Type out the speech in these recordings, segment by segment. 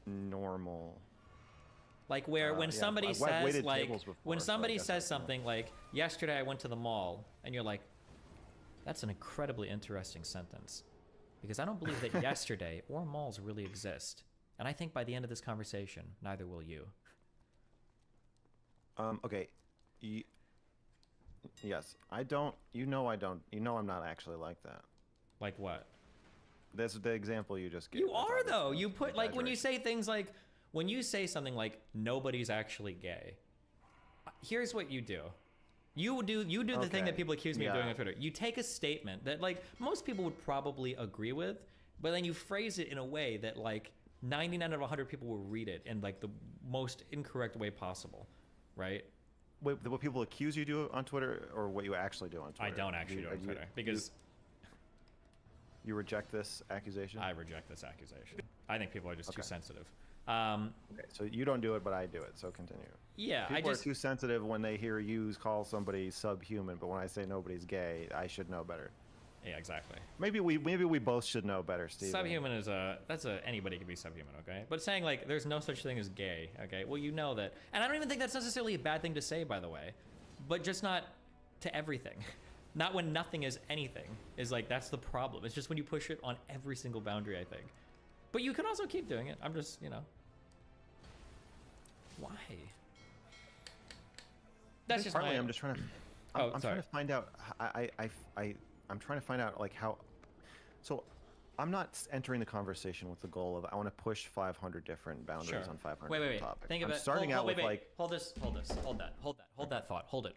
normal. Like where when somebody I've says waited like tables before, when so I somebody guess says I can. something like yesterday I went to the mall, and you're like, that's an incredibly interesting sentence, because I don't believe that yesterday or malls really exist, and I think by the end of this conversation neither will you. Okay. Yes, I don't. I don't. I'm not actually like that. Like what? That's the example you just gave. You are though. You An put like when you exaggeration. say things like when you say something like nobody's actually gay. Here's what you do. You do the thing that Okay, people accuse me of yeah. doing on Twitter. You take a statement that like most people would probably agree with, but then you phrase it in a way that like 99 out of 100 people will read it in like the most incorrect way possible, right? Wait, what people accuse you do on Twitter, or what you actually do on Twitter? I don't actually do it on Twitter because you reject this accusation. I reject this accusation. I think people are just too Okay. sensitive. Okay, so you don't do it, but I do it. So continue. Yeah, People are too sensitive when they hear you call somebody subhuman, but when I say nobody's gay, I should know better. Yeah, exactly. Maybe we both should know better, Steve. Subhuman is anybody can be subhuman, okay? But saying like there's no such thing as gay, okay? Well, you know that, and I don't even think that's necessarily a bad thing to say, by the way, but just not to everything. Not when nothing is anything is like that's the problem. It's just when you push it on every single boundary, I think. But you can also keep doing it. I'm just why? That's just partly my... I'm just trying to. I'm trying to find out. I'm trying to find out like how. So, I'm not entering the conversation with the goal of I want to push 500 different boundaries on 500 wait. topics. Think of I'm it. starting out with like. Hold that thought. Hold it.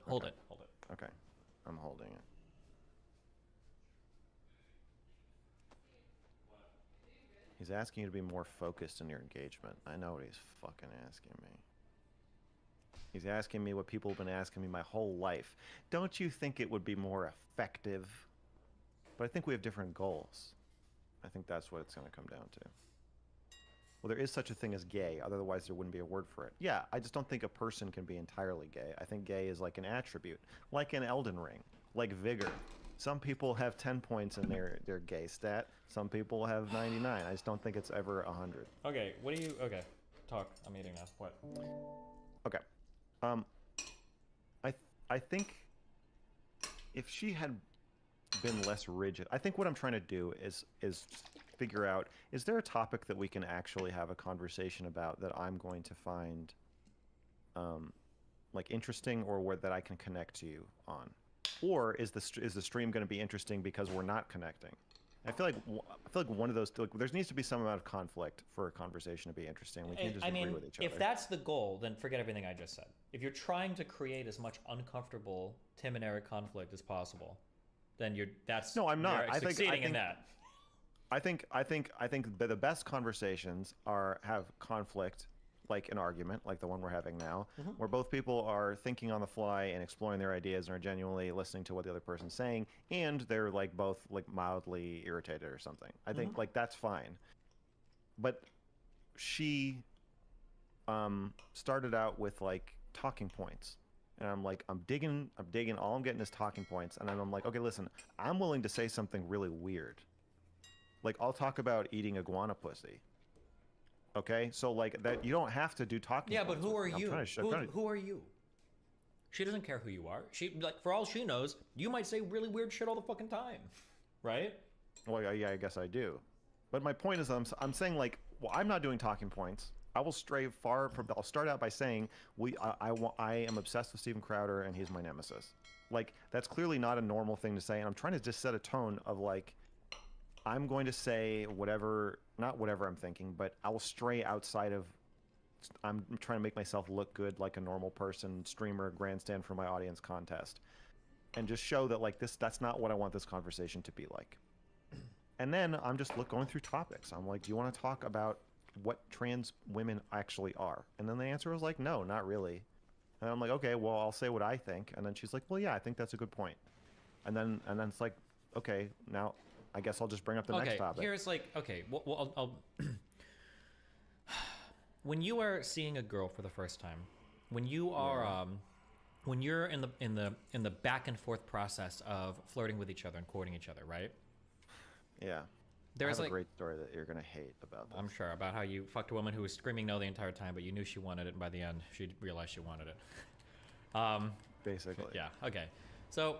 Okay, I'm holding it. He's asking you to be more focused in your engagement. I know what he's fucking asking me. He's asking me what people have been asking me my whole life. Don't you think it would be more effective? But I think we have different goals. I think that's what it's going to come down to. Well, there is such a thing as gay, otherwise there wouldn't be a word for it. Yeah, I just don't think a person can be entirely gay. I think gay is like an attribute, like an Elden Ring, like vigor. Some people have 10 points in their gay stat. Some people have 99. I just don't think it's ever 100. Okay, okay, talk. I'm eating now. What? Okay. I think if she had been less rigid, I think what I'm trying to do is figure out, is there a topic that we can actually have a conversation about that I'm going to find like interesting, or where that I can connect to you on? Or is the stream going to be interesting because we're not connecting? I feel like one of those. Like, there needs to be some amount of conflict for a conversation to be interesting. We can't just agree with each other. If that's the goal, then forget everything I just said. If you're trying to create as much uncomfortable Tim and Eric conflict as possible, then that's no, I'm not. You're succeeding in that. I think the best conversations have conflict, like an argument, like the one we're having now, where both people are thinking on the fly and exploring their ideas and are genuinely listening to what the other person's saying, and they're like both like mildly irritated or something. I think like that's fine. But she started out with like talking points. And I'm digging, all I'm getting is talking points. And then I'm like, okay, listen, I'm willing to say something really weird. Like, I'll talk about eating iguana pussy. Okay? So, like, that you don't have to do talking Yeah, points. but who are you? Who Who are you? She doesn't care who you are. She, like, for all she knows, you might say really weird shit all the fucking time. Right? Well, yeah, I guess I do. But my point is, I'm saying, like, well, I'm not doing talking points. I will stray far from. I'll start out by saying I am obsessed with Steven Crowder and he's my nemesis. Like, that's clearly not a normal thing to say, and I'm trying to just set a tone of like, I'm going to say whatever, not whatever I'm thinking, but I will stray outside of. I'm trying to make myself look good like a normal person, streamer, grandstand for my audience contest, and just show that like that's not what I want this conversation to be like. And then I'm just going through topics. I'm like, do you want to talk about what trans women actually are? And then the answer was like, no, not really. And I'm like, okay, well, I'll say what I think. And then she's like, well, yeah, I think that's a good point. And then it's like, okay, now I guess I'll just bring up the next topic. Here's like, okay, well, I'll when you are seeing a girl for the first time, when you are when you're in the back and forth process of flirting with each other and courting each other, right? Yeah. I There's have a like, great story that you're gonna hate about this. I'm sure, about how you fucked a woman who was screaming no the entire time, but you knew she wanted it, and by the end, she realized she wanted it. Basically. Yeah, okay. So,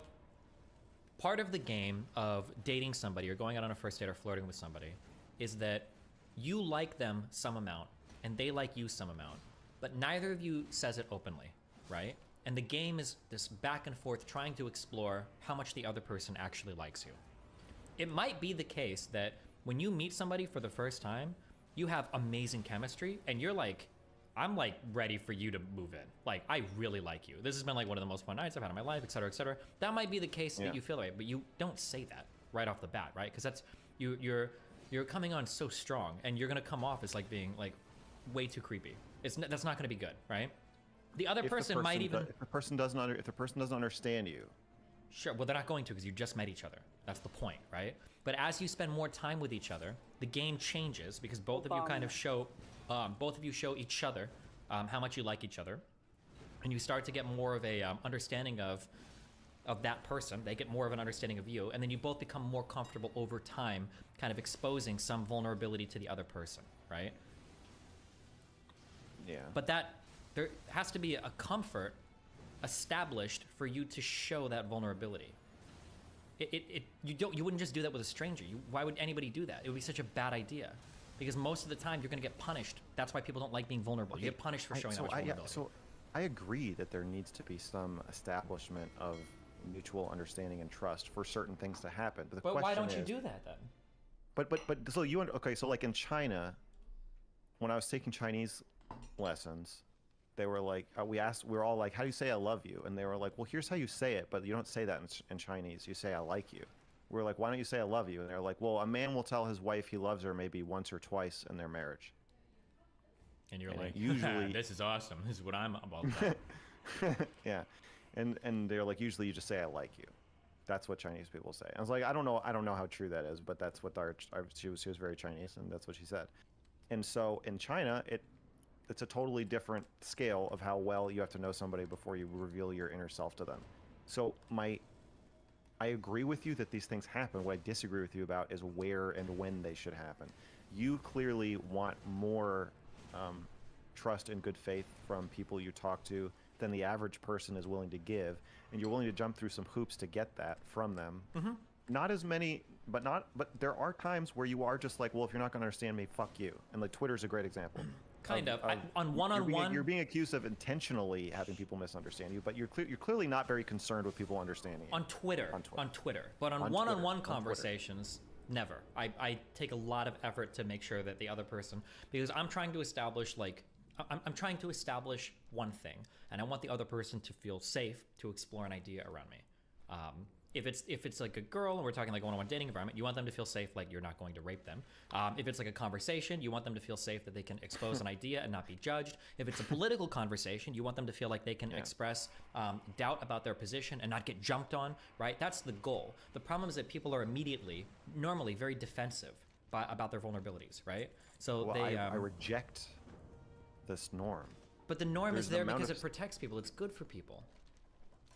part of the game of dating somebody or going out on a first date or flirting with somebody is that you like them some amount and they like you some amount, but neither of you says it openly, right? And the game is this back and forth trying to explore how much the other person actually likes you. It might be the case that when you meet somebody for the first time, you have amazing chemistry and you're like, I'm like ready for you to move in. Like, I really like you. This has been like one of the most fun nights I've had in my life, et cetera, et cetera. That might be the case that you feel that way, but you don't say that right off the bat, right? Because that's, you're coming on so strong and you're gonna come off as like being like way too creepy. That's not gonna be good, right? The other person might even... If the person doesn't understand you. Sure, well, they're not going to because you just met each other. That's the point, right? But as you spend more time with each other, the game changes because both of you kind of show, each other how much you like each other, and you start to get more of a understanding of that person. They get more of an understanding of you, and then you both become more comfortable over time, kind of exposing some vulnerability to the other person, right? Yeah. But there has to be a comfort established for you to show that vulnerability. You wouldn't just do that with a stranger. Why would anybody do that? It would be such a bad idea, because most of the time you're going to get punished. That's why people don't like being vulnerable. You get punished for showing that much vulnerability. So I agree that there needs to be some establishment of mutual understanding and trust for certain things to happen. But why don't you do that then? But so okay, so like in China, when I was taking Chinese lessons, they were like, we were all like, how do you say I love you? And they were like, well, here's how you say it, but you don't say that in Chinese. You say I like you. We were like, why don't you say I love you? And they're like, well, a man will tell his wife he loves her maybe once or twice in their marriage. And you're like, usually, this is awesome. This is what I'm about. Yeah, and they're like, usually you just say I like you. That's what Chinese people say. I was like, I don't know how true that is, but that's what she was very Chinese, and that's what she said. And so in China, it's a totally different scale of how well you have to know somebody before you reveal your inner self to them. So I agree with you that these things happen. What I disagree with you about is where and when they should happen. You clearly want more trust and good faith from people you talk to than the average person is willing to give, and you're willing to jump through some hoops to get that from them. Mm-hmm. Not as many, but there are times where you are just like, well, if you're not going to understand me, fuck you. And like Twitter's a great example. On one-on-one, you're being accused of intentionally having people misunderstand you, but you're clearly not very concerned with people understanding you. On Twitter. But on one-on-one conversations, never. I take a lot of effort to make sure that the other person, because I'm trying to establish I'm trying to establish one thing, and I want the other person to feel safe to explore an idea around me. If it's like a girl and we're talking like a one-on-one dating environment, you want them to feel safe, like you're not going to rape them. If it's like a conversation, you want them to feel safe that they can expose an idea and not be judged. If it's a political conversation, you want them to feel like they can express doubt about their position and not get jumped on, right? That's the goal. The problem is that people are normally very defensive about their vulnerabilities, right? So I reject this norm. But the norm is there because it protects people. It's good for people.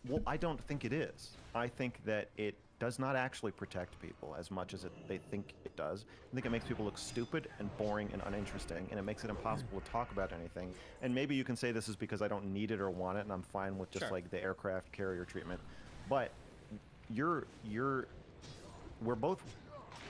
Well, I don't think it is. I think that it does not actually protect people as much as they think it does. I think it makes people look stupid and boring and uninteresting, and it makes it impossible to talk about anything. And maybe you can say this is because I don't need it or want it, and I'm fine with just like the aircraft carrier treatment. But we're both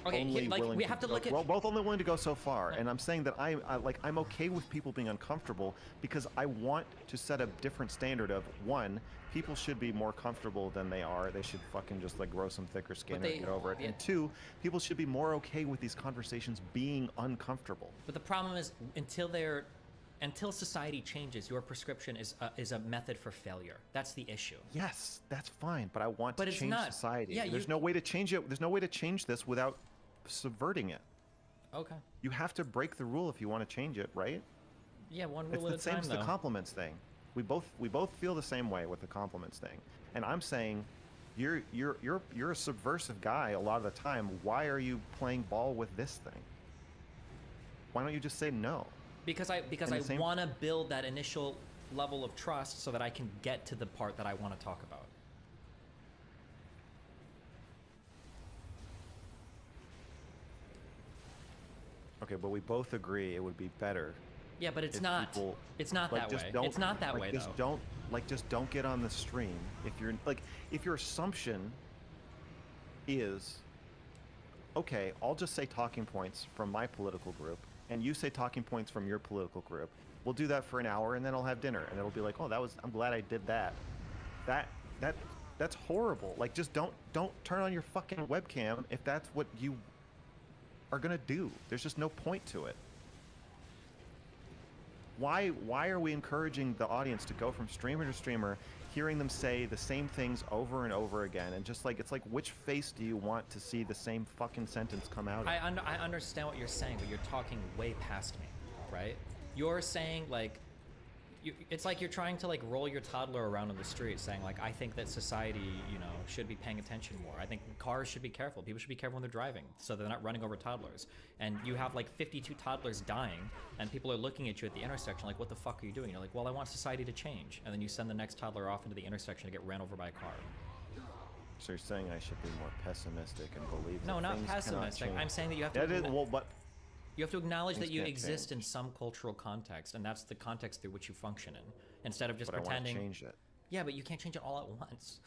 we have to look at... We're both only willing to go so far, and I'm saying that I'm okay with people being uncomfortable because I want to set a different standard of, one, people should be more comfortable than they are. They should fucking just like grow some thicker skin and get over it. And two, people should be more okay with these conversations being uncomfortable. But the problem is, until society changes, your prescription is a method for failure. That's the issue. Yes, that's fine, but I want to change society. Yeah, there's no way to change it. There's no way to change this without subverting it. Okay. You have to break the rule if you want to change it, right? Yeah, one rule at a time. It's the same as the compliments thing. We both feel the same way with the compliments thing. And I'm saying, you're a subversive guy a lot of the time. Why are you playing ball with this thing? Why don't you just say no? Because I want to build that initial level of trust so that I can get to the part that I want to talk about. Okay, but we both agree it would be better. Yeah, but it's if not. people, It's not like, that just way. don't, It's not that like, way just though. just don't get on the stream if you're like, if your assumption is, okay, I'll just say talking points from my political group, and you say talking points from your political group. We'll do that for an hour, and then I'll have dinner, and it'll be like, oh, I'm glad I did that. That that that's horrible. Like, just don't turn on your fucking webcam if that's what you are gonna do. There's just no point to it. Why are we encouraging the audience to go from streamer to streamer, hearing them say the same things over and over again, and just like, it's like, which face do you want to see the same fucking sentence come out of? I understand what you're saying, but you're talking way past me, right? You're saying like, it's like you're trying to like roll your toddler around on the street, saying like, I think that society, you know, should be paying attention more. I think cars should be careful. People should be careful when they're driving, so they're not running over toddlers. And you have like 52 toddlers dying, and people are looking at you at the intersection like, what the fuck are you doing? You're like, well, I want society to change. And then you send the next toddler off into the intersection to get ran over by a car. So you're saying I should be more pessimistic and believe No, that not things pessimistic. cannot change. I'm saying that you have to. That is, well, but you have to acknowledge that things you can't exist change. in some cultural context, and that's the context through which you function in. Instead of just but pretending. I want to change it. Yeah, but you can't change it all at once.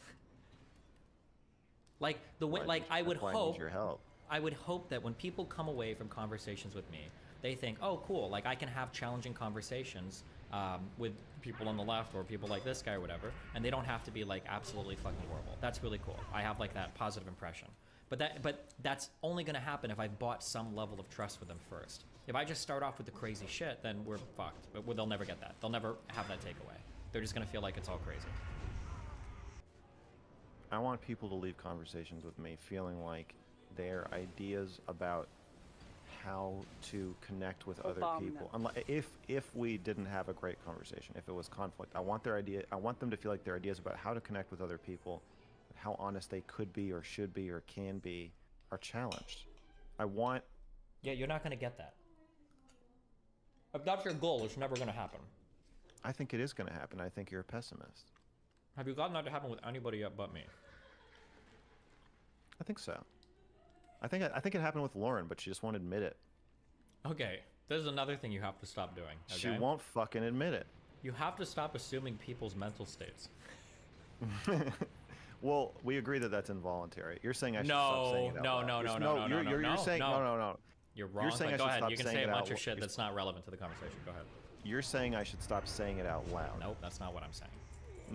Like the way, Why like I would that's why I need hope. your help. I would hope that when people come away from conversations with me, they think, oh, cool, like I can have challenging conversations with people on the left or people like this guy or whatever, and they don't have to be like absolutely fucking horrible. That's really cool. I have like that positive impression. But that's only going to happen if I bought some level of trust with them first. If I just start off with the crazy shit, then we're fucked. But they'll never get that. They'll never have that takeaway. They're just going to feel like it's all crazy. I want people to leave conversations with me feeling like their ideas about how to connect with other people. If we didn't have a great conversation, if it was conflict, I want them to feel like their ideas about how to connect with other people, how honest they could be or should be or can be, are challenged. Yeah, you're not going to get that. If that's your goal, it's never going to happen. I think it is going to happen. I think you're a pessimist. Have you gotten that to happen with anybody yet but me? I think so. I think it happened with Lauren, but she just won't admit it. Okay, there's another thing you have to stop doing. Okay? She won't fucking admit it. You have to stop assuming people's mental states. Well, we agree that that's involuntary. You're saying I should stop saying it out loud. No. You're saying no. You're wrong. You're saying but I go should ahead. stop You can saying say a it out bunch of loud. shit that's not relevant to the conversation. Go ahead. You're saying I should stop saying it out loud. Nope, that's not what I'm saying.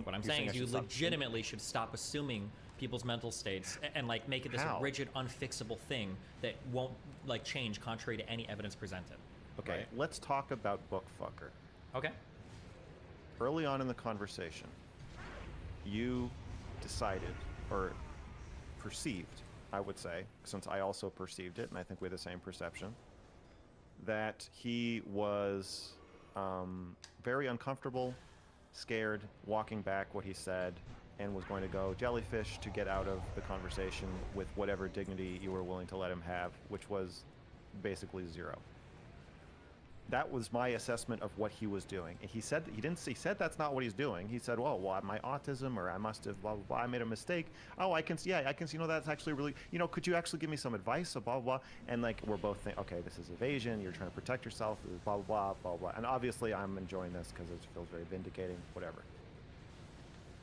What I'm You're saying saying is I you should stop legitimately should stop assuming people's mental states and like make it this How? rigid, unfixable thing that won't like change contrary to any evidence presented. Okay, Right? let's talk about Bookfucker. Okay. Early on in the conversation, you decided, or perceived, I would say, since I also perceived it, and I think we had the same perception, that he was very uncomfortable, scared, walking back what he said, and was going to go jellyfish to get out of the conversation with whatever dignity you were willing to let him have, which was basically zero. That was my assessment of what he was doing. And he said he said that's not what he's doing. He said, well, my autism, or I must have blah blah blah, I made a mistake. Oh, I can see, that's actually really, could you actually give me some advice, blah blah blah. And like, we're both thinking, okay, this is evasion, you're trying to protect yourself, blah blah blah blah. And obviously I'm enjoying this because it feels very vindicating, whatever.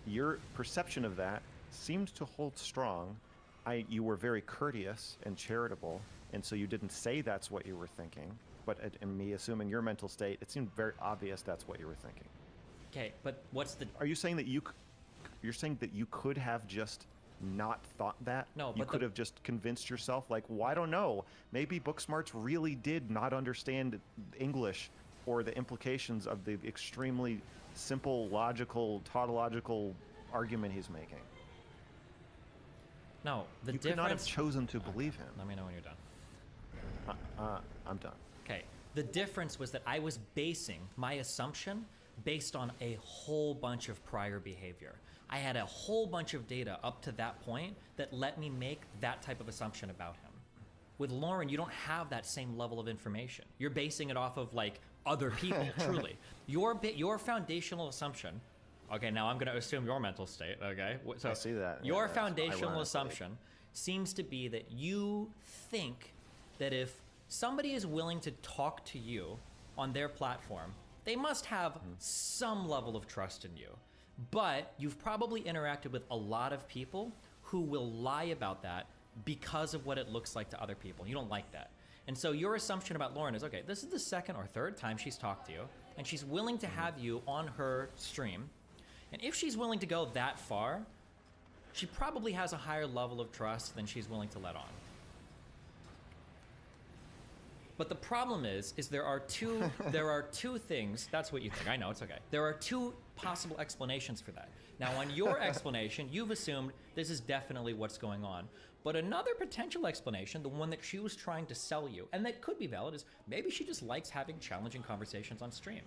Your perception of that seemed to hold strong. You were very courteous and charitable, and so you didn't say that's what you were thinking. But in me assuming your mental state, it seemed very obvious that's what you were thinking. Okay, but what's the... Are you saying that you're saying that you could have just not thought that? No, you but could have just convinced yourself, like, well, I don't know, maybe Booksmarts really did not understand English or the implications of the extremely simple, logical, tautological argument he's making. No, the You difference... could not have chosen to believe him. Let me know when you're done. I'm done. Okay, the difference was that I was basing my assumption based on a whole bunch of prior behavior. I had a whole bunch of data up to that point that let me make that type of assumption about him. With Lauren, you don't have that same level of information. You're basing it off of like other people, truly. Your foundational assumption, okay, now I'm gonna assume your mental state, okay? So I see that. Your Yeah, that's foundational ironically. assumption seems to be that you think that if somebody is willing to talk to you on their platform, they must have some level of trust in you. But you've probably interacted with a lot of people who will lie about that because of what it looks like to other people. You don't like that. And so your assumption about Lauren is, okay, this is the second or third time she's talked to you, and she's willing to have you on her stream. And if she's willing to go that far, she probably has a higher level of trust than she's willing to let on. But the problem is there are two things. That's what you think. I know, it's okay. There are two possible explanations for that. Now, on your explanation, you've assumed this is definitely what's going on. But another potential explanation, the one that she was trying to sell you, and that could be valid, is maybe she just likes having challenging conversations on stream.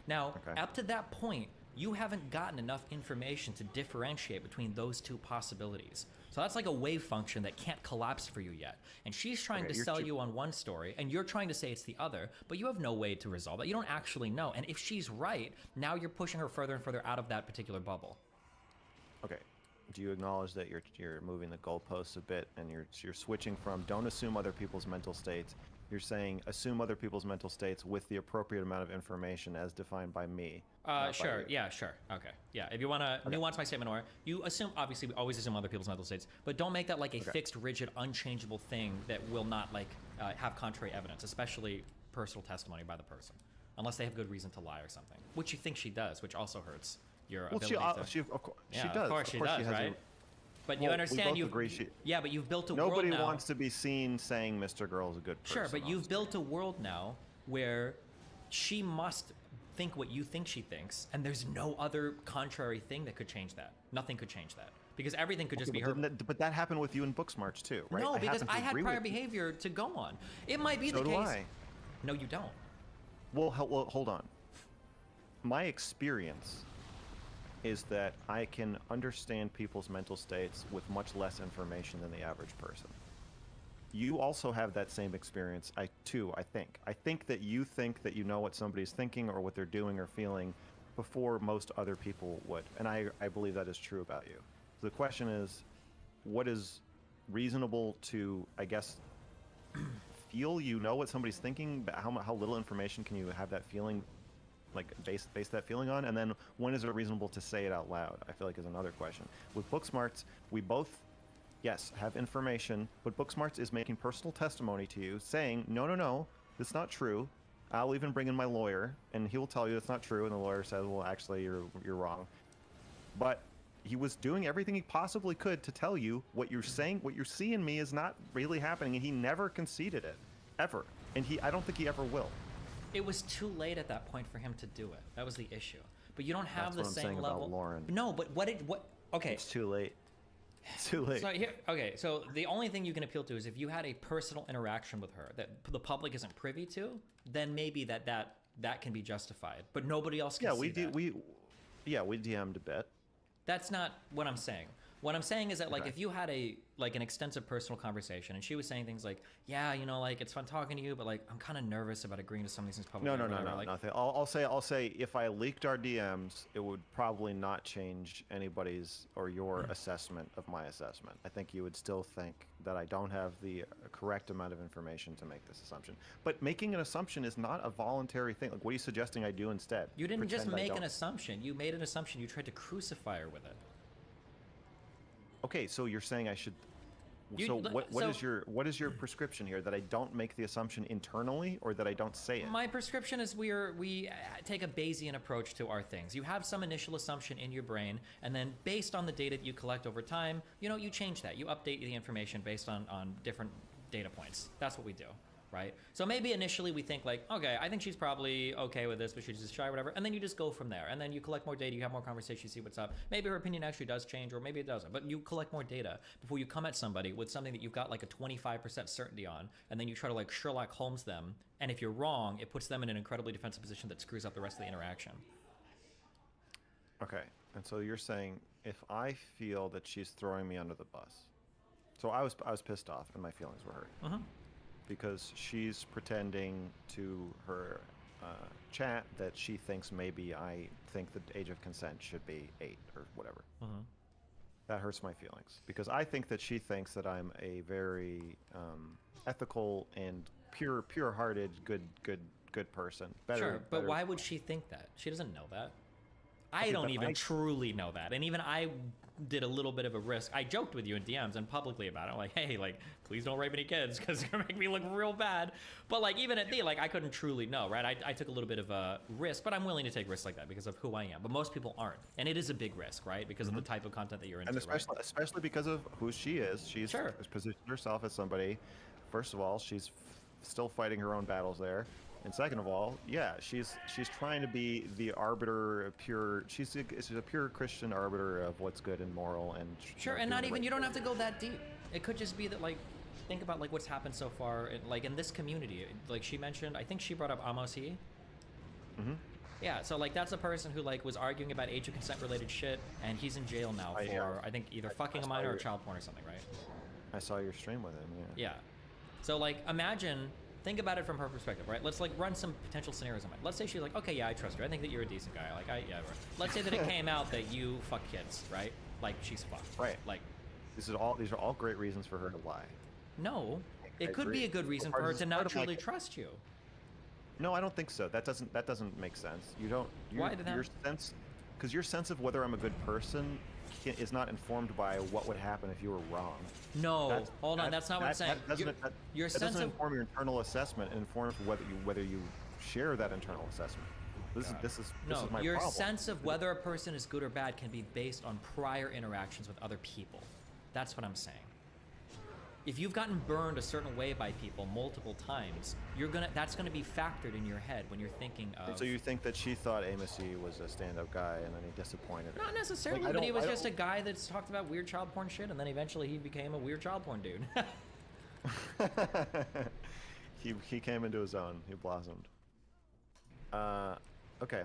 Now, up to that point, you haven't gotten enough information to differentiate between those two possibilities. So that's like a wave function that can't collapse for you yet. And she's trying to sell you on one story, and you're trying to say it's the other, but you have no way to resolve that. You don't actually know. And if she's right, now you're pushing her further and further out of that particular bubble. Okay. Do you acknowledge that you're moving the goalposts a bit, and you're switching from don't assume other people's mental states? You're saying assume other people's mental states with the appropriate amount of information as defined by me. Sure. Yeah, sure. Okay. Yeah. If you want to nuance my statement more, you assume, obviously, we always assume other people's mental states, but don't make that like a fixed, rigid, unchangeable thing that will not have contrary evidence, especially personal testimony by the person, unless they have good reason to lie or something, which you think she does, which also hurts your ability to... She does. Of course she does, right? But you understand, but you've built a world now. Nobody wants to be seen saying Mr. Girl is a good person. Sure, but you've built a world now where she must think what you think she thinks, and there's no other contrary thing that could change that. Nothing could change that. Because everything could just be her. But that happened with you in Booksmarts too, right? No, because I had prior behavior to go on. It might be the case. So do I. No, you don't. Well, hold on. My experience is that I can understand people's mental states with much less information than the average person. You also have that same experience, I think. I think that you know what somebody's thinking or what they're doing or feeling before most other people would. And I believe that is true about you. So the question is, what is reasonable to, I guess, feel you know what somebody's thinking, but how little information can you have that feeling, like base that feeling on? And then when is it reasonable to say it out loud, I feel like is another question. With Booksmarts, we both, yes, have information, but Booksmarts is making personal testimony to you, saying, no, that's not true. I'll even bring in my lawyer, and he will tell you that's not true, and the lawyer says, well, actually, you're wrong. But he was doing everything he possibly could to tell you what you're saying, what you see in me is not really happening, and he never conceded it, ever. And I don't think he ever will. It was too late at that point for him to do it. That was the issue. But you don't have the same level. About Lauren. No, but okay. It's too late. It's too late. So the only thing you can appeal to is if you had a personal interaction with her that the public isn't privy to, then maybe that can be justified. But nobody else can see that. We DM'd a bit. That's not what I'm saying. What I'm saying is that, like, if you had an extensive personal conversation and she was saying things like, yeah, it's fun talking to you, but like I'm kind of nervous about agreeing to some of these things publicly. No, nothing. I'll say if I leaked our DMs, it would probably not change anybody's or your assessment of my assessment. I think you would still think that I don't have the correct amount of information to make this assumption. But making an assumption is not a voluntary thing. Like, what are you suggesting I do instead? You didn't just make an assumption. You made an assumption. You tried to crucify her with it. Okay, so you're saying I should. What is your prescription here? That I don't make the assumption internally, or that I don't say it? My prescription is we take a Bayesian approach to our things. You have some initial assumption in your brain, and then based on the data that you collect over time, you change that. You update the information based on different data points. That's what we do. Right? So maybe initially we think like, okay, I think she's probably okay with this, but she's just shy or whatever. And then you just go from there. And then you collect more data, you have more conversation, you see what's up. Maybe her opinion actually does change, or maybe it doesn't. But you collect more data before you come at somebody with something that you've got like a 25% certainty on, and then you try to like Sherlock Holmes them. And if you're wrong, it puts them in an incredibly defensive position that screws up the rest of the interaction. Okay. And so you're saying if I feel that she's throwing me under the bus. So I was pissed off and my feelings were hurt. Uh-huh. Because she's pretending to her chat that she thinks maybe I think the age of consent should be 8 or whatever. Uh-huh. That hurts my feelings. Because I think that she thinks that I'm a very ethical and pure-hearted, good person. Better, Sure, but better. why would she think that? She doesn't know that. I Okay, don't but even truly know that. And even I did a little bit of a risk. I joked with you in DMs and publicly about it. I'm like, hey, like, please don't rape any kids because it's going to make me look real bad. But, like, even at me, like, I couldn't truly know, right? I took a little bit of a risk, but I'm willing to take risks like that because of who I am. But most people aren't. And it is a big risk, right? Because of the type of content that you're into, And especially because of who she is. She's Sure. positioned herself as somebody. First of all, she's still fighting her own battles there. And second of all, yeah, she's trying to be the arbiter of pure. She's a pure Christian arbiter of what's good and moral and Sure, and not even, you don't have to go that deep. It could just be that, like, think about, like, what's happened so far, like, in this community. Like, she mentioned, I think she brought up Amosi. Mm-hmm. Yeah, so, like, that's a person who, like, was arguing about age of consent related shit, and he's in jail now for, I think, either fucking a minor or child porn or something, right? I saw your stream with him, yeah. Yeah. So, like, imagine, think about it from her perspective, right? Let's, like, run some potential scenarios in mind. Let's say she's like, okay, yeah, I trust her. I think that you're a decent guy. Like, yeah, right. Let's say that it came out that you fuck kids, right? Like, she's fucked. Right. Like, These are all great reasons for her to lie. no. It I could agree. be a good reason for her to not truly trust you. No, I don't think so. That doesn't make sense. You don't. Why did that? Because your sense of whether I'm a good person is not informed by what would happen if you were wrong. No, hold on. That's not what I'm saying. Your That sense doesn't of inform your internal assessment. It informs whether you share that internal assessment. This is my your problem. sense of whether a person is good or bad can be based on prior interactions with other people. That's what I'm saying. If you've gotten burned a certain way by people multiple times, that's gonna be factored in your head when you're thinking of. So you think that she thought Amosy was a stand-up guy, and then he disappointed her? Not necessarily, Like, but he was just a guy that's talked about weird child porn shit, and then eventually he became a weird child porn dude. he came into his own. He blossomed. Okay.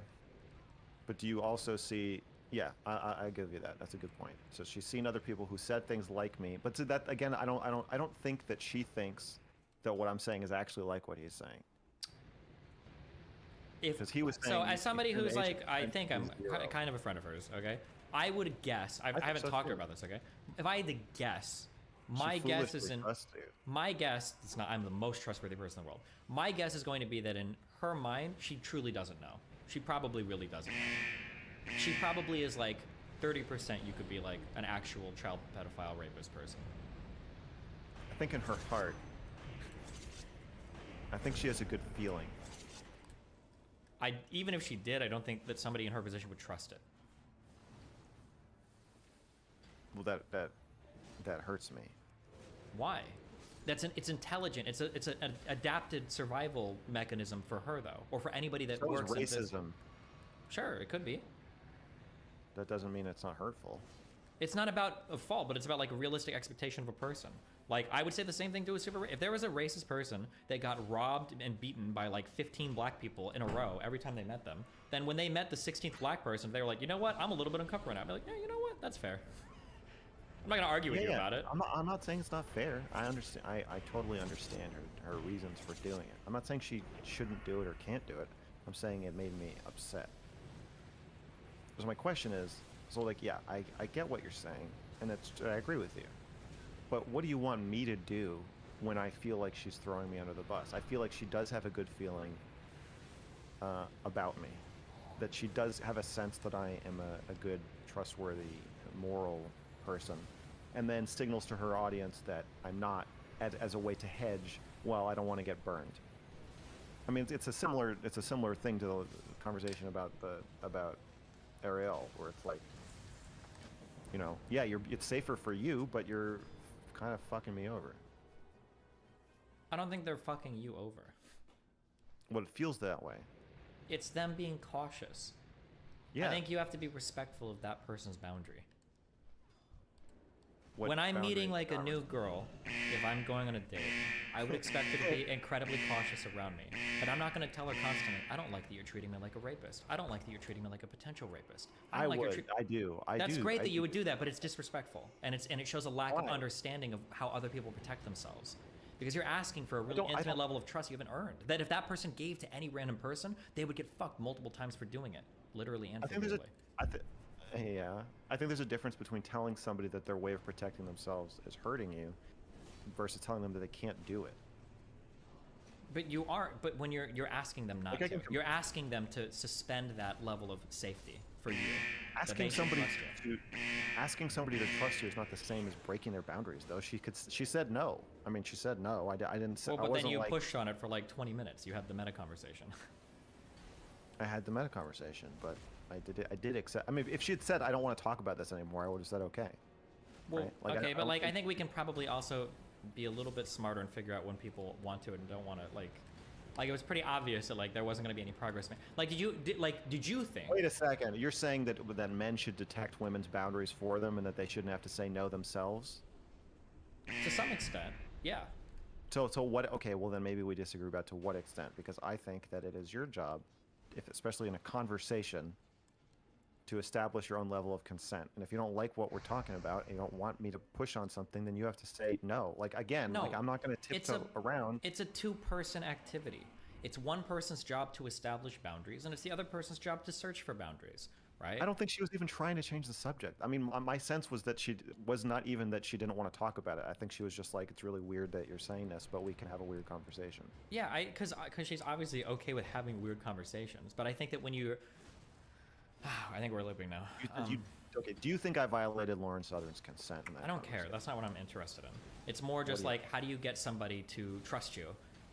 But do you also see? Yeah, I give you that. That's a good point. So she's seen other people who said things like me, but to that again, I don't think that she thinks that what I'm saying is actually like what he's saying. Because he was saying. So as somebody who's like, I think I'm zero. kind of a friend of hers. Okay, I would guess. I haven't so talked to her too. about this. Okay, if I had to guess. My She guess foolishly is in trusts you. my guess. It's not. I'm the most trustworthy person in the world. My guess is going to be that in her mind, she truly doesn't know. She probably really doesn't know. She probably is like 30%. You could be like an actual child pedophile rapist person. I think in her heart, I think she has a good feeling. Even if she did, I don't think that somebody in her position would trust it. Well, that hurts me. Why? It's intelligent. It's an adapted survival mechanism for her though, or for anybody that So is works in this. racism. Sure, it could be. That doesn't mean it's not hurtful. It's not about a fault, but it's about like a realistic expectation of a person. Like I would say the same thing to a if there was a racist person that got robbed and beaten by like 15 black people in a row every time they met them, then when they met the 16th black person, they were like, you know what? I'm a little bit uncomfortable right now. I'd be like, yeah, you know what? That's fair. I'm not gonna argue with you about it. I'm not saying it's not fair. I understand. I totally understand her reasons for doing it. I'm not saying she shouldn't do it or can't do it. I'm saying it made me upset. So my question is, so like, yeah, I get what you're saying, and I agree with you. But what do you want me to do when I feel like she's throwing me under the bus? I feel like she does have a good feeling about me, that she does have a sense that I am a good, trustworthy, moral person, and then signals to her audience that I'm not, as a way to hedge. Well, I don't want to get burned. I mean, it's a similar thing to the conversation about Ariel, where it's like, you know, yeah, it's safer for you, but you're kind of fucking me over. I don't think they're fucking you over. Well, it feels that way. It's them being cautious. Yeah. I think you have to be respectful of that person's boundary. What When I'm boundary meeting like a powers? new girl, if I'm going on a date, I would expect her to be incredibly cautious around me. But I'm not going to tell her constantly, I don't like that you're treating me like a rapist. I don't like that you're treating me like a potential rapist. I don't like would. I do. That's great that you do. would do that, but it's disrespectful. And it shows a lack of Why? understanding of how other people protect themselves. Because you're asking for a really don't- I intimate don't- level of trust you haven't earned. That if that person gave to any random person, they would get fucked multiple times for doing it. Literally and I think there's figuratively. I think there's a difference between telling somebody that their way of protecting themselves is hurting you versus telling them that they can't do it. But you are. But when you're asking them not Like, to, you're asking them to suspend that level of safety for you. that they Asking should somebody trust you. to asking somebody to trust you is not the same as breaking their boundaries, though. She said no. I mean, she said no. I didn't say. Well, I but then wasn't you like, pushed on it for like 20 minutes. You had the meta conversation. I had the meta conversation, but I did accept. I mean, if she had said I don't want to talk about this anymore, I would have said okay. Well, Right? Like, okay, I but don't like I think- think we can probably also be a little bit smarter and figure out when people want to and don't want to. Like it was pretty obvious that like there wasn't going to be any progress made. Like did you think? Wait a second. You're saying that men should detect women's boundaries for them and that they shouldn't have to say no themselves? To some extent, yeah. So what? Okay, well then maybe we disagree about to what extent, because I think that it is your job, if especially in a conversation, to establish your own level of consent. And if you don't like what we're talking about and you don't want me to push on something, then you have to say no. Like again, No, like I'm not going to tiptoe around. It's a two-person activity. It's one person's job to establish boundaries, and it's the other person's job to search for boundaries, right? I don't think she was even trying to change the subject. I mean, my sense was that she was not even that she didn't want to talk about it. I think she was just like, it's really weird that you're saying this, but we can have a weird conversation. Yeah, because she's obviously okay with having weird conversations, but I think that when you, I think we're looping now. Okay, do you think I violated Lauren Southern's consent in that I don't care. conversation? That's not what I'm interested in. It's more just do you- like, how do you get somebody to trust you?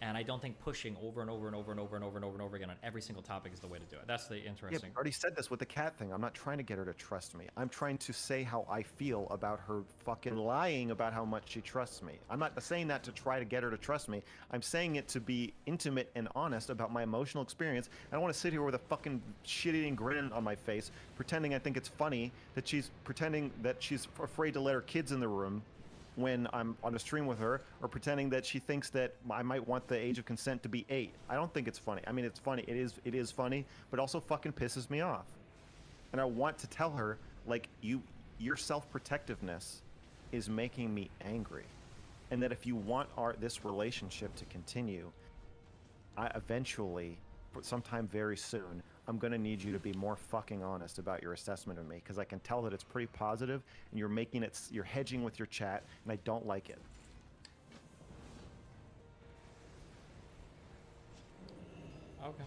And I don't think pushing over and over and over and over and over and over and over again on every single topic is the way to do it. That's the Yeah, interesting. I already said this with the cat thing. I'm not trying to get her to trust me. I'm trying to say how I feel about her fucking lying about how much she trusts me. I'm not saying that to try to get her to trust me. I'm saying it to be intimate and honest about my emotional experience. I don't want to sit here with a fucking shit-eating grin on my face, pretending I think it's funny that she's pretending that she's afraid to let her kids in the room when I'm on a stream with her, or pretending that she thinks that I might want the age of consent to be 8. I don't think it's funny. I mean, it's funny. It is funny, but also fucking pisses me off. And I want to tell her, like, your self-protectiveness is making me angry. And that if you want this relationship to continue, I eventually, sometime very soon, I'm going to need you to be more fucking honest about your assessment of me, because I can tell that it's pretty positive and you're hedging with your chat, and I don't like it. Okay.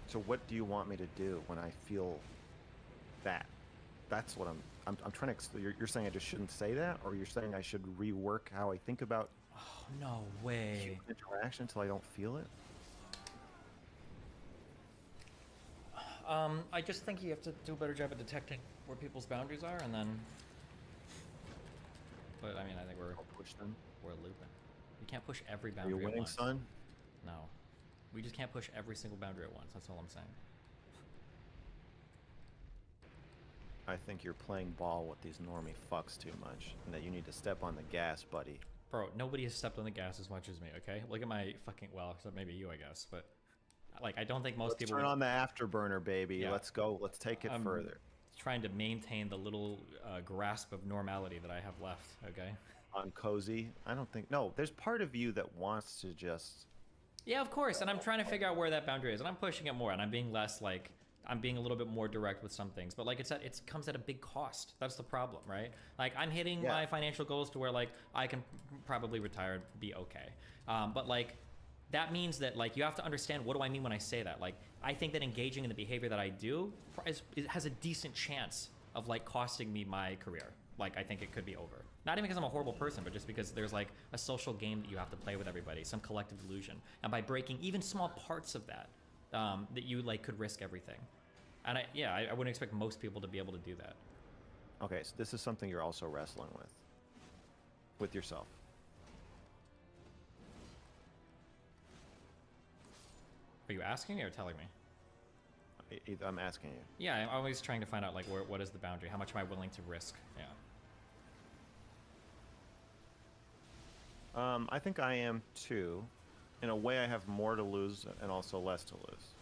So what do you want me to do when I feel that? That's what I'm trying to, you're saying I just shouldn't say that, or you're saying I should rework how I think about Oh, no way. human interaction until I don't feel it? I just think you have to do a better job at detecting where people's boundaries are, and then. But I mean, I think I'll push them. we're looping. You can't push every Are boundary you at winning, once. son? No, we just can't push every single boundary at once. That's all I'm saying. I think you're playing ball with these normie fucks too much, and that you need to step on the gas, buddy. Bro, nobody has stepped on the gas as much as me. Okay, look at my fucking except maybe you, I guess, but like I don't think most Let's people turn on the afterburner, baby. Yeah. Let's go. Let's take it further. trying to maintain the little grasp of normality that I have left. Okay. On cozy. I don't think. No, there's part of you that wants to just. Yeah, of course, and I'm trying to figure out where that boundary is, and I'm pushing it more, and I'm being less like I'm being a little bit more direct with some things, but like it comes at a big cost. That's the problem, right? Like I'm hitting my financial goals to where like I can probably retire and be okay, but like that means that like you have to understand, what do I mean when I say that? Like I think that engaging in the behavior that I do it has a decent chance of like costing me my career. Like I think it could be over. Not even because I'm a horrible person, but just because there's like a social game that you have to play with everybody, some collective delusion, and by breaking even small parts of that, that you like could risk everything. And I wouldn't expect most people to be able to do that. Okay, so this is something you're also wrestling with yourself. Are you asking me or telling me? I'm asking you. Yeah, I'm always trying to find out like what is the boundary? How much am I willing to risk? Yeah. I think I am too. In a way, I have more to lose and also less to lose.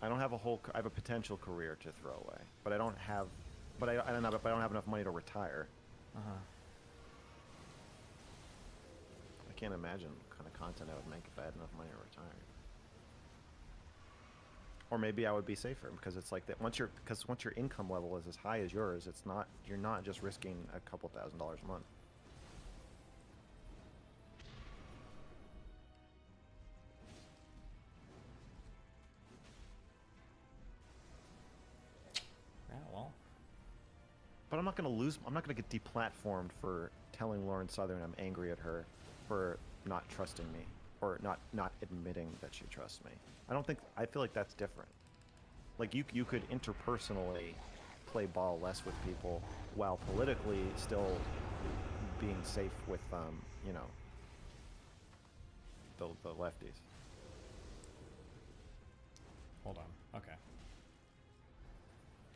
I don't have I have a potential career to throw away, but I don't have enough money to retire. I can't imagine what kind of content I would make if I had enough money to retire. Or maybe I would be safer because it's like that once your income level is as high as yours, you're not just risking a couple $1,000s a month. Yeah, well. But I'm not gonna get deplatformed for telling Lauren Southern I'm angry at her for not trusting me or not admitting that she trusts me. I feel like that's different. Like you could interpersonally play ball less with people while politically still being safe with you know, the lefties. Hold on. Okay.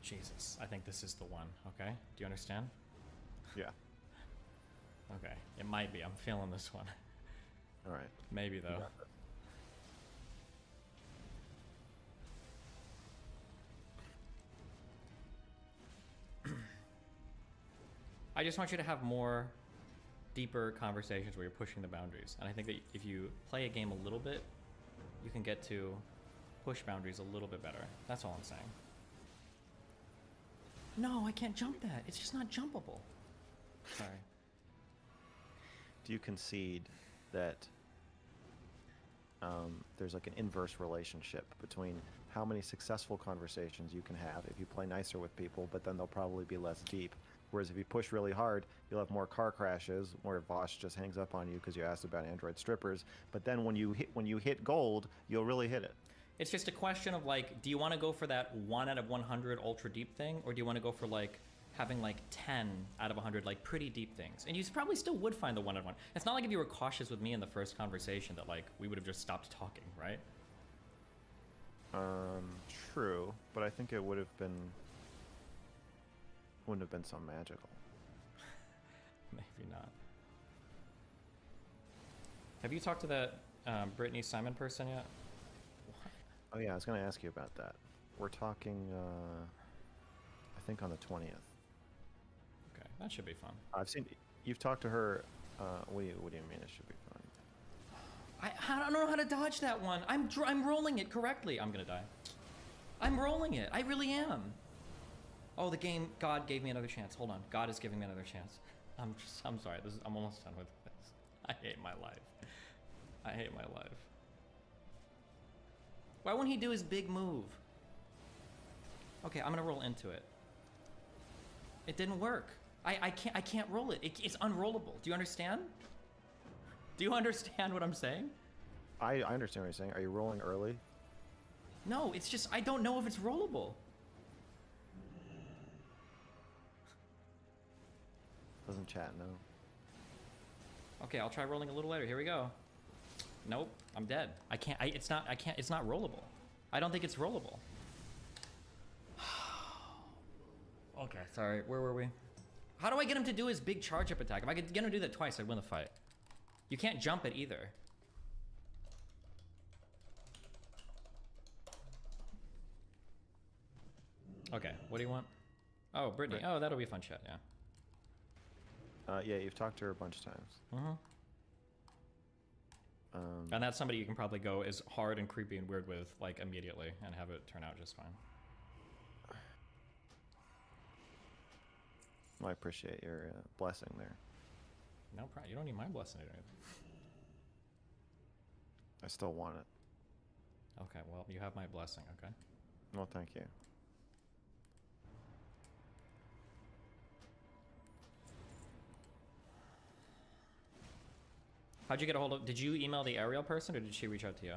Jesus, I think this is the one. Okay, do you understand? Yeah. Okay, it might be. I'm feeling this one. All right. Maybe though. I just want you to have more deeper conversations where you're pushing the boundaries. And I think that if you play a game a little bit, you can get to push boundaries a little bit better. That's all I'm saying. No, I can't jump that. It's just not jumpable. Sorry. Do you concede that there's like an inverse relationship between how many successful conversations you can have if you play nicer with people, but then they'll probably be less deep? Whereas if you push really hard, you'll have more car crashes where Vosh just hangs up on you because you asked about Android strippers. But then when you hit gold, you'll really hit it. It's just a question of like, do you want to go for that 1 out of 100 ultra deep thing, or do you want to go for like having like 10 out of 100 like pretty deep things? And you probably still would find the 1 out of 1. It's not like if you were cautious with me in the first conversation that like we would have just stopped talking, right? True, but I think it wouldn't have been so magical. Maybe not. Have you talked to that Brittany Simon person yet? Oh yeah, I was going to ask you about that. We're talking, I think on the 20th. Okay, that should be fun. You've talked to her. What do you mean it should be fun? I don't know how to dodge that one. I'm rolling it correctly. I'm gonna die. I'm rolling it. I really am. Oh, the game. God gave me another chance. Hold on. God is giving me another chance. I'm sorry. I'm almost done with this. I hate my life. I hate my life. Why wouldn't he do his big move? Okay, I'm gonna roll into it. It didn't work. I can't roll it. It's unrollable. Do you understand? Do you understand what I'm saying? I understand what you're saying. Are you rolling early? No, it's just I don't know if it's rollable. Doesn't chat, no. Okay, I'll try rolling a little later. Here we go. Nope, I'm dead. It's not rollable. I don't think it's rollable. Okay, sorry. Where were we? How do I get him to do his big charge up attack? If I could get him to do that twice, I'd win the fight. You can't jump it either. Okay, what do you want? Oh, Brittany. Oh, that'll be a fun chat, yeah. Yeah, you've talked to her a bunch of times. Mm-hmm. And that's somebody you can probably go as hard and creepy and weird with, like, immediately, and have it turn out just fine. Well, I appreciate your blessing there. No problem. You don't need my blessing or anything. I still want it. Okay, well, you have my blessing, okay? Well, thank you. How'd you get a hold of... Did you email the aerial person, or did she reach out to you?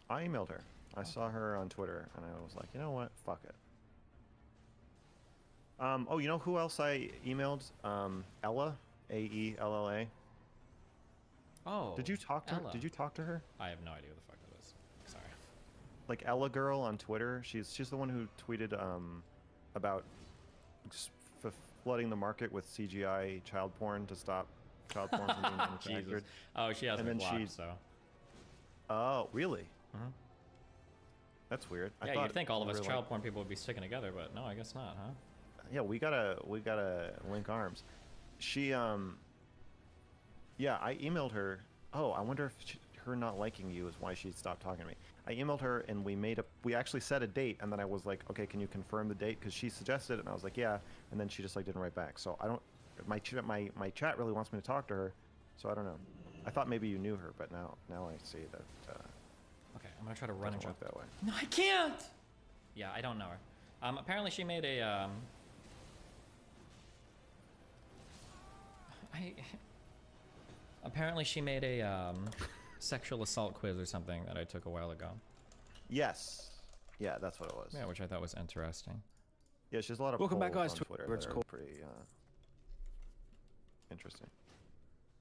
I emailed her. I saw her on Twitter, and I was like, you know what? Fuck it. Oh, you know who else I emailed? Ella, A-E-L-L-A. Oh, Did you talk to her? Ella. Did you talk to her? I have no idea who the fuck that is. Sorry. Like Ella Girl on Twitter. She's the one who tweeted about flooding the market with CGI child porn to stop child porn from being manufactured. Jesus. Oh, she has And me then blocked, she's- so... Oh, really? Mhm. That's weird. I Yeah, thought you'd think all of we us were child like- porn people would be sticking together, but no, I guess not, huh? Yeah, we gotta link arms. She yeah, I emailed her. Oh, I wonder if her not liking you is why she stopped talking to me. I emailed her and we actually set a date, and then I was like, okay, can you confirm the date? Because she suggested it, and I was like, yeah, and then she just like didn't write back. So I don't, my chat really wants me to talk to her, so I don't know. I thought maybe you knew her, but now I see that. Okay, I'm gonna try to run and work jump that way. No, I can't. Yeah, I don't know her. Apparently she made a Apparently she made a sexual assault quiz or something that I took a while ago. Yes. Yeah, that's what it was. Yeah, which I thought was interesting. Yeah, she has a lot of Welcome back, polls guys, on to Twitter where it's that are called- pretty interesting,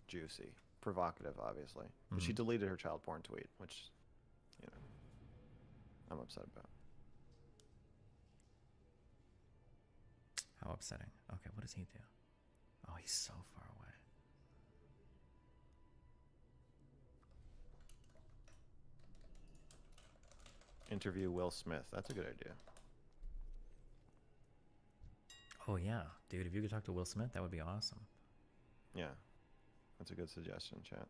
juicy, provocative, obviously. But she deleted her child porn tweet, which, you know, I'm upset about. How upsetting. Okay, what does he do? Oh, he's so far away. Interview Will Smith. That's a good idea. Oh yeah, dude, if you could talk to Will Smith, that would be awesome. Yeah, that's a good suggestion, chat.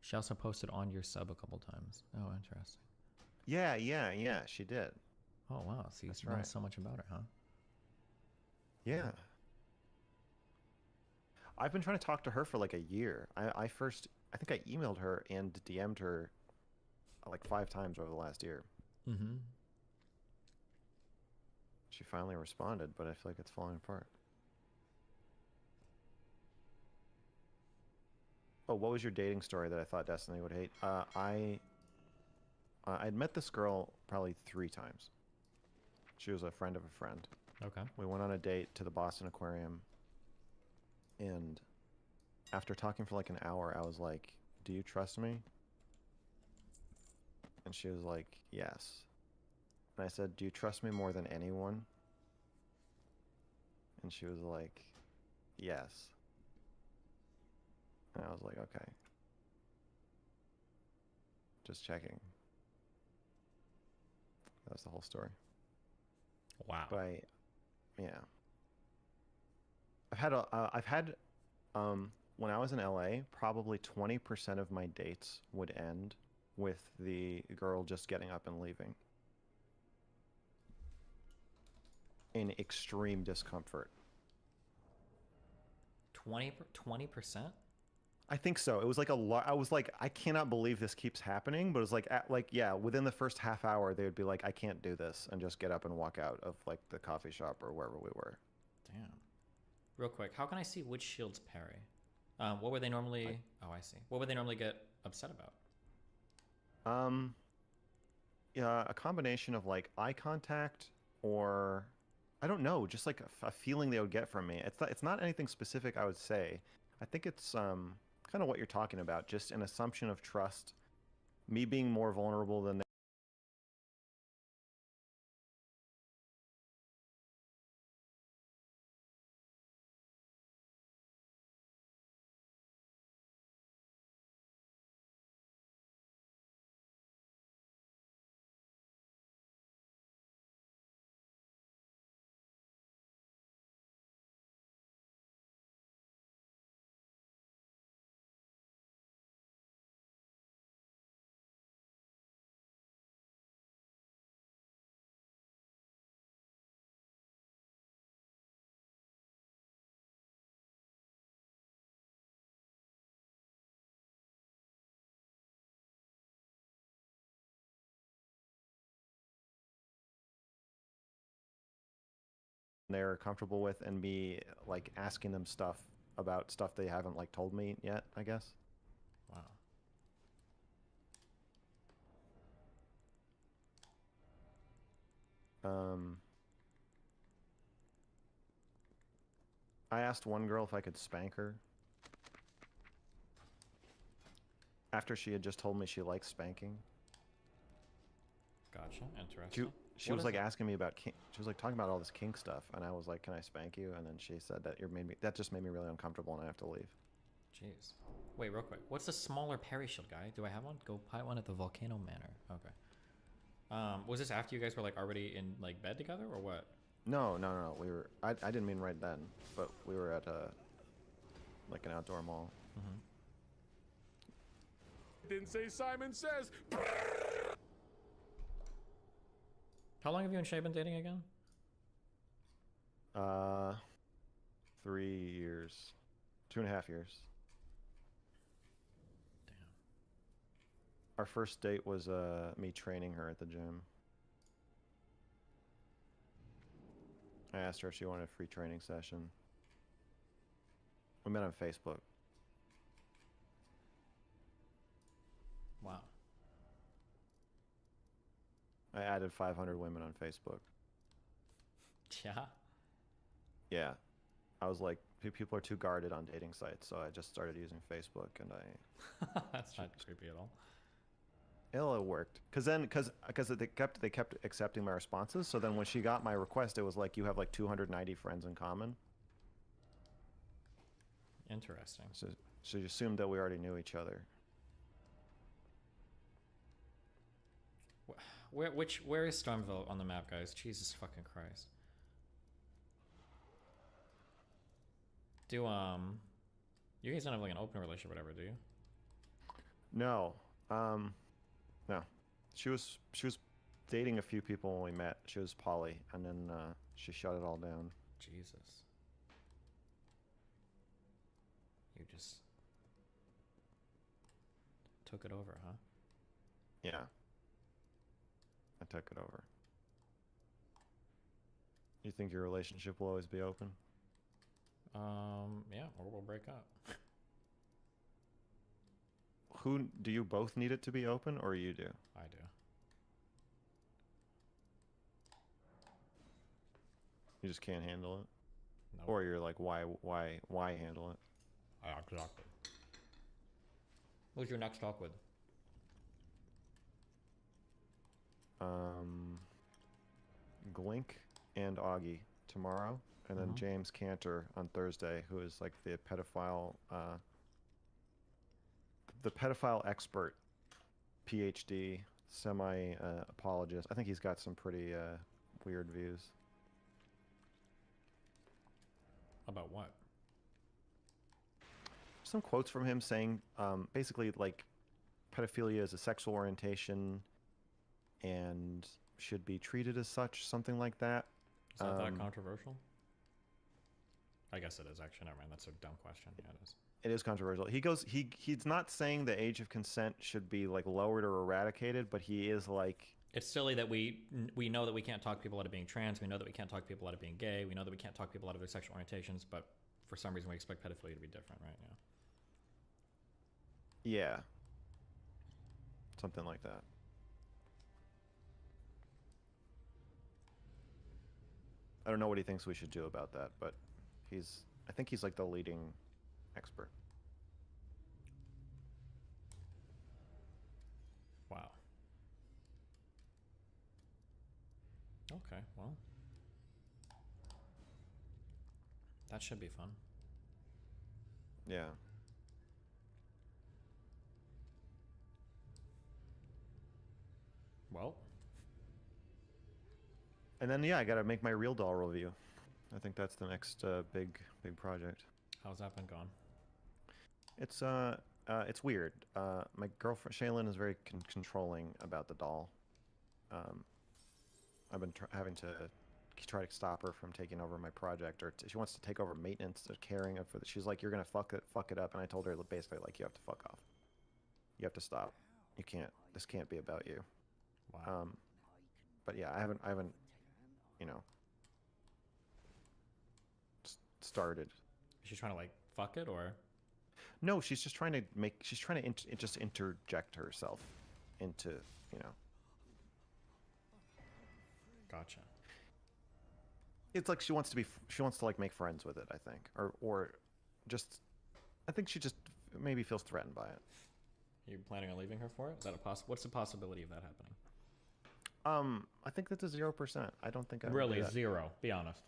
She also posted on your sub a couple times. Oh, interesting. Yeah, she did. Oh wow, so you That's know right. so much about her, huh? Yeah. I've been trying to talk to her for like a year. I think I emailed her and DM'd her like 5 times over the last year. Mm-hmm. She finally responded, but I feel like it's falling apart. Oh, what was your dating story that I thought Destiny would hate? I'd met this girl probably 3 times. She was a friend of a friend. Okay. We went on a date to the Boston Aquarium, and after talking for like an hour, I was like, "Do you trust me?" And she was like, "Yes." And I said, "Do you trust me more than anyone?" And she was like, "Yes." And I was like, "Okay. Just checking." That's the whole story. Wow. But yeah. I've had when I was in LA, probably 20% of my dates would end with the girl just getting up and leaving in extreme discomfort. 20%? I think so. It was like a lot. I was like, I cannot believe this keeps happening. But it was like, yeah, within the first half hour, they would be like, I can't do this, and just get up and walk out of like the coffee shop or wherever we were. Damn. Real quick, how can I see which shields parry? What would they normally? Oh, I see. What would they normally get upset about? Yeah, a combination of like eye contact or I don't know, just like a feeling they would get from me. It's not anything specific, I would say. I think it's kind of what you're talking about, just an assumption of trust, me being more vulnerable than they're comfortable with, and me like asking them stuff about stuff they haven't like told me yet, I guess. Wow. I asked one girl if I could spank her after she had just told me she likes spanking. Gotcha. Interesting. She was like asking me about kink. She was like talking about all this kink stuff, and I was like, "Can I spank you?" And then she said that that just made me really uncomfortable, and I have to leave. Jeez. Wait, real quick. What's the smaller parry shield, guy? Do I have one? Go buy one at the Volcano Manor. Okay. Was this after you guys were like already in like bed together, or what? No. We were. I didn't mean right then, but we were at like an outdoor mall. Didn't say Simon Says. How long have you and Shay been dating again? 3 years, 2.5 years. Damn. Our first date was me training her at the gym. I asked her if she wanted a free training session. We met on Facebook. Wow. I added 500 women on Facebook. Yeah. Yeah. I was like, people are too guarded on dating sites, so I just started using Facebook, and That's not creepy at all. it worked. Cause they kept accepting my responses. So then when she got my request, it was like, you have like 290 friends in common. Interesting. So she assumed that we already knew each other. Where is Stormville on the map, guys? Jesus fucking Christ. Do you guys don't have like an open relationship or whatever, do you? No. No. She was dating a few people when we met. She was poly, and then she shut it all down. Jesus. You just took it over, huh? Yeah. I took it over. You think your relationship will always be open? Yeah, or we'll break up. Who do you both need it to be open, or you do? I do. You just can't handle it, Nope. or you're like, why handle it? Exactly. Who's your next talk with? Glink and Augie tomorrow, and then Mhm. James Cantor on Thursday, who is like the pedophile expert, PhD, semi apologist. I think he's got some pretty weird views. About what? Some quotes from him saying basically like pedophilia is a sexual orientation and should be treated as such, something like that. Is that controversial? I guess it is actually. Never mind. That's a dumb question. Yeah, it is. It is controversial. He's not saying the age of consent should be like lowered or eradicated, but he is like, It's silly that we know that we can't talk people out of being trans. We know that we can't talk people out of being gay. We know that we can't talk people out of their sexual orientations. But for some reason, we expect pedophilia to be different, right? Yeah. yeah, something like that. I don't know what he thinks we should do about that, but I think he's like the leading expert. Wow. Okay, well. That should be fun. Yeah. Well. And then yeah, I gotta make my real doll review. I think that's the next big project. How's that been going? It's weird. My girlfriend Shaylin is very controlling about the doll. I've been having to try to stop her from taking over my project, or she wants to take over maintenance, or caring for. She's like, "You're gonna fuck it up," and I told her basically like, "You have to fuck off. You have to stop. You can't. This can't be about you." Wow. But yeah, I haven't, you know, started. Is she trying to like fuck it or? No, she's just trying to just interject herself into, you know. Gotcha. It's like she wants to like make friends with it, I think, or just, I think she just maybe feels threatened by it. Are you planning on leaving her for it? Is that what's the possibility of that happening? I think that's a 0%. I don't think I would Really, do that. zero. Be honest.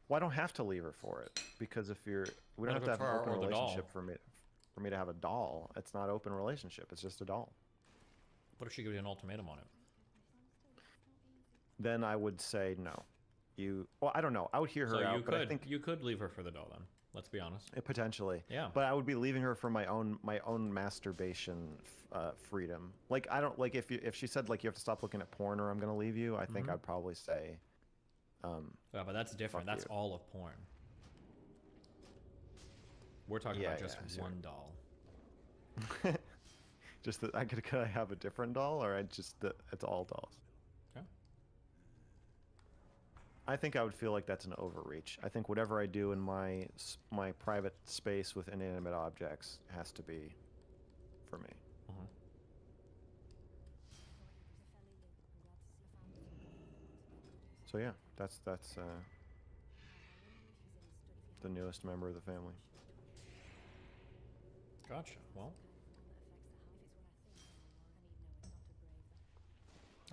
Well, I don't have to leave her for it, because we don't But have if to it's have an her open or the doll. relationship for me to have a doll. It's not open relationship. It's just a doll. What if she gives you an ultimatum on it? Then I would say no. you. Well, I don't know. I would hear her So out, you but I could think you could leave her for the doll then. Let's be honest. potentially. Yeah. But I would be leaving her for my own masturbation freedom. Like I don't like if she said like you have to stop looking at porn or I'm gonna leave you. I think I'd probably say. Yeah, but that's different. Fuck That's you. all of porn. We're talking Yeah, about just yeah, one doll. Just that could I have a different doll or I just it's all dolls. Okay. I think I would feel like that's an overreach. I think whatever I do in my private space with inanimate objects has to be for me. So yeah, that's the newest member of the family. Gotcha. Well.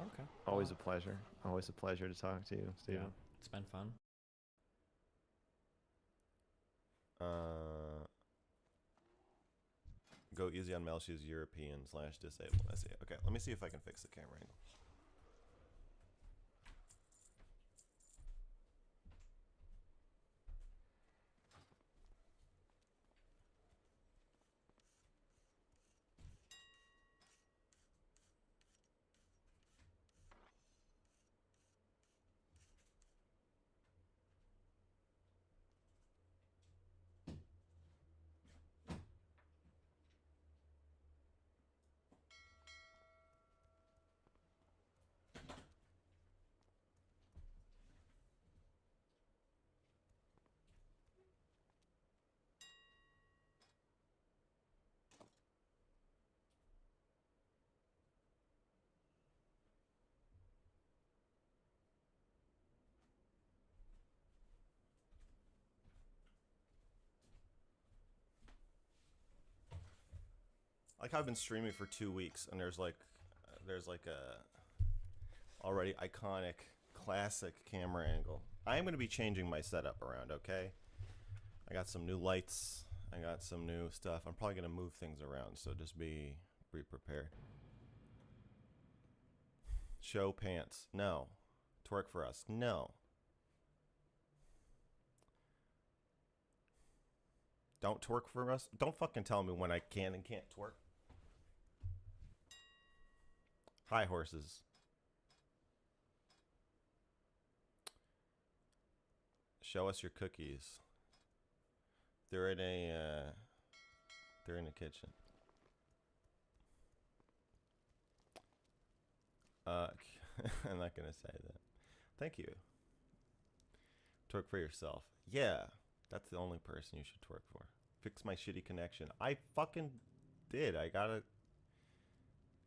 Okay. Always a pleasure. Always a pleasure to talk to you, Steven. Yeah, it's been fun. Go easy on Melchi's European/disabled. I see. Okay, let me see if I can fix the camera angle. Like I've been streaming for 2 weeks, and there's like a already iconic, classic camera angle. I am going to be changing my setup around. Okay, I got some new lights. I got some new stuff. I'm probably going to move things around, so just be prepared. Show pants. No. Twerk for us. No. Don't twerk for us. Don't fucking tell me when I can and can't twerk. Hi, horses. Show us your cookies. They're in a kitchen. I'm not gonna say that. Thank you. Twerk for yourself. Yeah, that's the only person you should twerk for. Fix my shitty connection. I fucking did. I gotta.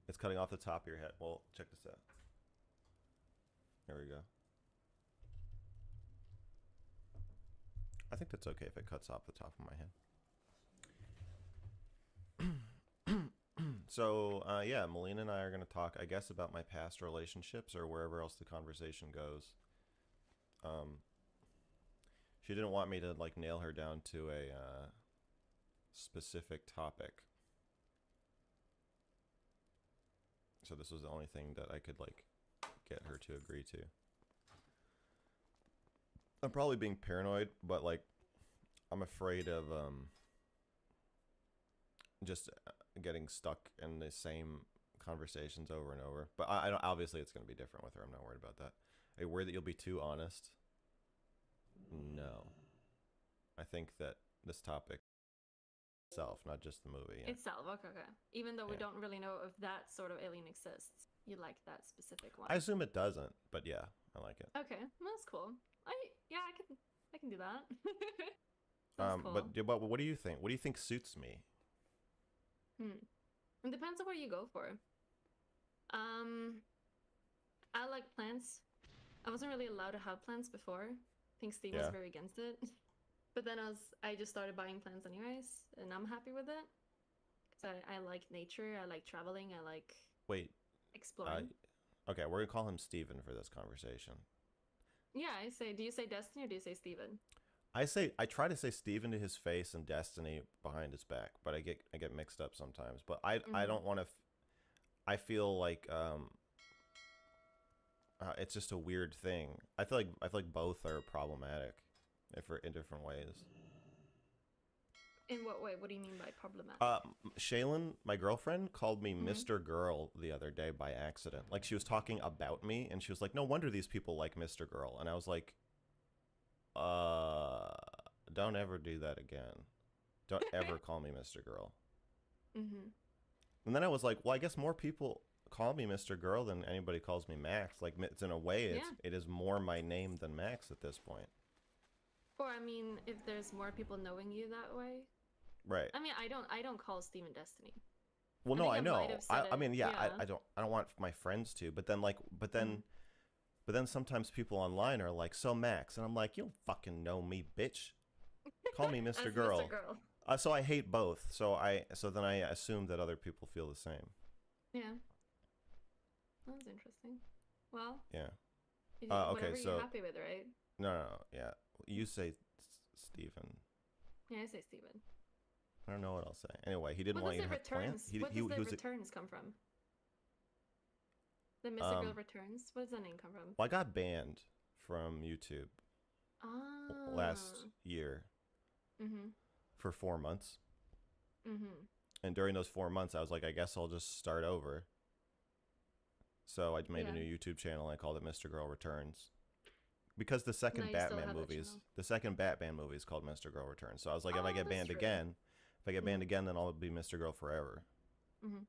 It's cutting off the top of your head. Well, check this out. There we go. I think that's okay if it cuts off the top of my head. So, yeah, Melina and I are going to talk, I guess, about my past relationships or wherever else the conversation goes. She didn't want me to, like, nail her down to a specific topic. So this was the only thing that I could, like, get her to agree to. I'm probably being paranoid, but, like, I'm afraid of, just getting stuck in the same conversations over and over. But I don't, obviously it's going to be different with her. I'm not worried about that. Are you worried that you'll be too honest? No. I think that this topic itself, not just the movie. Yeah. Itself, okay. Even though we Yeah. don't really know if that sort of alien exists, you like that specific one. I assume it doesn't, but yeah, I like it. Okay, that's cool. I can do that. That's cool. But what do you think? What do you think suits me? It depends on what you go for. I like plants. I wasn't really allowed to have plants before. I think Steve was Yeah. very against it. But then I just started buying plants anyways, and I'm happy with it. Because I like nature, I like traveling, I like Wait, exploring. okay, we're gonna call him Steven for this conversation. Yeah, do you say Destiny or do you say Steven? I try to say Steven to his face and Destiny behind his back, but I get mixed up sometimes. But I don't want to. I feel like it's just a weird thing. I feel like both are problematic, in different ways. In what way? What do you mean by problematic? Shaylin, my girlfriend, called me Mhm. Mr. Girl the other day by accident. Like, she was talking about me, and she was like, "No wonder these people like Mr. Girl." And I was like, don't ever do that again. Don't ever call me Mr. Girl." Mhm. And then I was like, well, I guess more people call me Mr. Girl than anybody calls me Max. Like, it's in a way, Yeah. it is more my name than Max at this point. Or I mean, if there's more people knowing you that way. Right. I mean, I don't call Steven Destiny. Well, I no, think I I might know. have said I mean, it, yeah, yeah. I don't want my friends to, but then but then sometimes people online are like, "So Max," and I'm like, "You don't fucking know me, bitch. Call me Mr. As Girl." Mr. Girl. So I hate both. So then I assume that other people feel the same. Yeah. That was interesting. Well, Yeah. whatever Okay, so you're happy with, right? no, yeah. You say Steven. Yeah, I say Steven. I don't know what I'll say. Anyway, he didn't What want does you the to have plans. returns? What does the was returns come from? The Mr. Girl returns. What does that name come from? well, I got banned from YouTube Ah. last year Mhm. for 4 months. Mhm. And during those 4 months, I was like, I guess I'll just start over. So I made a Yeah. new YouTube channel. I called it Mr. Girl Returns. Because the Now second you still Batman have that movies, channel. the second Batman movie is called Mr. Girl Returns. So I was like, if Oh, I get that's banned true. again, Mhm. then I'll be Mr. Girl forever. Mhm.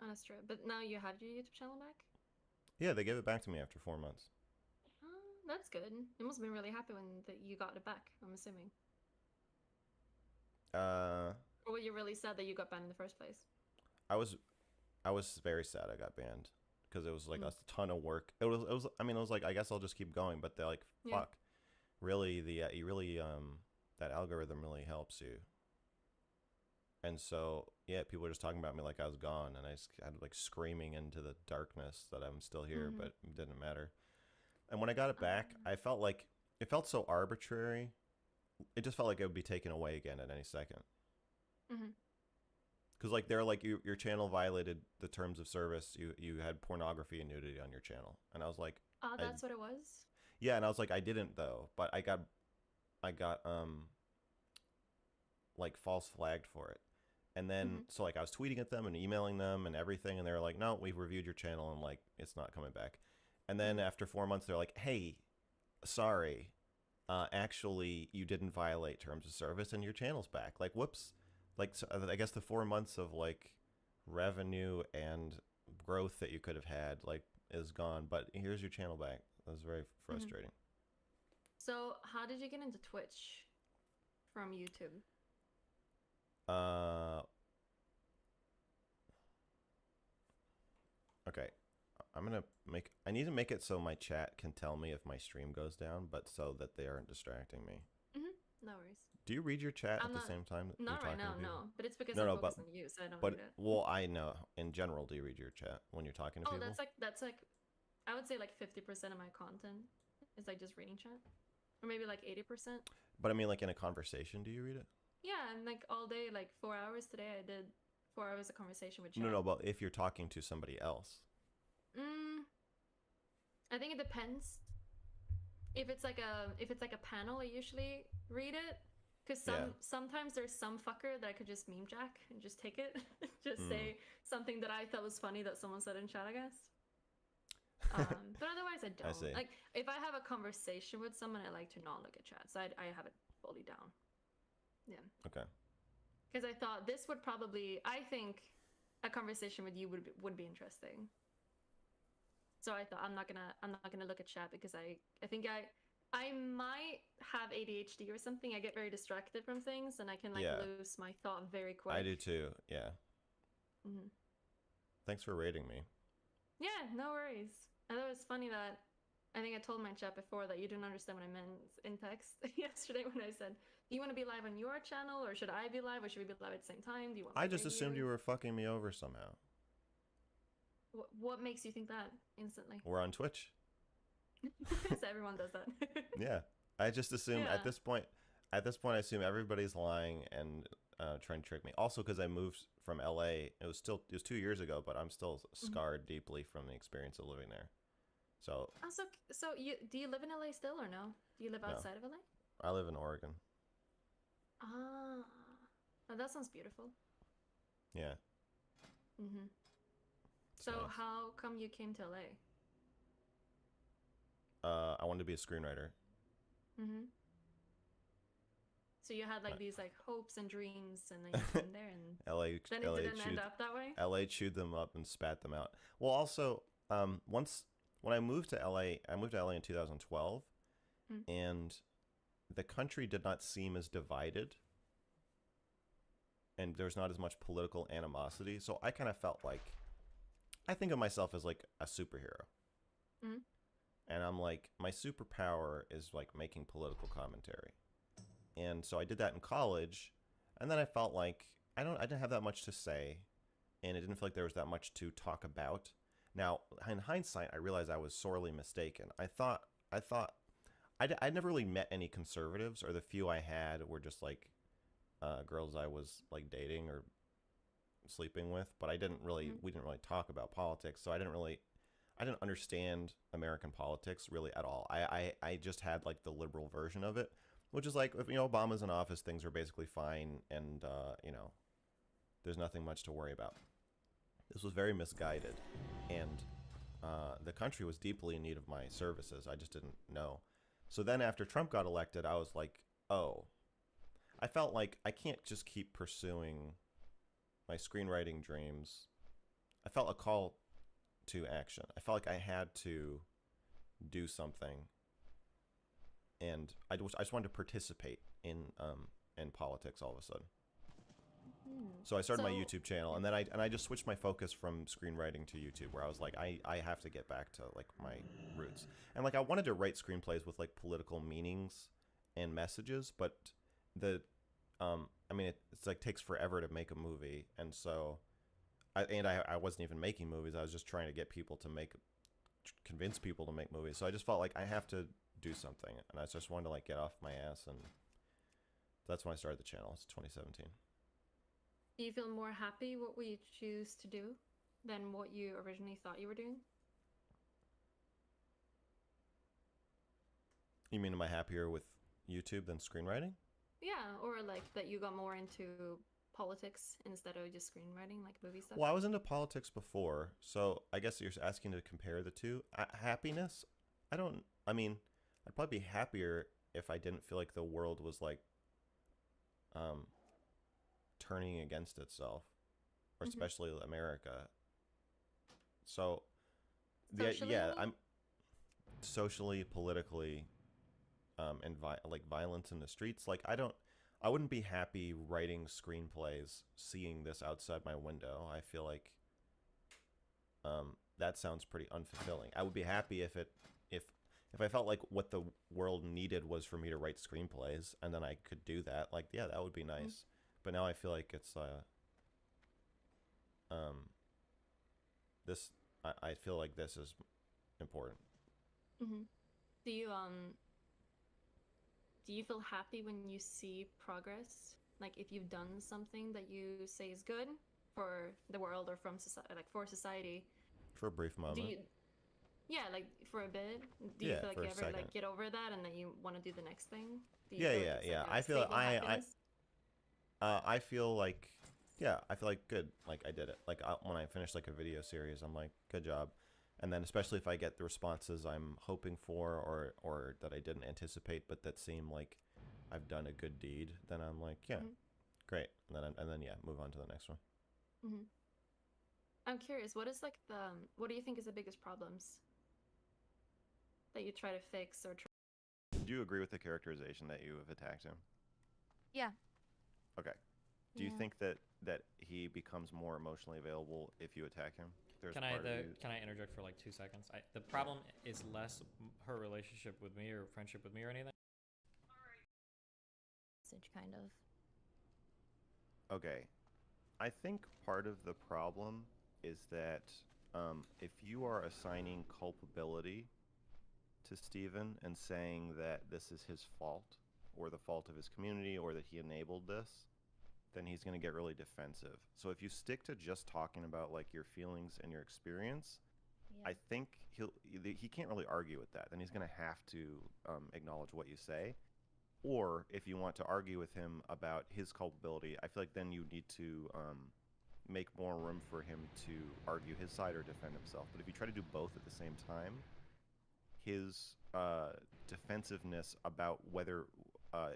Oh, that's true. But now you have your YouTube channel back. Yeah, they gave it back to me after 4 months. Oh, that's good. You must have been really happy when you got it back. I'm assuming. Or were you really sad that you got banned in the first place? I was very sad I got banned because it was like Mm. a ton of work. It was I mean, it was like, I guess I'll just keep going, but they're like, Yeah. fuck. Really, you really that algorithm really helps you. And so, yeah, people were just talking about me like I was gone, and I just had like screaming into the darkness that I'm still here, Mhm. but it didn't matter. And when I got it back, I felt like it felt so arbitrary. It just felt like it would be taken away again at any second. Mhm. Because like they're like, your channel violated the terms of service. You had pornography and nudity on your channel, and I was like, Oh, that's what it was. yeah, and I was like, I didn't though, but I got like false flagged for it. And then so like I was tweeting at them and emailing them and everything, and they were like, "No, we've reviewed your channel and like it's not coming back." And then after 4 months, they're like, "Hey, sorry, actually you didn't violate terms of service and your channel's back." Like, whoops. Like, so I guess the 4 months of like revenue and growth that you could have had like is gone, but here's your channel back. That was very frustrating. So, how did you get into Twitch from YouTube? Okay. I need to make it so my chat can tell me if my stream goes down, but so that they aren't distracting me. No worries. Do you read your chat I'm at the not- same time that Not you're right talking now, to people? no. But it's because No, I'm no, focused on you, so I don't But read it. well, I know in general, do you read your chat when you're talking to Oh, people? that's like, I would say like 50% of my content is like just reading chat, or maybe like 80%. But I mean, like in a conversation, do you read it? Yeah, and like all day, like 4 hours today, I did 4 hours of conversation with chat. No, but if you're talking to somebody else. I think it depends. If it's like a panel, I usually read it, because sometimes there's some fucker that I could just meme jack and just take it, just say something that I thought was funny that someone said in chat, I guess. But otherwise, I don't. see. Like, if I have a conversation with someone, I like to not look at chat, so I have it fully down. Yeah. Okay. Because I thought this would probably, I think a conversation with you would be interesting. So I thought I'm not gonna look at chat, because I think I might have ADHD or something. I get very distracted from things, and I can like lose my thought very quick. I do too. Yeah. Thanks for rating me. Yeah, no worries. I thought it was funny that I think I told my chat before that you didn't understand what I meant in text yesterday when I said, "Do you want to be live on your channel, or should I be live, or should we be live at the same time? Do you want?" I just assumed you were fucking me over somehow. What makes you think that instantly? We're on Twitch. Because everyone does that. Yeah, I just assume at this point, I assume everybody's lying and trying to trick me. Also, because I moved from LA, it was 2 years ago, but I'm still scarred deeply from the experience of living there. So Oh, so you do you live in LA still or no? Do you live No. outside of LA? I live in Oregon. Ah, oh, that sounds beautiful. Yeah. Mm-hmm. It's So nice. how come you came to LA? I wanted to be a screenwriter. Mm-hmm. So you had Uh, like these like hopes and dreams, and then you came there, and LA then it LA didn't end chewed up that way. LA chewed them up and spat them out. Well, also, once when I moved to LA, I moved to LA in 2012, Mm. and the country did not seem as divided, and there's not as much political animosity. So I kind of felt like I think of myself as like a superhero. Mm. And I'm like, my superpower is like making political commentary. And so I did that in college, and then I felt like I didn't have that much to say, and it didn't feel like there was that much to talk about. Now, in hindsight, I realized I was sorely mistaken. I never really met any conservatives, or the few I had were just like girls I was like dating or sleeping with. But Mm. we didn't really talk about politics, so I didn't understand American politics really at all. I just had like the liberal version of it, which is like if Obama's in office, things are basically fine, and there's nothing much to worry about. This was very misguided, and the country was deeply in need of my services. I just didn't know. So then after Trump got elected, I was like, oh, I felt like I can't just keep pursuing my screenwriting dreams. I felt a call to action. I felt like I had to do something, and I just wanted to participate in politics all of a sudden. Mm. So I started my So YouTube channel, yeah. and then I just switched my focus from screenwriting to YouTube, where I was like, I have to get back to like my roots, and like I wanted to write screenplays with like political meanings and messages, but the I mean it's like takes forever to make a movie, and so I wasn't even making movies. I was just trying to get people to convince people to make movies. So I just felt like I have to do something, and I just wanted to like get off my ass, and that's when I started the channel. It's 2017. Do you feel more happy what we choose to do than what you originally thought you were doing? You mean am I happier with YouTube than screenwriting? Yeah, or like that you got more into politics instead of just screenwriting, like movie stuff. Well, I was into politics before, so I guess you're asking to compare the two. Happiness? I don't. I mean, I'd probably be happier if I didn't feel like the world was like um, turning against itself, or Mhm. especially America. So, Socially, you yeah, mean? I'm socially, politically, and like violence in the streets. Like I wouldn't be happy writing screenplays, seeing this outside my window. I feel like that sounds pretty unfulfilling. I would be happy if if I felt like what the world needed was for me to write screenplays, and then I could do that. Like, yeah, that would be Mm. nice. But now I feel like it's um this. I feel like this is important. Mhm. Do you do you feel happy when you see progress? Like if you've done something that you say is good for the world or from society, like for society, For a brief do moment. you yeah, like for a bit, do you Yeah, feel like for you a ever second. like get over that and then you want to do the next thing? Do you Yeah, feel like yeah, it's like yeah. a stable happiness? I feel like, yeah, I feel like good. Like I did it. Like when I finish like a video series, I'm like, good job. And then especially if I get the responses I'm hoping for, or that I didn't anticipate, but that seem like I've done a good deed, then I'm like, yeah, Mm-hmm. great. And then yeah, move on to the next one. Mm-hmm. I'm curious, what is like the what do you think is the biggest problems that you try to fix or try? Do you agree with the characterization that you have attacked him? Yeah. Okay. Do you Yeah. think that he becomes more emotionally available if you attack him? There's Can I part of you. can I interject for like 2 seconds? The problem is less her relationship with me or friendship with me or anything. Message, kind of. Okay. I think part of the problem is that if you are assigning culpability to Steven and saying that this is his fault or the fault of his community or that he enabled this, then he's going to get really defensive. So if you stick to just talking about like your feelings and your experience, I think he can't really argue with that. Then he's going to have to acknowledge what you say. Or if you want to argue with him about his culpability, I feel like then you need to make more room for him to argue his side or defend himself. But if you try to do both at the same time, his defensiveness about whether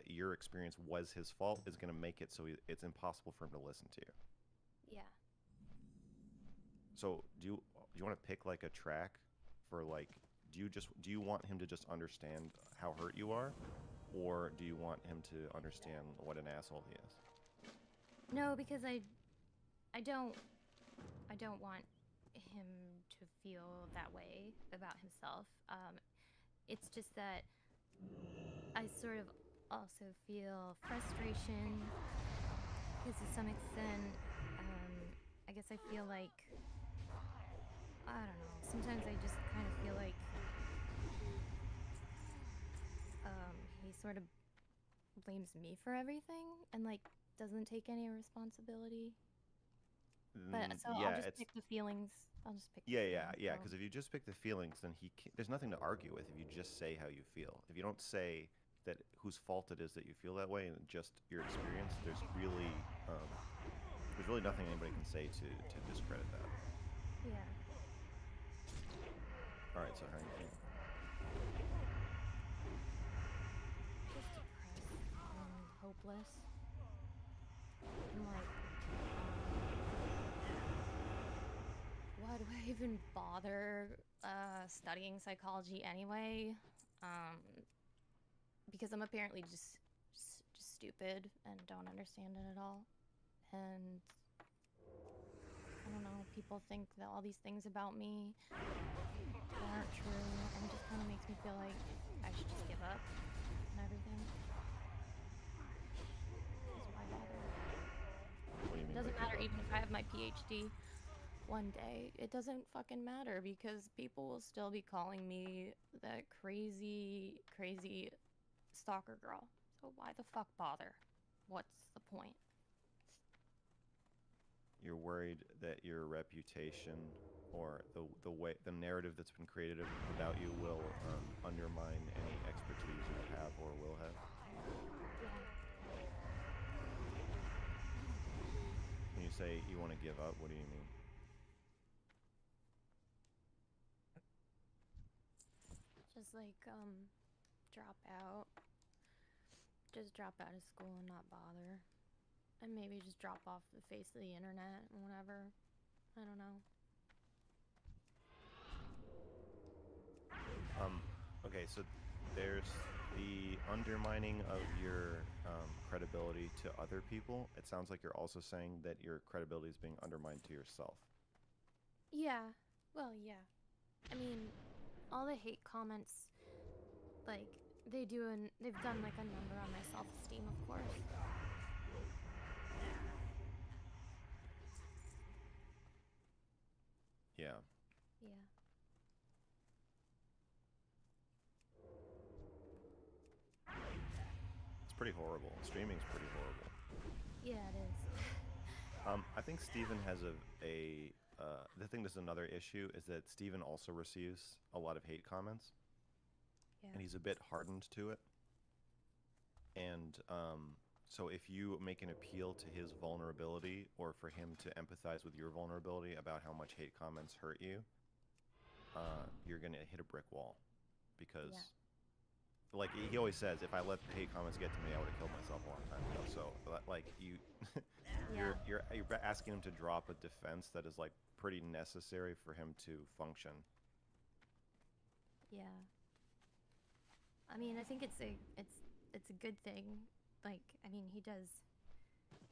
your experience was his fault is going to make it so it's impossible for him to listen to you. Yeah. So do you want to pick like a track for like do you want him to just understand how hurt you are, or do you want him to understand what an asshole he is? No, because I don't want him to feel that way about himself. It's just that I sort of also feel frustration because to some extent, I guess I feel like, I don't know, sometimes I just kind of feel like he sort of blames me for everything and like doesn't take any responsibility. But so Yeah, I'll just it's pick the feelings. I'll just pick the yeah. feelings. Because if you just pick the feelings, then there's nothing to argue with. If you just say how you feel, if you don't say that whose fault it is that you feel that way and just your experience, there's really nothing anybody can say to discredit that. Yeah. All right, so how are you feeling? Just depressed and hopeless. I'm like, why do I even bother studying psychology anyway? Because I'm apparently just stupid and don't understand it at all. And I don't know, people think that all these things about me aren't true, and it just kind of makes me feel like I should just give up and everything. 'Cause why bother? What do you mean? It doesn't by matter give up? even if I have my PhD one day. It doesn't fucking matter because people will still be calling me that crazy stalker girl. So why the fuck bother? What's the point? You're worried that your reputation or the narrative that's been created about you will undermine any expertise you have or will have. Yeah. When you say you want to give up, what do you mean? Just like drop out. Just drop out of school and not bother. And maybe just drop off the face of the internet and whatever. I don't know. Okay, so there's the undermining of your credibility to other people. It sounds like you're also saying that your credibility is being undermined to yourself. Yeah. Well, yeah. I mean, all the hate comments, like, they've done like a number on my self-esteem, of course. Yeah. Yeah. It's pretty horrible. Streaming's pretty horrible. Yeah, it is. I think Steven has the thing that's another issue is that Steven also receives a lot of hate comments. Yeah. And he's a bit hardened to it. And so if you make an appeal to his vulnerability or for him to empathize with your vulnerability about how much hate comments hurt you, you're going to hit a brick wall. Because, like he always says, if I let the hate comments get to me, I would have killed myself a long time ago. So, like, you're asking him to drop a defense that is, like, pretty necessary for him to function. Yeah. I mean, I think it's a good thing. Like, I mean, he does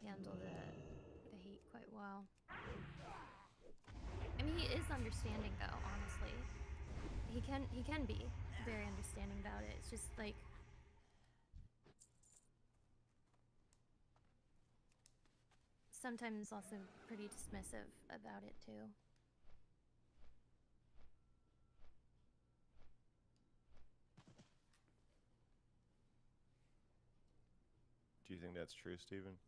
handle the hate quite well. I mean, he is understanding though, honestly. He can be very understanding about it. It's just like sometimes also pretty dismissive about it too. Do you think that's true, Steven?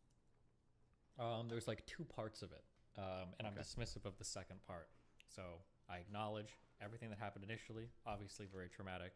There's like two parts of it, and I'm Okay. dismissive of the second part. So I acknowledge everything that happened initially, obviously very traumatic.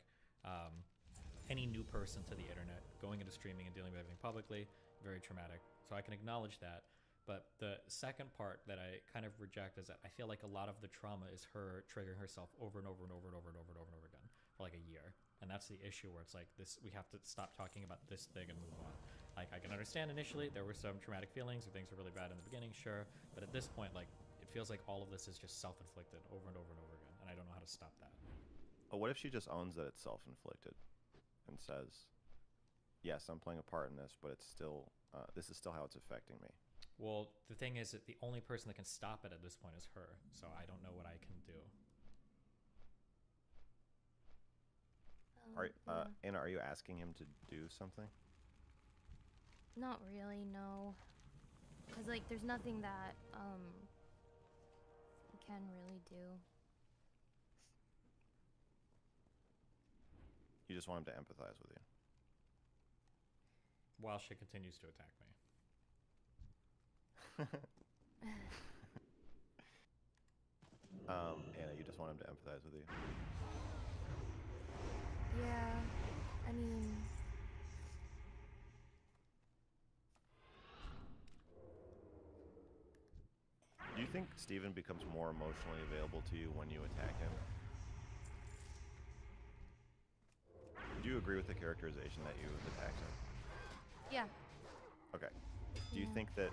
Any new person to the internet, going into streaming and dealing with everything publicly, very traumatic. So I can acknowledge that. But the second part that I kind of reject is that I feel like a lot of the trauma is her triggering herself over and over and over and over and over and over and over again for like a year. And that's the issue where it's like this, we have to stop talking about this thing and move on. Like I can understand initially there were some traumatic feelings or things were really bad in the beginning, sure. But at this point, like it feels like all of this is just self-inflicted over and over and over again. And I don't know how to stop that. Oh, what if she just owns that it's self-inflicted and says, yes, I'm playing a part in this, but it's still, this is still how it's affecting me. Well, the thing is that the only person that can stop it at this point is her. So I don't know what I can do. Anna, are you asking him to do something? Not really, no. Cause like there's nothing that he can really do. You just want him to empathize with you. While she continues to attack me. Anna, you just want him to empathize with you. Yeah, I mean, Do you think Steven becomes more emotionally available to you when you attack him? Do you agree with the characterization that you attacked him? yeah. Okay. Do you Yeah. think that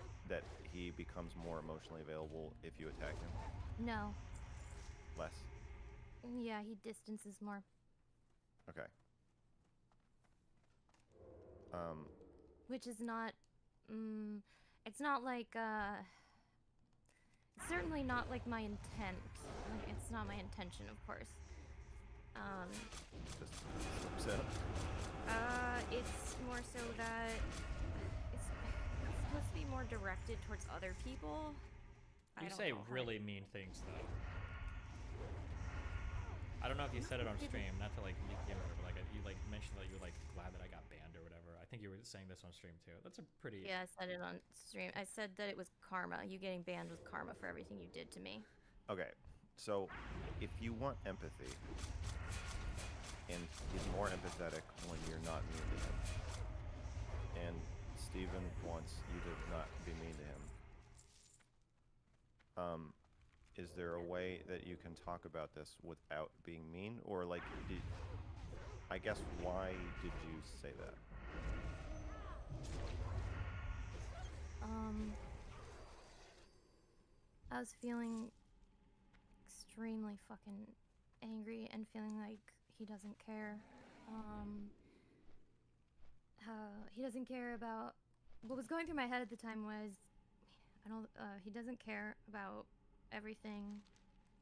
he becomes more emotionally available if you attack him? No. Less? Yeah, he distances more. Okay. Which is not, it's not like, it's certainly not like my intent. Like, it's not my intention, of course. Just slips out. It's more so that it's supposed to be more directed towards other people. I You don't say know how I- really mean things though. I don't know if you said it on stream, not to like leak the info, but like you like mentioned that you're like glad that I got banned or whatever. I think you were saying this on stream too. That's a pretty Yeah, I said it on stream. I said that it was karma. You getting banned was karma for everything you did to me. Okay. So, if you want empathy, and he's more empathetic when you're not mean to him, and Steven wants you to not be mean to him, is there a way that you can talk about this without being mean? Or like, I guess why did you say that? I was feeling extremely fucking angry and feeling like he doesn't care. He doesn't care about what was going through my head at the time was he doesn't care about everything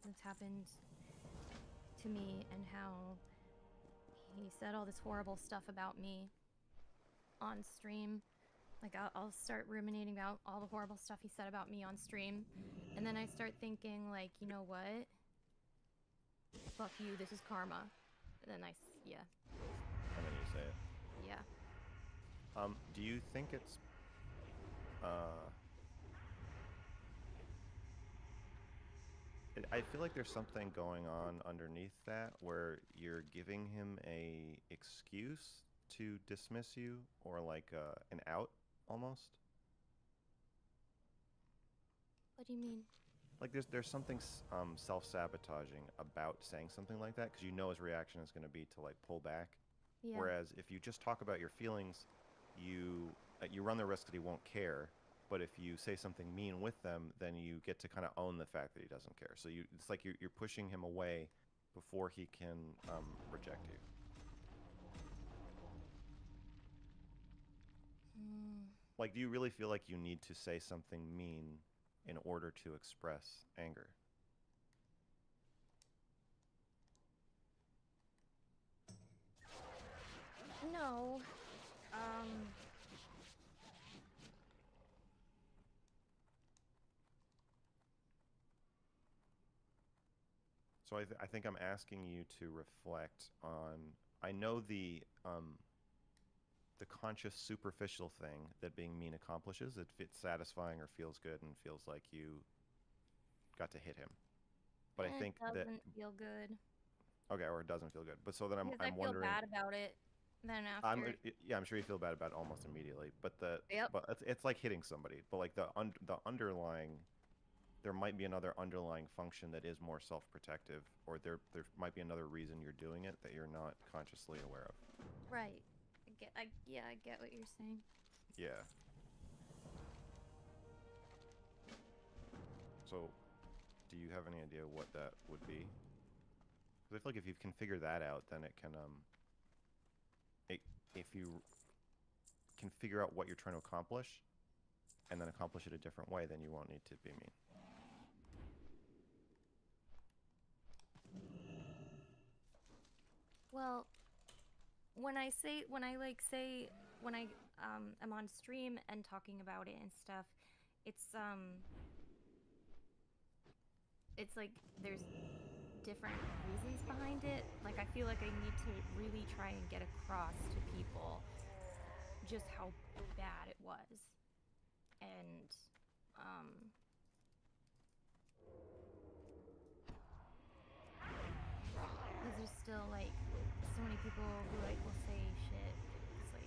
that's happened to me and how he said all this horrible stuff about me on stream. Like, I'll start ruminating about all the horrible stuff he said about me on stream. And then I start thinking, like, you know what? Fuck you, this is karma. And then yeah. And then you say it. Yeah. Do you think it's, I feel like there's something going on underneath that where you're giving him a excuse to dismiss you, or like an out almost. What do you mean? Like there's something self-sabotaging about saying something like that, because you know his reaction is going to be to like pull back. Yeah. Whereas if you just talk about your feelings, you run the risk that he won't care. But if you say something mean with them, then you get to kind of own the fact that he doesn't care. So it's like you're pushing him away before he can reject you. Like, do you really feel like you need to say something mean in order to express anger? No. So I think I'm asking you to reflect on. I know the conscious superficial thing that being mean accomplishes. It's satisfying or feels good and feels like you got to hit him. But I And think it that doesn't feel good. okay, or it doesn't feel good. But so then Because I'm I feel wondering. bad about it. Then I'm after. yeah, I'm sure you feel bad about it almost immediately. But Yep. it's like hitting somebody. But like the underlying, there might be another underlying function that is more self-protective, or there might be another reason you're doing it that you're not consciously aware of. Right. Yeah, I get what you're saying. Yeah. So, do you have any idea what that would be? Because I feel like if you can figure that out, then it can if you can figure out what you're trying to accomplish, and then accomplish it a different way, then you won't need to be mean. Well, when I am on stream and talking about it and stuff, it's like there's different reasons behind it. Like I feel like I need to really try and get across to people just how bad it was. And because there's still like so many people who like will say shit. It's like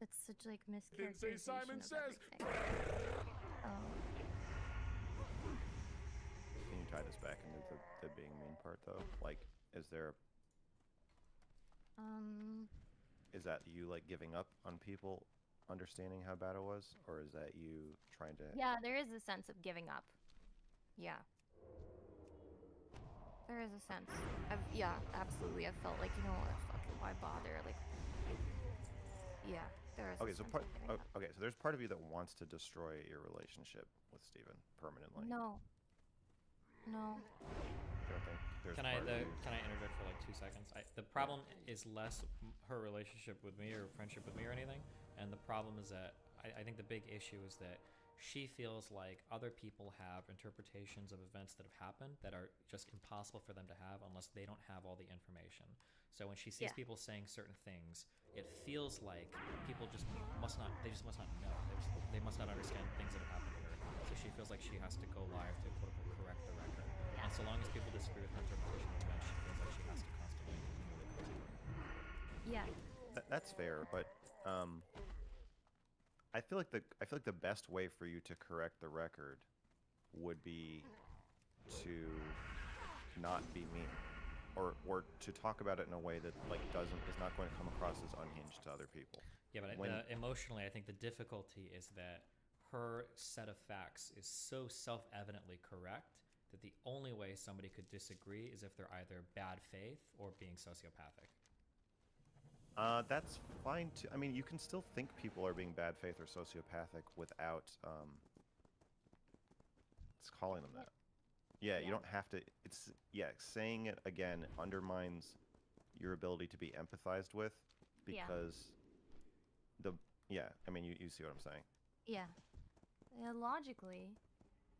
it's such like Didn't say mischaracterization Simon of Says. everything. Oh. Can you tie this back into the being mean part though? Like, is there is that you like giving up on people understanding how bad it was, or is that you trying to? Yeah, there is a sense of giving up. Yeah. There is a sense. Yeah, absolutely. I've felt like, you know what, fucking why bother? Like, yeah, there is Okay, a so sense of giving up. okay, so there's part of you that wants to destroy your relationship with Steven permanently. No. No. You don't think there's Can I part of you? can I interject for like 2 seconds? The problem is less her relationship with me or friendship with me or anything, and the problem is that I think the big issue is that she feels like other people have interpretations of events that have happened that are just impossible for them to have unless they don't have all the information. So when she sees Yeah. people saying certain things, it feels like people just must not know. They must not understand things that have happened to her. So she feels like she has to go live to quote unquote correct the record. And so long as people disagree with her interpretation of events, she feels like she has to constantly continually correct them. Yeah. That's fair, but I feel like the best way for you to correct the record would be to not be mean, or to talk about it in a way that like is not going to come across as unhinged to other people. Yeah, but emotionally, I think the difficulty is that her set of facts is so self-evidently correct that the only way somebody could disagree is if they're either bad faith or being sociopathic. That's fine too. I mean, you can still think people are being bad faith or sociopathic without it's calling them that. Yeah, you don't have to. It's saying it again undermines your ability to be empathized with because I mean, you see what I'm saying. Yeah. Logically,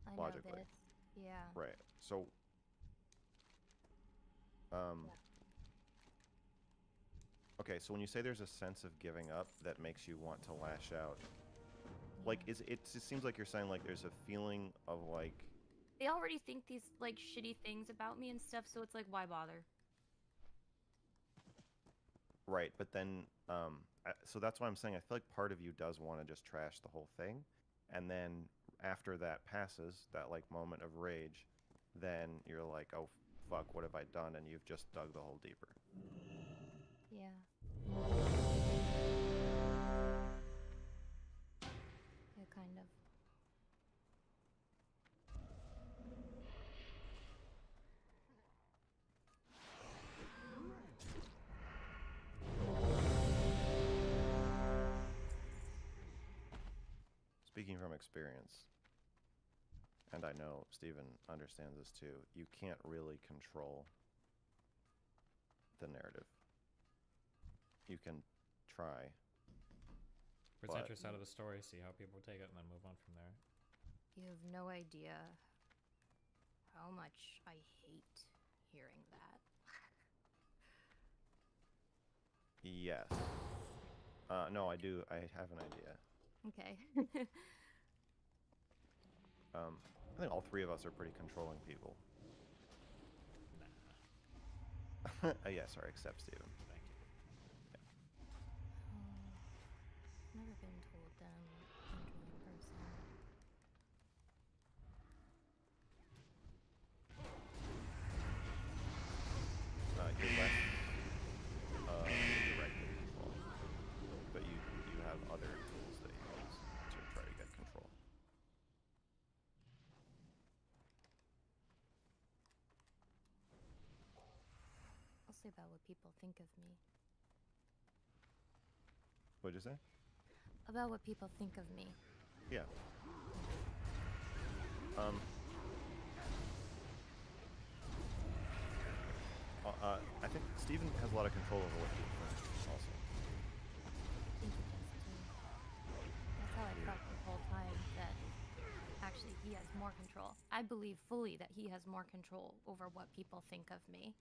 I know Logically. this. Yeah. Right. So okay, so when you say there's a sense of giving up that makes you want to lash out, like it seems like you're saying like there's a feeling of like They already think these like shitty things about me and stuff, so it's like why bother? right, but then so that's why I'm saying I feel like part of you does want to just trash the whole thing, and then after that passes, that like moment of rage, then you're like, oh fuck, what have I done? And you've just dug the hole deeper. Yeah. Yeah, kind of. Speaking from experience, and I know Steven understands this too, you can't really control the narrative. You can try. Present your side of the story, see how people take it, and then move on from there. You have no idea how much I hate hearing that. Yes. No, I do. I have an idea. Okay. I think all three of us are pretty controlling people. Yeah, sorry, except Steven. Thank you. Never been told that I'm a controlling person. You're less directly control, but you have other tools that you use to try to get control. Mostly about what people think of me. What'd you say? About what people think of me. Yeah. I think Steven has a lot of control over what people think, also. I think he does too. That's how I felt the whole time, that actually he has more control. I believe fully that he has more control over what people think of me.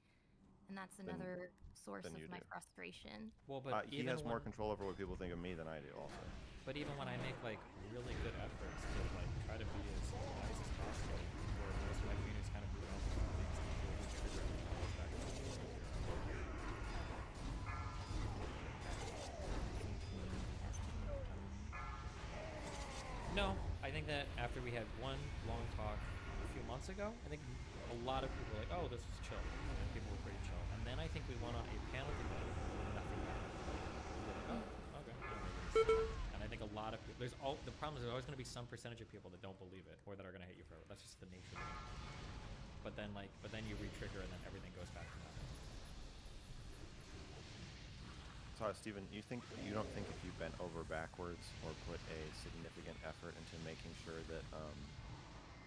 And that's another source of you my do. frustration. Well, but He even has more when- control over what people think of me than I do, also. But even when I make like really good efforts to like try to be as nice as possible, where most of my community's kind of moving on to some things that people would trigger me and always back to No, I think that after we had one long talk a few months ago, I think a lot of people were like, oh, this was chill. And people were pretty chill. And then I think we went on a panel debate and nothing happened. We were like, oh, okay. And I think a lot of people, the problem is there's always going to be some percentage of people that don't believe it or that are going to hate you forever. That's just the nature of it. But then you re-trigger and then everything goes back to nothing. So, Steven, you don't think if you bent over backwards or put a significant effort into making sure that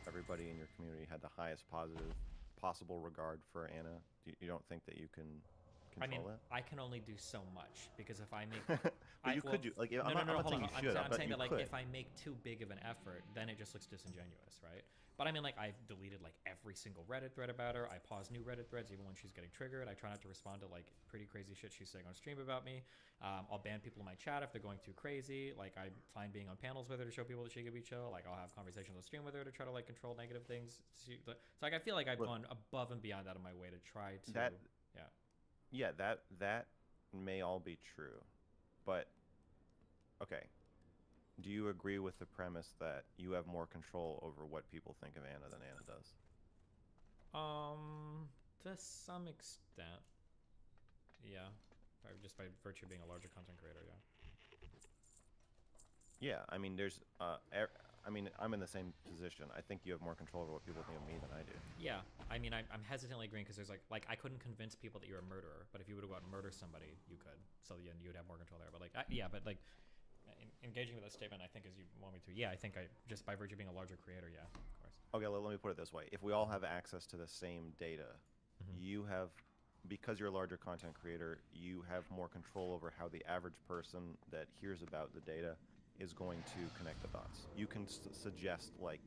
everybody in your community had the highest possible regard for Anna, you don't think that you can control that? I can only do so much because if I make, But you could do like I'm not hold saying on. you should, I'm but saying you that like could. if I make too big of an effort, then it just looks disingenuous, right? But I mean, like I've deleted like every single Reddit thread about her. I pause new Reddit threads even when she's getting triggered. I try not to respond to like pretty crazy shit she's saying on stream about me. I'll ban people in my chat if they're going too crazy. Like I'm fine being on panels with her to show people that she can be chill. Like I'll have conversations on stream with her to try to like control negative things. So like I feel like I've gone above and beyond out of my way to try to that may all be true, but okay. Do you agree with the premise that you have more control over what people think of Anna than Anna does? To some extent, yeah. Just by virtue of being a larger content creator, yeah. Yeah, I mean, I'm in the same position. I think you have more control over what people think of me than I do. Yeah, I mean, I'm hesitantly agreeing because there's like I couldn't convince people that you're a murderer, but if you would go out and murder somebody, you could. So yeah, you would have more control there. But like, engaging with that statement, I think, as you want me to. Yeah, I think just by virtue of being a larger creator, yeah, of course. Okay, let me put it this way: if we all have access to the same data, you have, because you're a larger content creator, you have more control over how the average person that hears about the data is going to connect the dots. You can suggest like,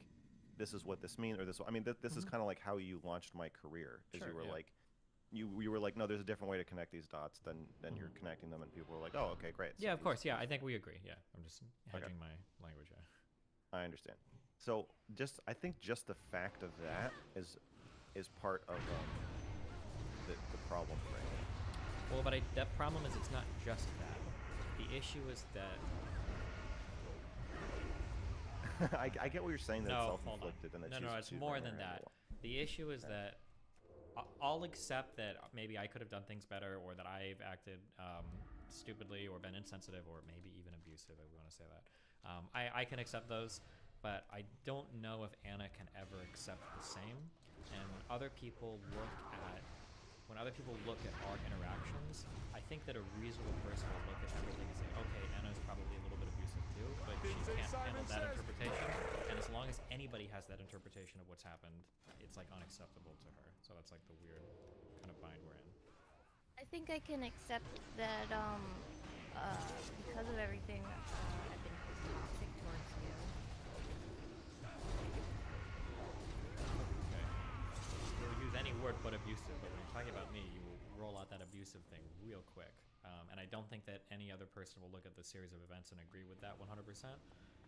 this is what this means, or this. I mean, this is kind of like how you launched my career. Is Sure, you were yeah. like, you were like, no, there's a different way to connect these dots than you're connecting them, and people were like, oh, okay, great. So Yeah, of course. Yeah, I think we agree. Yeah, I'm just hedging my language. Yeah. I understand. So I think just the fact of that is part of the problem for me. Well, but that problem is it's not just that. The issue is that. I get what you're saying, that No, it's hold on. self-inflicted and that No, she's it's more bringing than her that. animal. The issue is that I'll accept that maybe I could have done things better, or that I've acted stupidly, or been insensitive, or maybe even abusive, if we want to say that. I can accept those, but I don't know if Anna can ever accept the same. And when other people look at our interactions, I think that a reasonable person will look at everything and say, okay, Anna's probably a little bit abusive too, but she Didn't say can't handle Simon that Says. interpretation. And as long as anybody has that interpretation of what's happened, it's like unacceptable to her. So that's like the weird kind of bind we're in. I think I can accept that because of everything, I've been toxic towards you. Okay. You'll use any word but abusive, but when you're talking about me, you will roll out that abusive abusive thing real quick. And I don't think that any other person will look at the series of events and agree with that 100%.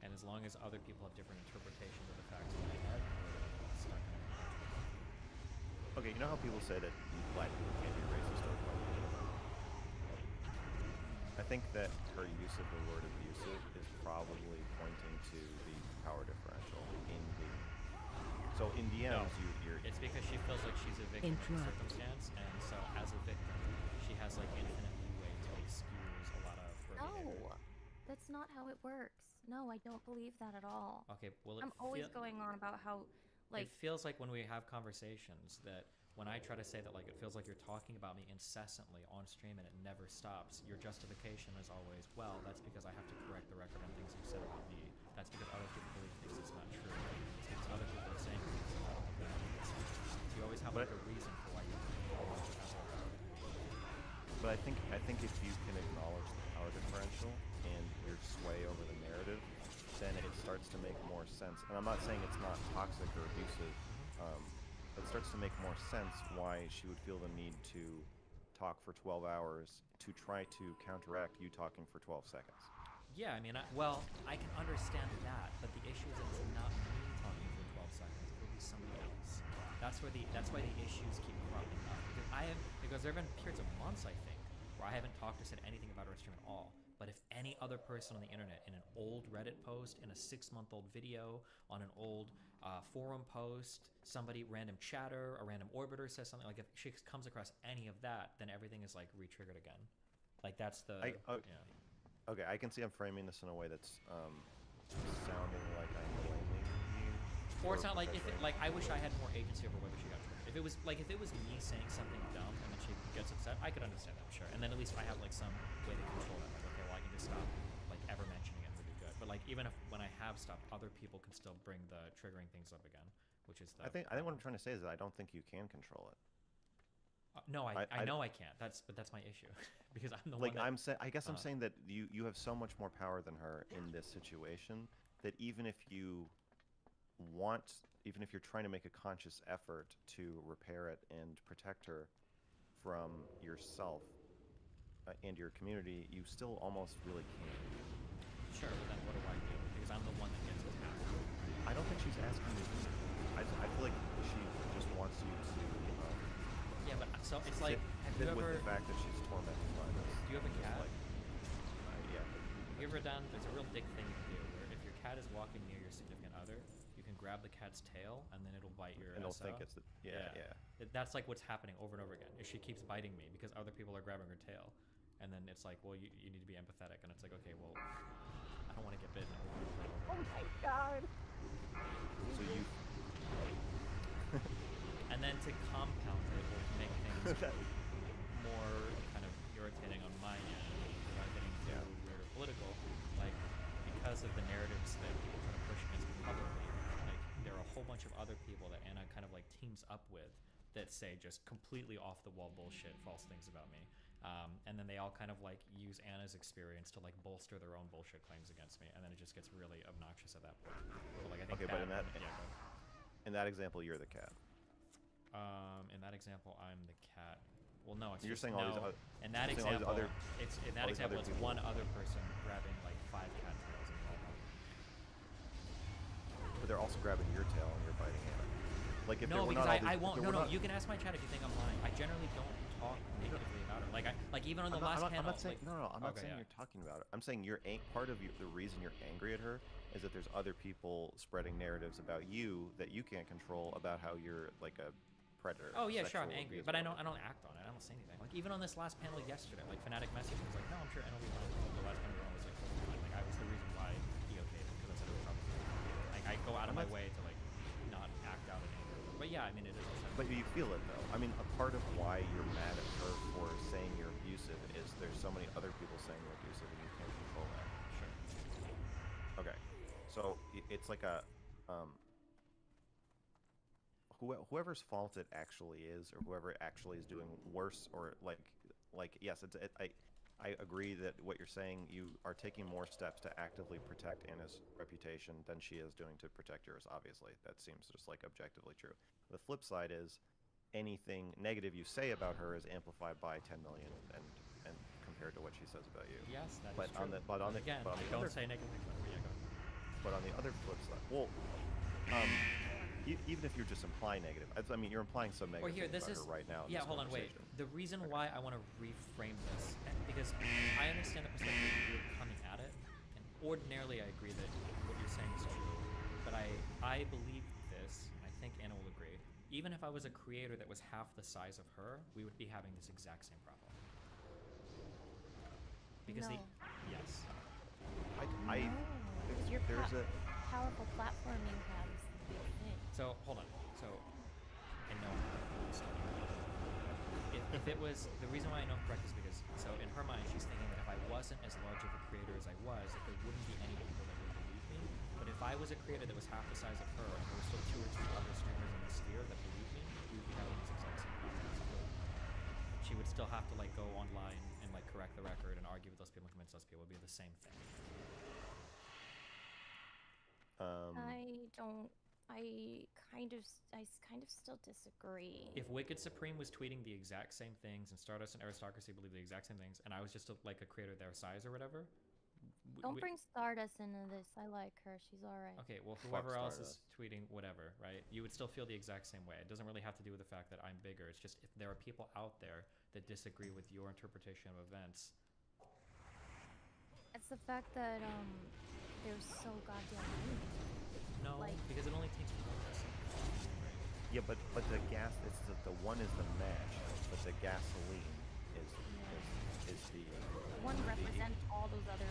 And as long as other people have different interpretations of the facts in their head, we're stuck in it. Okay, you know how people say that black people can't be racist or white people? I think that her use of the word abusive is probably pointing to the power differential in the. So in DMs, No. you're. It's because she feels like she's a victim of the circumstance, and so as a victim, she has like infinite leeway to excuse a lot of her behavior. No, that's not how it works. No, I don't believe that at all. Okay, well, I'm always going on about how, like, it feels like when we have conversations that when I try to say that, like, it feels like you're talking about me incessantly on stream and it never stops, your justification is always, well, that's because I have to correct the record on things you said about me. That's because other people believe things that's not true. It's because other people are saying things that I don't think that happens. So you always have like a reason for why you But I think if you can acknowledge the power differential and your sway over the narrative, then it starts to make more sense. And I'm not saying it's not toxic or abusive. It starts to make more sense why she would feel the need to talk for 12 hours to try to counteract you talking for 12 seconds. Yeah, I mean, I can understand that, but the issue is that it's not me talking for 12 seconds. It will be somebody else. That's why the issues keep cropping up. Because there have been periods of months, I think, where I haven't talked or said anything about her stream at all. But if any other person on the internet, in an old Reddit post, in a 6-month-old video, on an old forum post, somebody, random chatter, a random orbiter says something, like if she comes across any of that, then everything is like re-triggered again. Like that's the. Yeah. Okay, I can see I'm framing this in a way that's sounding like I'm blaming you. Or it's not like potentially- I wish I had more agency over whether she got triggered. If it was me saying something dumb and then she gets upset, I could understand that, sure. And then at least I have like some way to control that. Like, okay, well I can just stop like ever mentioning it would be good. But like even if when I have stopped, other people can still bring the triggering things up again, which is the. I think what I'm trying to say is that I don't think you can control it. No, I know I can't. That's my issue because I'm the Like one. That, I guess I'm saying that you have so much more power than her in this situation that even if you're trying to make a conscious effort to repair it and protect her from yourself and your community, you still almost really can't. sure, but then what do I do? Because I'm the one that gets attacked. I don't think she's asking you to do it. I feel like she just wants you to Yeah, but so it's like, have you sit ever? with the fact that she's tormented by this. Do you have a Just cat? like, yeah. Have you ever done? There's a real dick thing you can do where if your cat is walking near your significant other, you can grab the cat's tail and then it'll bite your. And they'll SO. think it's the yeah. That's like what's happening over and over again. Is she keeps biting me because other people are grabbing her tail, and then it's like, well, you need to be empathetic, and it's like, okay, well, I don't want to get bitten. Oh my god. So you And then to compound it or to make things more kind of irritating on my end, without getting too weird or political, like because of the narratives that people try to push against me publicly, like there are a whole bunch of other people that Anna kind of like teams up with that say just completely off the wall bullshit, false things about me. And then they all kind of like use Anna's experience to like bolster their own bullshit claims against me, and then it just gets really obnoxious at that point. So, like, I think okay, but in that go ahead. in that example, you're the cat. In that example, I'm the cat. Well, no, it's You're just, saying all these no. oth- In that you're saying all these example, other- it's in that all these example, other it's people. one other person grabbing like 5 cat tails and all that. But they're also grabbing your tail and you're biting it. Like if there No, were because not all these, I if won't. there No, were no. not- You can ask my chat if you think I'm lying. I generally don't talk negatively about it. Like even on the last I'm panel. not saying, like, no, I'm not okay, saying yeah. you're talking about it. I'm saying part of the reason you're angry at her is that there's other people spreading narratives about you that you can't control about how you're like a predator. Oh yeah, sure, I'm sexual angry, abuser. but I don't act on it. I don't say anything. Like even on this last panel yesterday, like Fnatic messaged me, was like, no, I'm sure NLB fine. The last panel was like, totally fine. Like I was the reason why he okayed it because I said it was probably like I go out of my way to like not act out in anger. But yeah, I mean it is. But you feel it though. I mean, a part of why you're mad at her for saying you're abusive is there's so many other people saying you're abusive and you can't control that. Sure. Okay, so it's like a whoever's fault it actually is, or whoever actually is doing worse, or like yes, I agree that what you're saying, you are taking more steps to actively protect Anna's reputation than she is doing to protect yours. Obviously, that seems just like objectively true. The flip side is anything negative you say about her is amplified by 10 million and compared to what she says about you. Yes, that is But true. on the but on the again, but on I the don't other say negative things about her. Yeah, go ahead. but on the other flip side, well, even if you're just implying negative, I mean, you're implying some Or negative here, things this about is her right now. In yeah. this Hold on, wait. conversation. The reason why I want to reframe this because I understand the perspective you're coming at it, and ordinarily I agree that what you're saying is true. But I believe this. I think Anna will agree. Even if I was a creator that was half the size of her, we would be having this exact same problem. Because No. yes. I Because your there's a powerful platform you have is the big thing. So hold on. So I know I'm correct. If it was the reason why I know I'm correct is because so in her mind she's thinking that if I wasn't as large of a creator as I was, that there wouldn't be any people that would believe me. But if I was a creator that was half the size of her and there were still 2 or 3 other streamers in the sphere that believed me, we would be having this exact same problem. She would still have to like go online and like correct the record and argue with those people and convince those people. It would be the same thing. I kind of still disagree. If Wicked Supreme was tweeting the exact same things and Stardust and Aristocracy believe the exact same things, and I was just like a creator their size or whatever. Don't bring Stardust into this. I like her. She's all right. Okay, well, Fuck whoever else is Stardust. tweeting whatever, right? You would still feel the exact same way. It doesn't really have to do with the fact that I'm bigger. It's just if there are people out there that disagree with your interpretation of events. It's the fact that they're so goddamn many. No, Like- because it only takes one person. Yeah, but the gas, it's the one is the match, but the gasoline is the One represents all those other.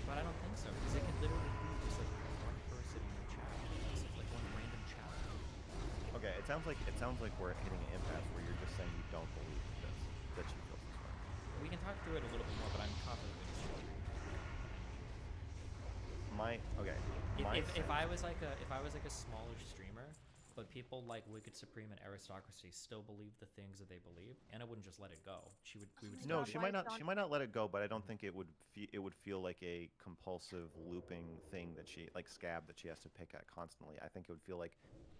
But I don't think so, because it can literally be just like one person in your chat. It's like one random chat. Okay, it sounds like we're hitting an impasse where you're just saying you don't believe this, that she feels this way. We can talk through it a little bit more, but I'm confident that you will. If I was like a smaller streamer, but people like Wicked Supreme and Aristocracy still believe the things that they believe, Anna wouldn't just let it go. We would No, God, she why might not. don't- She might not let it go, but I don't think it would feel like a compulsive looping thing that she like scab that she has to pick at constantly. I think it would feel like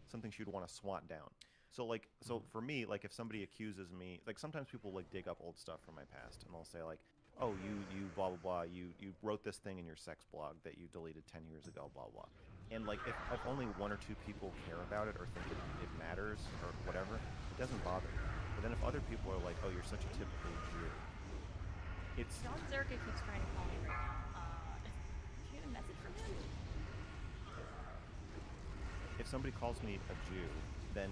something she would want to swat down. So for me, like if somebody accuses me, like sometimes people like dig up old stuff from my past and they'll say like, oh, you blah blah blah, you wrote this thing in your sex blog that you deleted 10 years ago, blah blah. And like if only 1 or 2 people care about it or think it matters or whatever, it doesn't bother me. But then if other people are like, oh, you're such a typical Jew, it's John Zerka keeps trying to call me right now. Did you get a message from him? if somebody calls me a Jew, then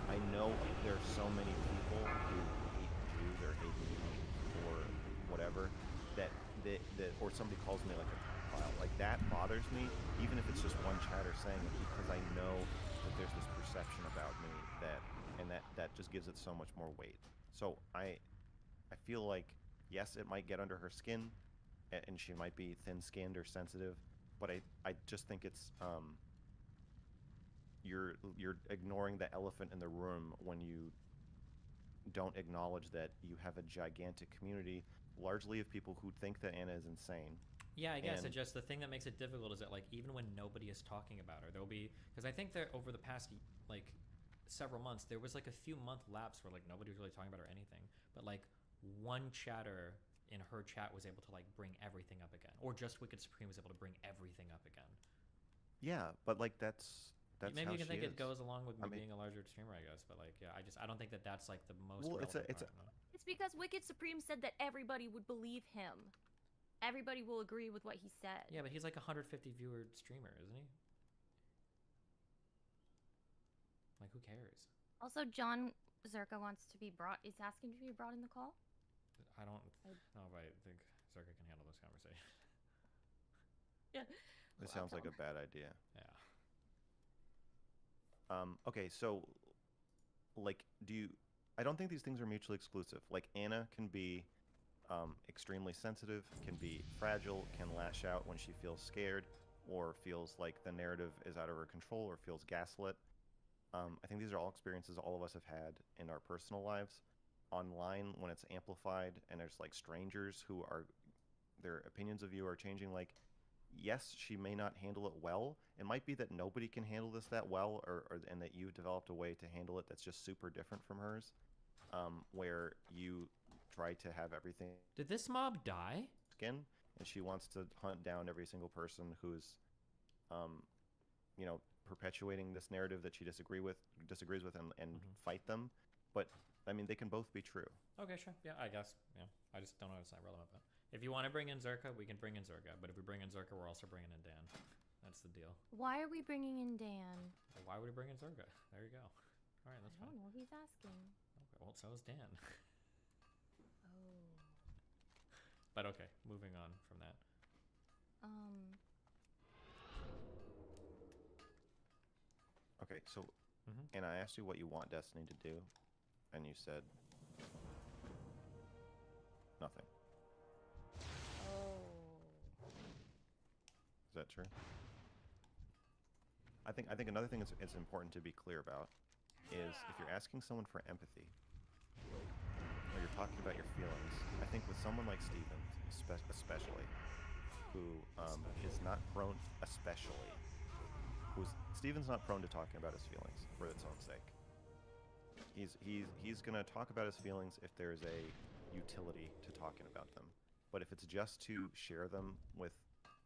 I know there are so many people who hate Jews or hate me or whatever that or somebody calls me like a pedophile, like that bothers me, even if it's just one chatter saying it, because I know that there's this perception about me that just gives it so much more weight. So I feel like yes, it might get under her skin, and she might be thin-skinned or sensitive, but I just think it's you're ignoring the elephant in the room when you don't acknowledge that you have a gigantic community, largely of people who think that Anna is insane. Yeah, I guess And- it just the thing that makes it difficult is that like even when nobody is talking about her, there'll be because I think that over the past like several months there was like a few month lapse where like nobody was really talking about her or anything, but like one chatter in her chat was able to like bring everything up again, or just Wicked Supreme was able to bring everything up again. Yeah, but like that's Maybe how you can think she it is. goes along with me I mean- being a larger streamer, I guess, but like yeah, I don't think that that's like the most. Well, relevant it's a- part, no? It's because Wicked Supreme said that everybody would believe him. Everybody will agree with what he said. Yeah, but he's like a 150 viewer streamer, isn't he? Like, who cares? Also, John Zerka wants to be brought. Is asking to be brought in the call. I don't know if I think Zerka can handle this conversation. Yeah. It sounds like a bad idea. Yeah. Okay, so like I don't think these things are mutually exclusive. Like Anna can be extremely sensitive, can be fragile, can lash out when she feels scared or feels like the narrative is out of her control or feels gaslit. I think these are all experiences all of us have had in our personal lives. Online, when it's amplified and there's like strangers who are their opinions of you are changing, like yes, she may not handle it well. It might be that nobody can handle this that well, and that you've developed a way to handle it that's just super different from hers, where you try to have everything Did this mob die? skin, and she wants to hunt down every single person who's, perpetuating this narrative that she disagrees with, and fight them. But I mean, they can both be true. Okay, sure. Yeah, I guess. Yeah, I just don't know if it's not relevant. But if you want to bring in Zerka, we can bring in Zerka. But if we bring in Zerka, we're also bringing in Dan. That's the deal. Why are we bringing in Dan? Well, why would we bring in Zerka? There you go. All right, that's I fine. don't know. He's asking. Okay, well, so is Dan. Oh. But okay, moving on from that. Okay, so, Mhm. and I asked you what you want Destiny to do, and you said nothing. Oh. Is that true? I think another thing it's important to be clear about is if you're asking someone for empathy, or you're talking about your feelings, I think with someone like Steven, especially, who is not prone, Steven's not prone to talking about his feelings for its own sake. He's gonna talk about his feelings if there's a utility to talking about them. But if it's just to share them with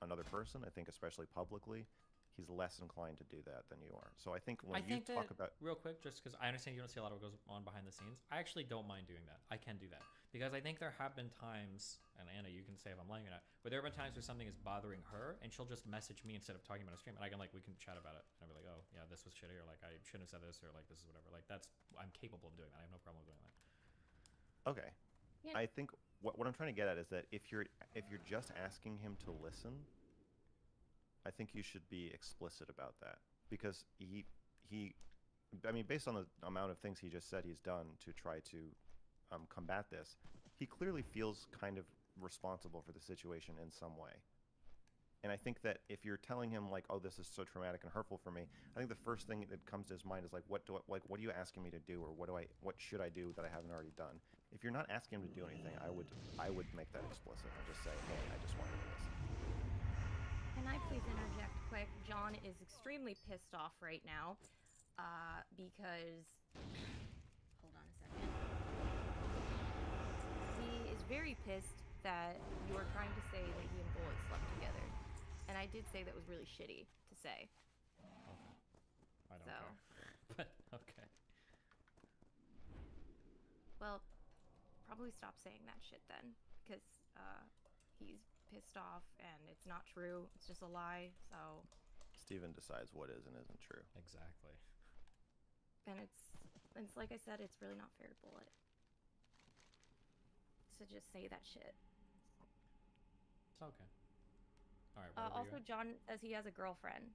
another person, I think especially publicly, he's less inclined to do that than you are. So I think when you talk about real quick, just because I understand you don't see a lot of what goes on behind the scenes, I actually don't mind doing that. I can do that because I think there have been times, and Anna, you can say if I'm lying or not, but there have been times where something is bothering her, and she'll just message me instead of talking about a stream, and I can we can chat about it, and I'll be like, oh yeah, this was shitty, or I shouldn't have said this, or this is whatever. I'm capable of doing that. I have no problem with doing that. Okay. Yeah. I think what I'm trying to get at is that if you're just asking him to listen, I think you should be explicit about that, because I mean, based on the amount of things he just said he's done to try to combat this, he clearly feels kind of responsible for the situation in some way. And I think that if you're telling him oh, this is so traumatic and hurtful for me, I think the first thing that comes to his mind is what are you asking me to do, or what should I do that I haven't already done? If you're not asking him to do anything, I would make that explicit and just say, hey, I just want you to listen. Can I please interject quick? John is extremely pissed off right now because... Hold on a second. He is very pissed that you are trying to say that he and Bullet slept together. And I did say that was really shitty to say. Okay. I don't So. care. But okay. Well, probably stop saying that shit then, because he's pissed off and it's not true. It's just a lie. So. Steven decides what is and isn't true. Exactly. And it's like I said, it's really not fair to Bullet. So just say that shit. It's okay. All right. Also, John says he has a girlfriend.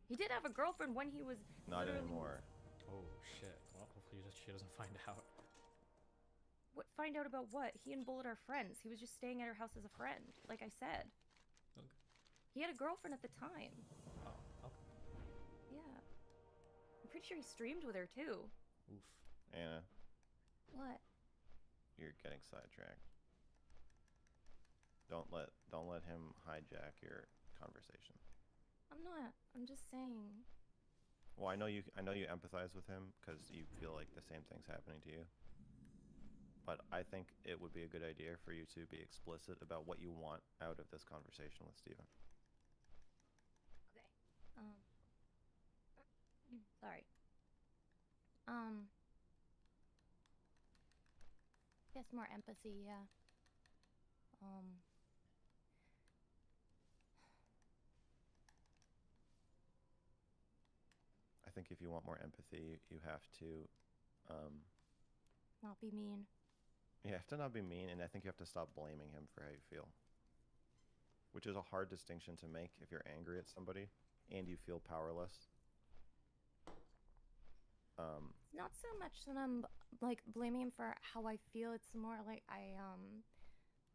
He did have a girlfriend when he was Not literally- anymore. Oh shit. Well, hopefully she doesn't find out. What? Find out about what? He and Bullet are friends. He was just staying at her house as a friend, like I said. Okay. He had a girlfriend at the time. Oh. Okay. Yeah. I'm pretty sure he streamed with her too. Oof. Anna, What? you're getting sidetracked. Don't let him hijack your conversation. I'm not. I'm just saying. Well, I know you empathize with him because you feel like the same thing's happening to you. But I think it would be a good idea for you to be explicit about what you want out of this conversation with Steven. Okay. Sorry. Guess more empathy, yeah. I think if you want more empathy, you have to Not be mean. you have to not be mean, and I think you have to stop blaming him for how you feel. Which is a hard distinction to make if you're angry at somebody and you feel powerless. It's not so much that I'm blaming him for how I feel. It's more like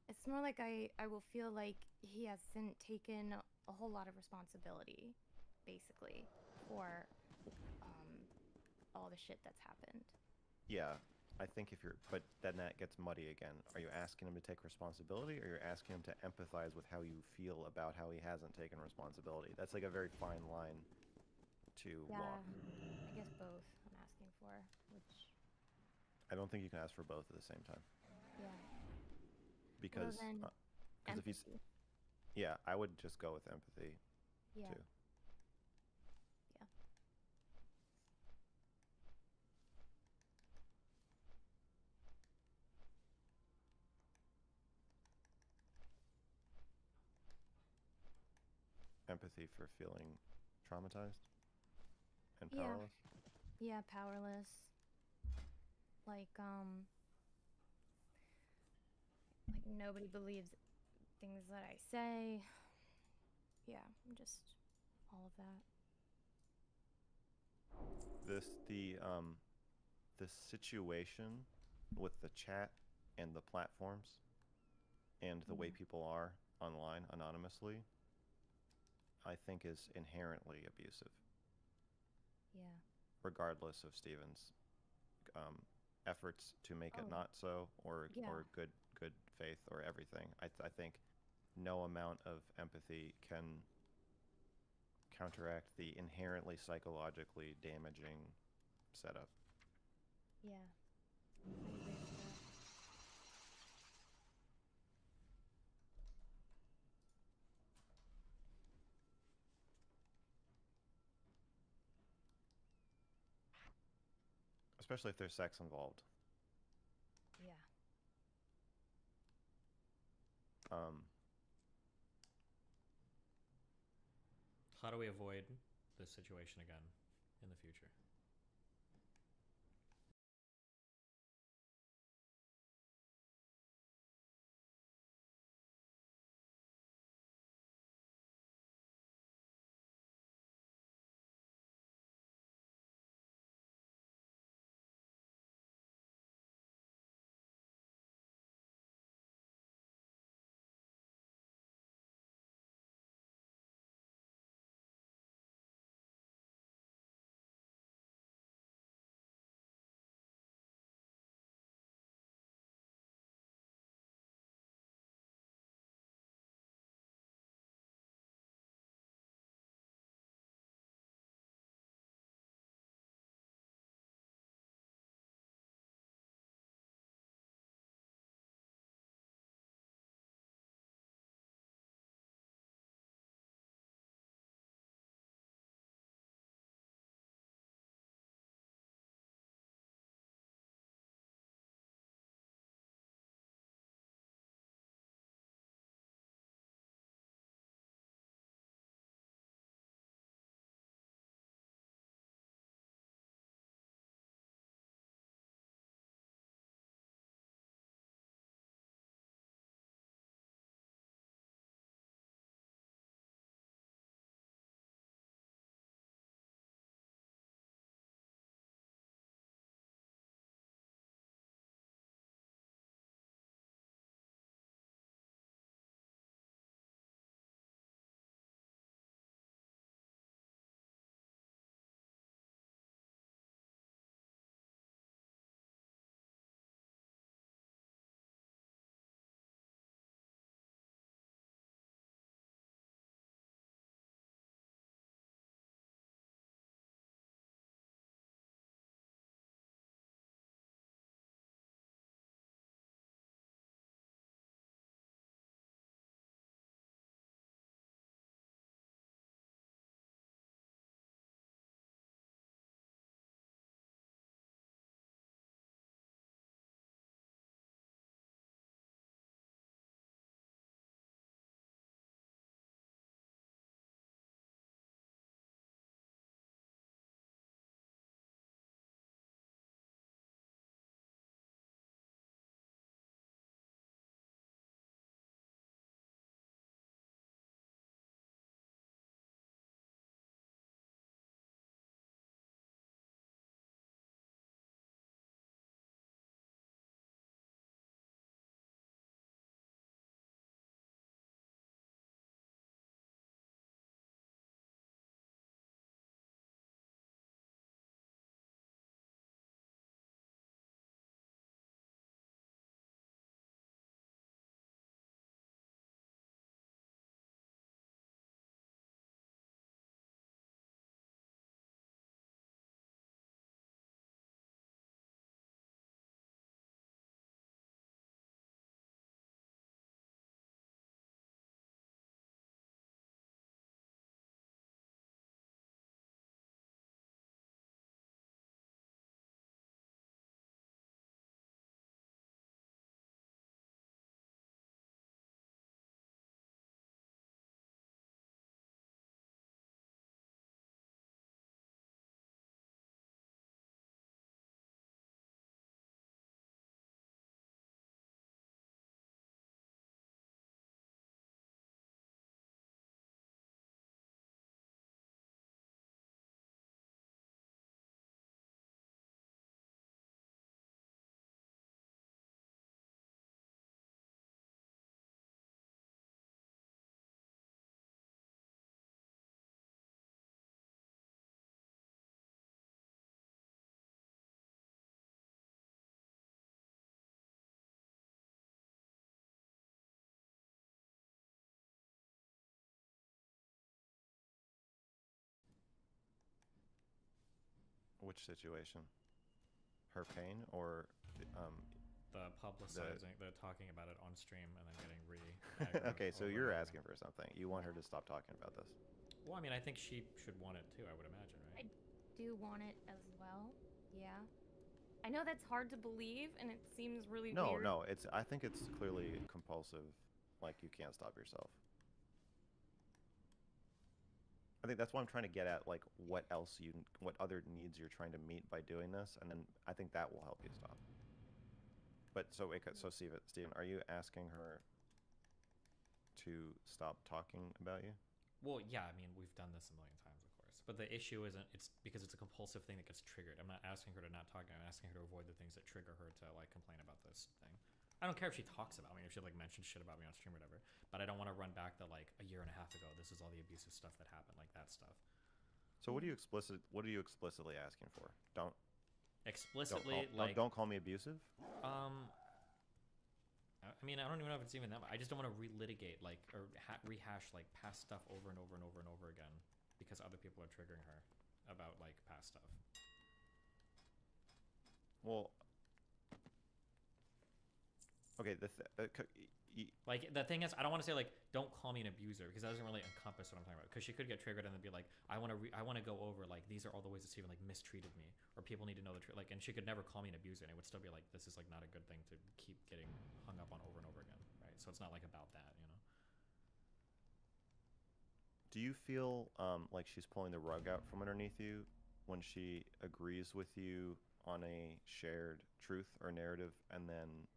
it's more like I will feel like he hasn't taken a whole lot of responsibility, basically, for all the shit that's happened. Yeah, I think if you're, but then that gets muddy again. Are you asking him to take responsibility, or you're asking him to empathize with how you feel about how he hasn't taken responsibility? That's like a very fine line to Yeah, walk. I guess both I'm asking for, which, I don't think you can ask for both at the same time. yeah. Because Well, then, if he's, empathy. yeah, I would just go with empathy Yeah. too. Yeah. Empathy for feeling traumatized and Yeah. powerless. Yeah, powerless. Like nobody believes things that I say. Yeah, just all of that. The situation with the chat and the platforms and the way Yeah. people are online anonymously, I think is inherently abusive, Yeah. regardless of Steven's efforts to make it Oh, not so, or yeah. good faith or everything. I think no amount of empathy can counteract the inherently psychologically damaging setup. Yeah. I agree with that. Especially if there's sex involved. Yeah. Um, How do we avoid this situation again in the future? which situation? Her pain or The publicizing, the talking about it on stream and then getting okay, so you're asking for something. You want her to stop talking about this. Well, I mean, I think she should want it too, I would imagine, right? I do want it as well. Yeah. I know that's hard to believe, and it seems really weird. No, I think it's clearly compulsive, like you can't stop yourself. I think that's what I'm trying to get at, like what other needs you're trying to meet by doing this, and then I think that will help you stop. But so Steven, are you asking her to stop talking about you? Well, yeah, I mean, we've done this a million times, of course. But the issue isn't, it's because it's a compulsive thing that gets triggered. I'm not asking her to not talk, I'm asking her to avoid the things that trigger her to, like, complain about this thing. I don't care if she talks about me, if she, like, mentions shit about me on stream or whatever. But I don't want to run back to, like, a year and a half ago, this is all the abusive stuff that happened, like, that stuff. So what are you explicitly asking for? Don't call me abusive? I mean, I don't even know if it's even that much. I just don't want to relitigate, like, or rehash, like, past stuff over and over and over and over again because other people are triggering her about, like, past stuff. Well, okay, like, the thing is, I don't want to say, like, don't call me an abuser, because that doesn't really encompass what I'm talking about. Because she could get triggered and then be like, I want to go over, like, these are all the ways that Steven, like, mistreated me, or people need to know the truth. Like, and she could never call me an abuser, and it would still be like, this is, like, not a good thing to keep getting hung up on over and over again, right? So it's not, like, about that, you know? Do you feel like she's pulling the rug out from underneath you when she agrees with you on a shared truth or narrative and then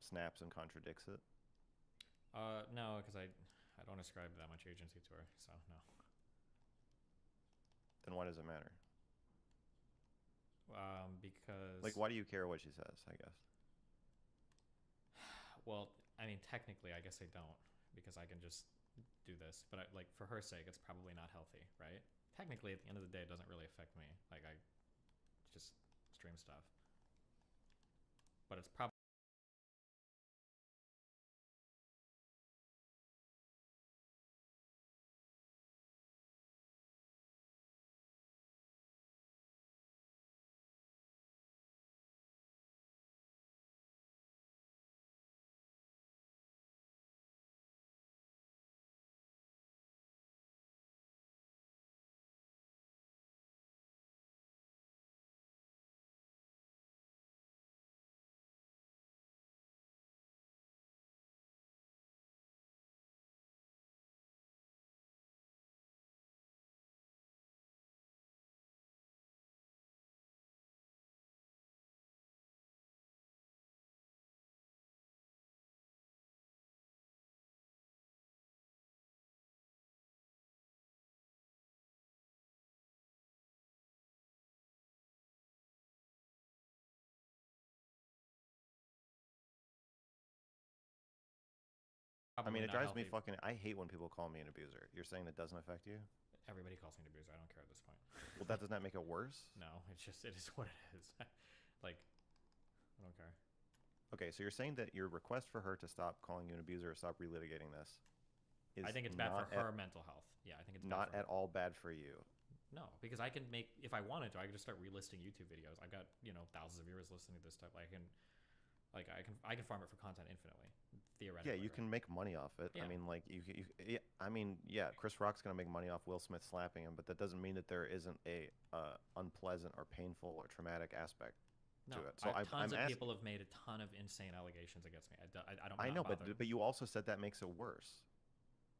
snaps and contradicts it? No, because I don't ascribe that much agency to her, so no. Then why does it matter? Because... Like, why do you care what she says, I guess? Well, I mean, technically, I guess I don't, because I can just do this. But, like, for her sake, it's probably not healthy, right? Technically, at the end of the day, it doesn't really affect me. Like, I just stream stuff. But it's probably... I mean, it not drives me healthy. fucking... I hate when people call me an abuser. You're saying that doesn't affect you? Everybody calls me an abuser. I don't care at this point. Well, that does not make it worse? No, it is what it is. Like, I don't care. Okay, so you're saying that your request for her to stop calling you an abuser or stop relitigating this is I think it's bad for her mental health. Yeah, I think it's not bad at all bad for you. No, because I can make, if I wanted to, I could just start relisting YouTube videos. I've got, you know, thousands of viewers listening to this stuff. I can farm it for content infinitely, theoretically. Yeah, you can make money off it. Yeah. I mean, like Chris Rock's gonna make money off Will Smith slapping him, but that doesn't mean that there isn't a unpleasant or painful or traumatic aspect to it. So tons of people have made a ton of insane allegations against me. I don't. I know, but you also said that makes it worse.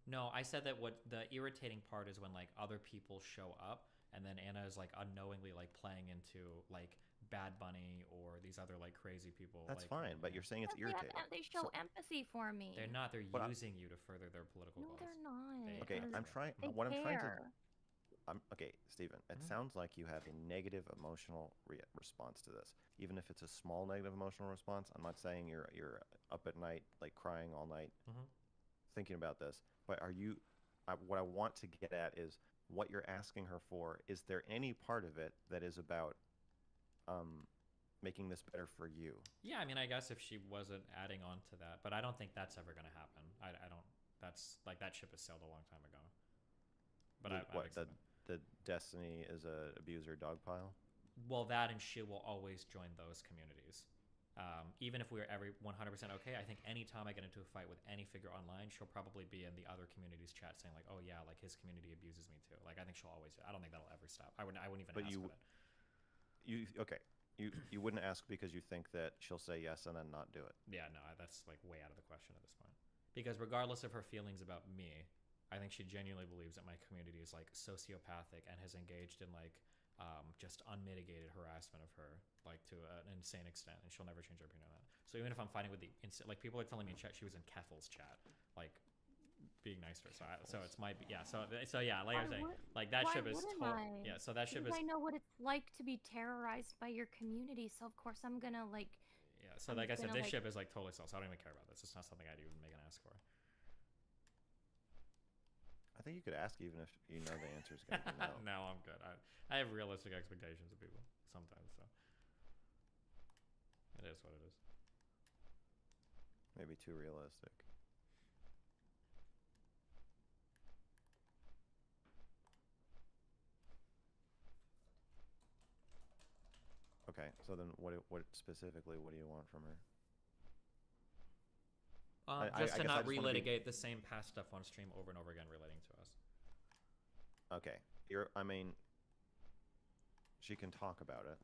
No, I said that what the irritating part is when, like, other people show up and then Anna is, like, unknowingly, like, playing into, like, Bad Bunny or these other, like, crazy people. That's like, fine, but you're saying it's irritating. They show empathy for me. They're not. They're using you to further their political goals. No, they're not. Okay, I'm trying. What I'm trying to. Okay, Steven. It sounds like you have a negative emotional response to this, even if it's a small negative emotional response. I'm not saying you're up at night, like, crying all night, thinking about this. But are you? What I want to get at is what you're asking her for. Is there any part of it that is about making this better for you? Yeah, I mean, I guess if she wasn't adding on to that, but I don't think that's ever going to happen. I don't. That's like, that ship has sailed a long time ago. But The Destiny is a abuser dog pile? well, that and she will always join those communities. Even if we were every 100% okay, I think anytime I get into a fight with any figure online, she'll probably be in the other community's chat saying like, oh yeah, like his community abuses me too. Like I think she'll always. I don't think that'll ever stop. I wouldn't even But ask for it. You wouldn't ask because you think that she'll say yes and then not do it. Yeah, no, that's like way out of the question at this point. Because regardless of her feelings about me, I think she genuinely believes that my community is like sociopathic and has engaged in like just unmitigated harassment of her, like to an insane extent, and she'll never change her opinion on that. So even if I'm fighting with like people are telling me in chat, she was in Kethel's chat, like being nice to her. So it's might be So yeah, like I was saying, like that ship is yeah. So that ship is. I know what it's like to be terrorized by your community, so of course I'm gonna like. Yeah. So like I said, this ship is like totally self. So I don't even care about this. It's not something I'd even make an ask for. I think you could ask even if you know the answer is going to be no. No, I'm good. I have realistic expectations of people sometimes, so it is what it is. Maybe too realistic. Okay, so then what specifically what do you want from her? Just I to guess not I just wanna be- relitigate the same past stuff on stream over and over again relating to us. Okay, she can talk about it.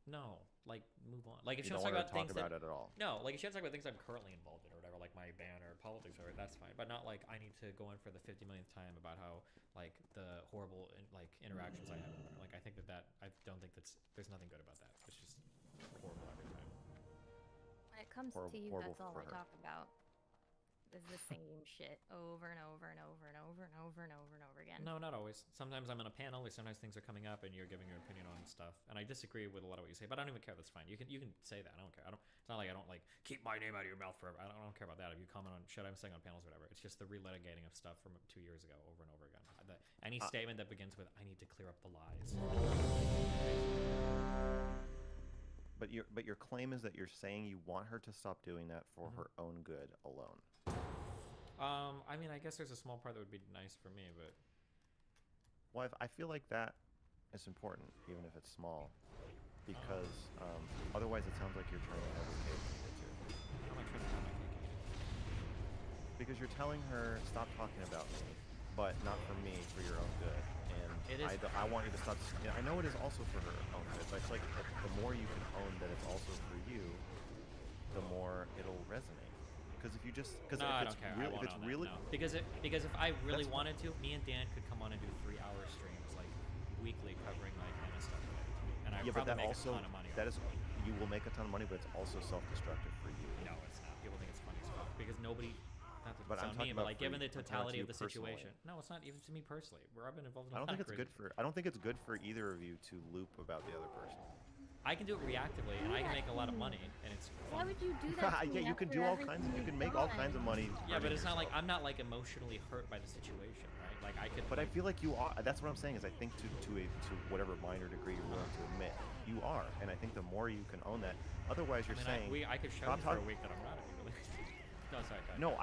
No, like move on. Like if You she wants don't to want talk her about to talk things about it at all. No, like if she wants to talk about things I'm currently involved in or whatever, like my ban or politics or whatever, that's fine. But not like I need to go in for the 50 millionth time about how like the horrible like interactions I have with her. Like I think that I don't think there's nothing good about that. It's just horrible every time. When it comes Horrible- to you, horrible that's all for I her. talk about. Is the same shit over and over and over and over and over and over and over again. No, not always. Sometimes I'm in a panel, or sometimes things are coming up, and you're giving your opinion on stuff. And I disagree with a lot of what you say, but I don't even care. That's fine. You can say that. I don't care. It's not like I don't like keep my name out of your mouth forever. I don't care about that. If you comment on shit I'm saying on panels or whatever, it's just the relitigating of stuff from 2 years ago over and over again. Any statement that begins with "I need to clear up the lies." But your claim is that you're saying you want her to stop doing that for her own good alone. I mean, I guess there's a small part that would be nice for me, but Well, I feel like that is important, even if it's small, because otherwise it sounds like you're trying to advocate it too. how am I trying to have my cake and eat it? Because you're telling her stop talking about me, but not for me, for your own good. And It is- I want you to stop. I know it is also for her own good, but it's like the more you can own that it's also for you, the more it'll resonate. Because if you just No, I don't care. I won't own that, really no. Because if I really That's wanted to, me and Dan could come on and do 3-hour streams like weekly covering like Anna stuff related to me, and I yeah, but probably that make also a ton of money. that is you will make a ton of money, but it's also self-destructive for you. No, it's not. People think it's funny as fuck because nobody. Not to But I'm sound talking mean, but about like for given you- the I'm talking about totality you of the personally. situation. No, it's not even to me personally. Where I've been involved in. I don't think it's good for. I don't think it's good for either of you to loop about the other person. I can do it reactively, and I can make a lot of money, and it's Why fun. would you do that? To Yeah, me you can after do all everything kinds. You you've can make all done? kinds of money. Yeah, but hurting it's not like yourself. I'm not like emotionally hurt by the situation, right? Like I could. But I like, feel like you are. That's what I'm saying. Is I think to whatever minor degree you're willing to admit, you are. And I think the more you can own that, otherwise you're saying. I could show stop you for a talking- week that I'm not if you really. No, sorry, go ahead. No,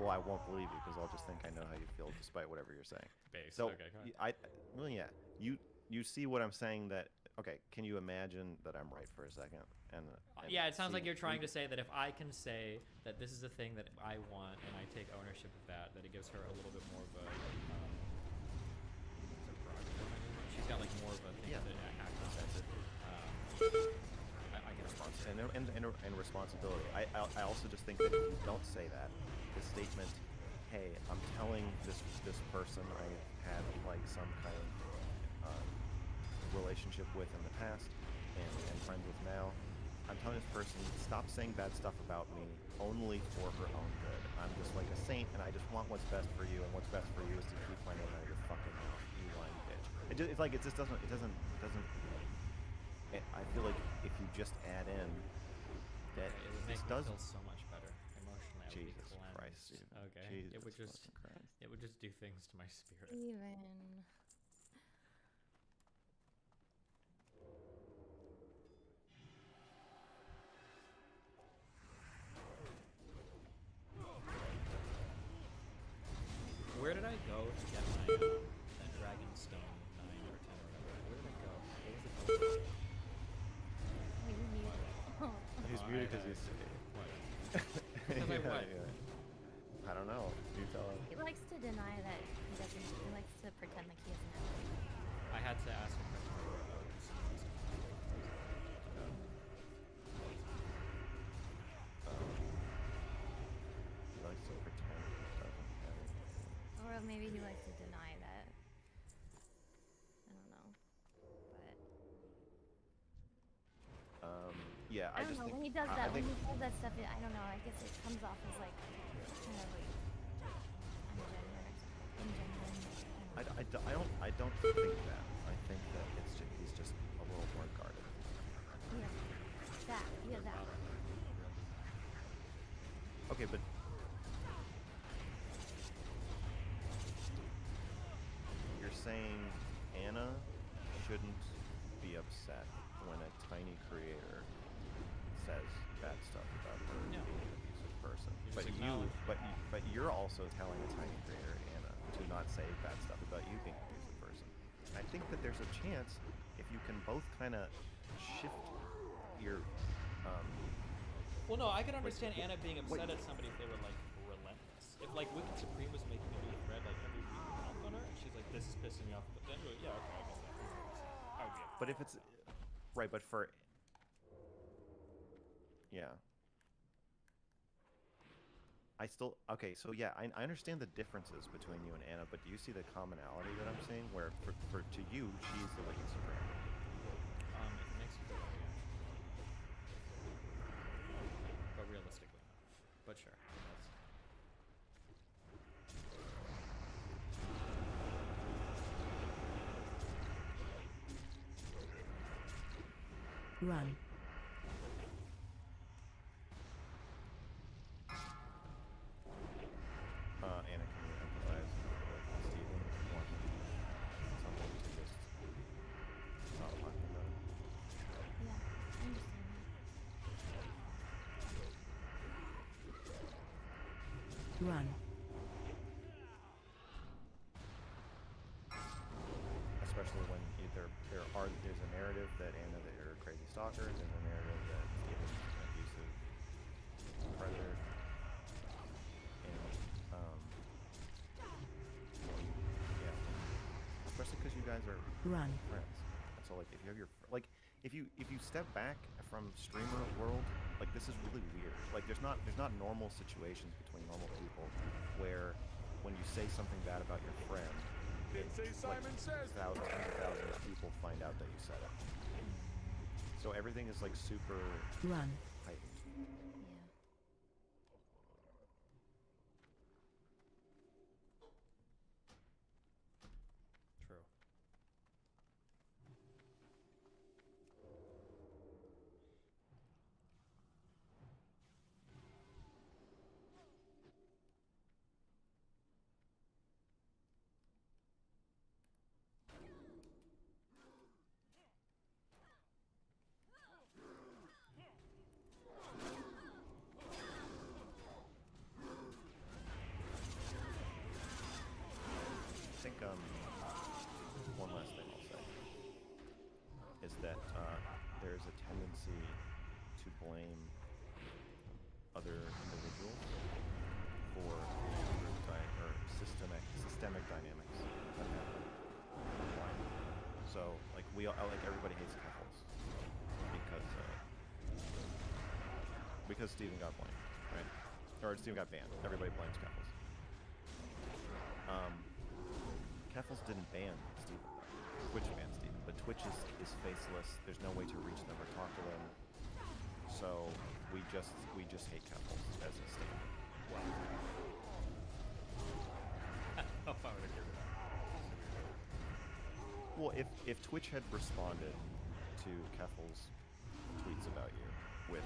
I won't believe you because I'll just think I know how you feel despite whatever you're saying. Base. So Okay, go ahead. well, yeah, you see what I'm saying that. Okay, can you imagine that I'm right for a second? And Yeah, it sounds see- like you're trying to say that if I can say that this is the thing that I want and I take ownership of that it gives her a little bit more of a. Is it prerogative? She's got like more of a thing Yeah. to act on. That's it. I get it. And responsibility. I also just think that if you don't say that, the statement, "Hey, I'm telling this person I had like some kind of relationship with in the past and friends with now, I'm telling this person stop saying bad stuff about me only for her own good. I'm just like a saint, and I just want what's best for you, and what's best for you is to keep my name out of your fucking mouth, you lying bitch." It's like it just doesn't. I feel like if you just add in that It would make this me does feel so much better emotionally. I would be Jesus cleansed. Christ, dude. Okay. Jesus It would just fucking Christ. it would just do things to my spirit. Even. Where did I go to get my that Dragonstone 9 or 10 or whatever? Where did I go? What was the Right, because right. he's. What? Because I what? I don't know. You tell him. He likes to deny that he doesn't. He likes to pretend like he doesn't know. I had to ask a question. He likes to pretend he doesn't have it. Or maybe he likes to deny that. I don't know. But Yeah, I don't just know. think. When he does I that, think. when he says that stuff, I don't know. I guess it comes off as like kind of like ungenuine or something. Ingenuine. I don't think that. I think that he's just a little more guarded. Yeah. That. Yeah, that. Okay, but you're saying Anna shouldn't be upset when a tiny creator says bad stuff about her No. being an abusive person. You But just acknowledge. but you're also telling a tiny creator, Anna, to not say bad stuff about you being an abusive person. I think that there's a chance if you can both kind of shift your Well, no, I could understand Anna being upset at somebody if they were like relentless. If like Wicked Supreme was making a new thread like every week mouth on her, and she's like, "This is pissing me off," but then you're like, "Yeah, okay, I get that." I would be. But if it's right, but for yeah, I still okay. So yeah, I understand the differences between you and Anna, but do you see the commonality that I'm seeing? Where for to you, she's the Wicked Supreme. If it makes you feel better, yeah. But realistically, no. But sure. That's... Run. Anna, can you empathize with Steven wanting something to just stop talking about it? Yeah. I understand that. Run. Especially when there's a narrative that Anna that you're a crazy stalker, and there's a narrative that Steven is an abusive predator, and yeah, especially because you guys are Run. friends. And so like if you have if you step back from streamer world, like this is really weird. Like there's not normal situations between normal people where when you say something bad about your friend, Didn't say Simon says. thousands of people find out that you said it. So everything is like super Run. heightened. Yeah. True. I think one last thing I'll say is that there's a tendency to blame other individuals for the group or systemic dynamics that happen online. So like like everybody hates Keffels because Steven got blamed, right? Or Steven got banned. Everybody blames Keffels. Keffels didn't ban Steven. Twitch banned Steven, but Twitch is faceless. There's no way to reach them or talk to them. So we just hate Keffels as a stand. Wow. If I would agree with that. Well, if Twitch had responded to Keffels' tweets about you with,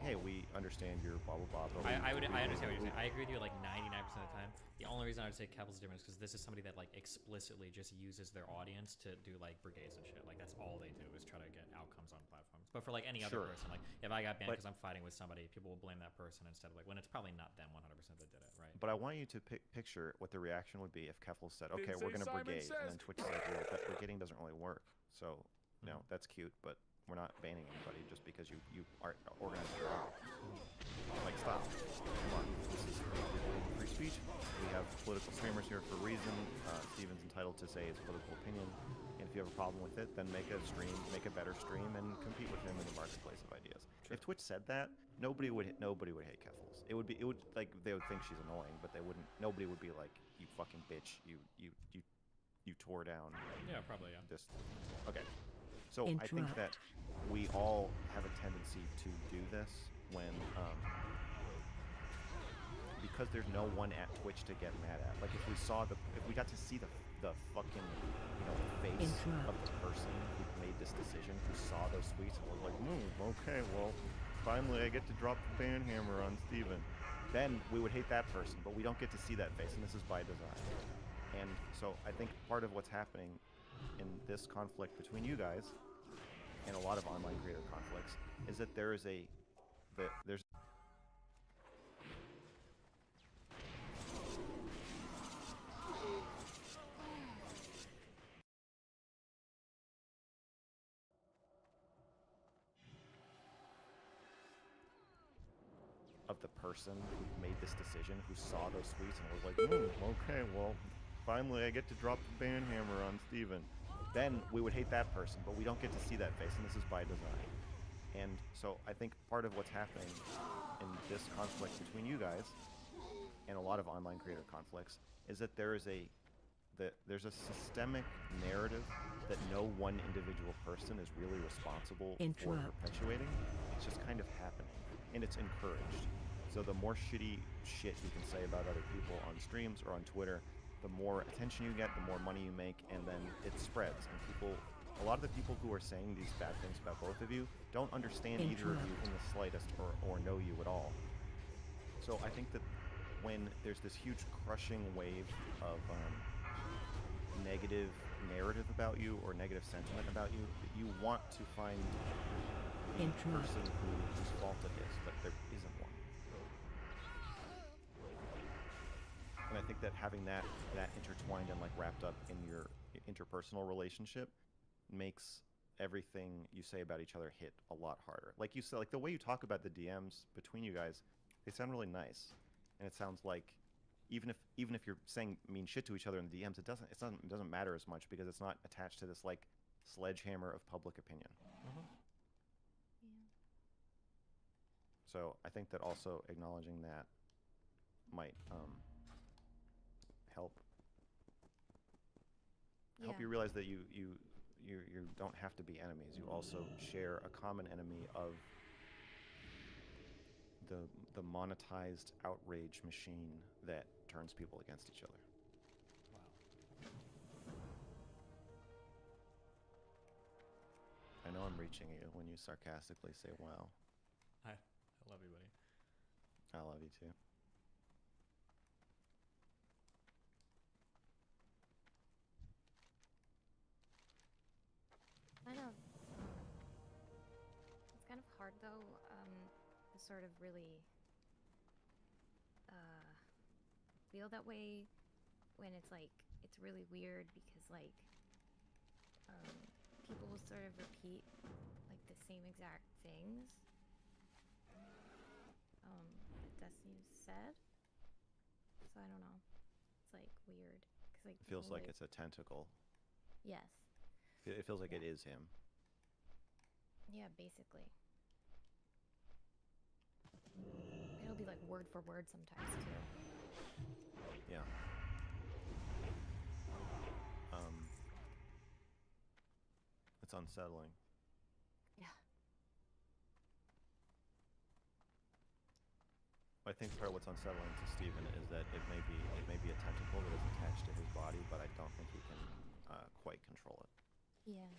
hey, we understand your blah blah blah. But I understand what you're saying. I agree with you like 99% of the time. The only reason I would say Kevin's different is because this is somebody that like explicitly just uses their audience to do like brigades and shit. Like that's all they do is try to get outcomes on platforms. But for like any other Sure. person, like if I got banned But- because I'm fighting with somebody, people will blame that person instead of like when it's probably not them 100% that did it, right? But I want you to picture what the reaction would be if Keffels said, "Okay, Didn't we're say gonna Simon brigade," and says. then Twitch said, "Well, that brigading doesn't really work." So no, that's cute, but We're not banning anybody just because you are organized crowd. Like, stop. Come on. This is free speech. We have political streamers here for a reason. Steven's entitled to say his political opinion. And if you have a problem with it, then make a stream, make a better stream, and compete with him in the marketplace of ideas. Sure. If Twitch said that, nobody would hate Keffels. It would like they would think she's annoying, but they wouldn't. Nobody would be like, you fucking bitch, you tore down. Yeah, probably, yeah. This. Okay. So I think that we all have a tendency to do this when, because there's no one at Twitch to get mad at. Like if we got to see the fucking, face of the person who made this decision, who saw those tweets and was like, okay, well, finally I get to drop the ban hammer on Steven. Then we would hate that person, but we don't get to see that face, and this is by design. And so I think part of what's happening in this conflict between you guys and a lot of online creator conflicts is that there's of the person who made this decision, who saw those tweets and was like, okay, well, finally I get to drop the ban hammer on Steven. Then we would hate that person, but we don't get to see that face, and this is by design. And so I think part of what's happening in this conflict between you guys and a lot of online creator conflicts is that there's a systemic narrative that no one individual person is really responsible for perpetuating. It's just kind of happening, and it's encouraged. So the more shitty shit you can say about other people on streams or on Twitter, the more attention you get, the more money you make, and then it spreads. And a lot of the people who are saying these bad things about both of you don't understand either of you in the slightest or know you at all. So I think that when there's this huge crushing wave of negative narrative about you or negative sentiment about you, that you want to find the person whose fault it is, but there isn't one. And I think that having that intertwined and like wrapped up in your interpersonal relationship makes everything you say about each other hit a lot harder. Like you said, like the way you talk about the DMs between you guys, they sound really nice, and it sounds like even if you're saying mean shit to each other in the DMs, it doesn't matter as much because it's not attached to this like sledgehammer of public opinion. Mm-hmm. Yeah. So I think that also acknowledging that might help you realize that you don't have to be enemies. You also share a common enemy of the monetized outrage machine that turns people against each other. Wow. I know I'm reaching you when you sarcastically say wow. I love you, buddy. I love you too. It's kind of hard though, to sort of really feel that way when it's like, it's really weird because like people will sort of repeat like the same exact things that Destiny said. So I don't know. It's like weird. 'Cause, like, It feels like really- it's a tentacle. Yes. It feels like Yeah. it is him. Yeah, basically. It'll be like word for word sometimes too. Yeah. It's unsettling. Yeah. I think part of what's unsettling to Steven is that it may be a tentacle that is attached to his body, but I don't think he can quite control it. Yeah.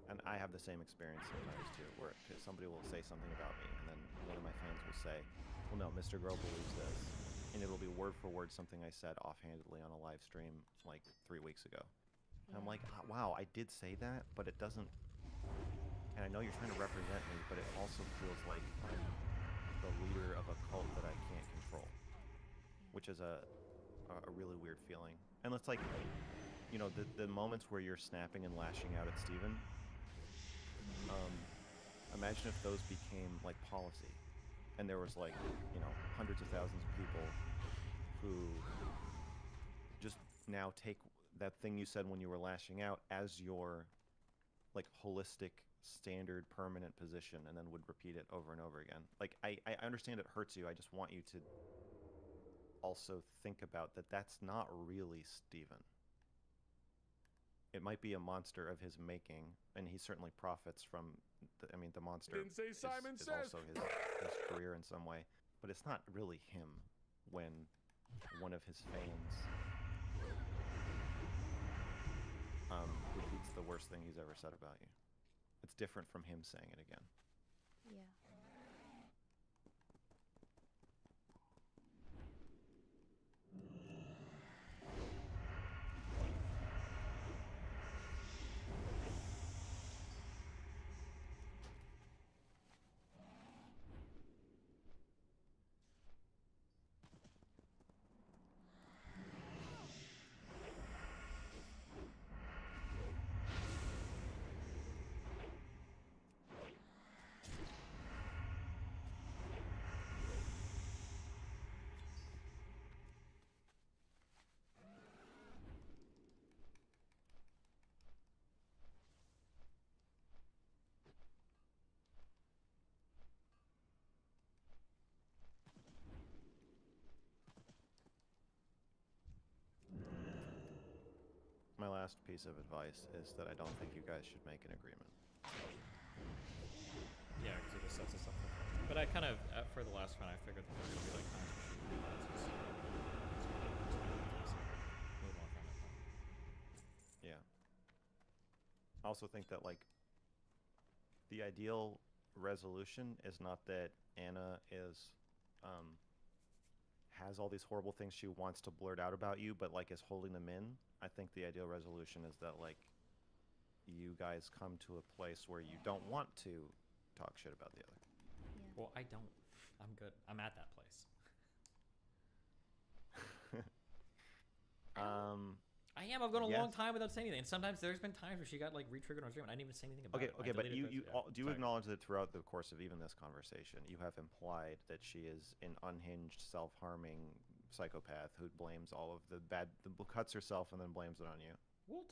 And I have the same experience sometimes too, where somebody will say something about me, and then one of my fans will say, "Well, no, Mr. Girl believes this," and it'll be word for word something I said offhandedly on a live stream like 3 weeks ago. And I'm like, wow, I did say that, but it doesn't. And I know you're trying to represent me, but it also feels like I'm the leader of a cult that I can't control, which is a really weird feeling. And it's like, the moments where you're snapping and lashing out at Steven, Imagine if those became like policy, and there was like, you know, hundreds of thousands of people who just now take that thing you said when you were lashing out as your like holistic standard permanent position and then would repeat it over and over again. Like I understand it hurts you. I just want you to also think about that that's not really Steven. It might be a monster of his making, and he certainly profits from the monster Didn't say Simon is says. also his career in some way, but it's not really him when one of his fans repeats the worst thing he's ever said about you. It's different from him saying it again. Yeah. My last piece of advice is that I don't think you guys should make an agreement. Yeah, because it just sets us up. But I kind of, for the last one, I figured that there were going to be like times where she would move on from it. Yeah. I also think that like the ideal resolution is not that Anna is has all these horrible things she wants to blurt out about you, but like is holding them in. I think the ideal resolution is that like you guys come to a place where you don't want to talk shit about the other. Yeah. Well, I don't. I'm good. I'm at that place. I am. I've gone a long Yes. time without saying anything. And sometimes there's been times where she got like re-triggered on stream, and I didn't even say anything about Okay, it. I okay, but deleted you posts, yeah. do you Sorry. acknowledge that throughout the course of even this conversation, you have implied that she is an unhinged, self-harming psychopath who blames all of the cuts herself and then blames it on you. Well,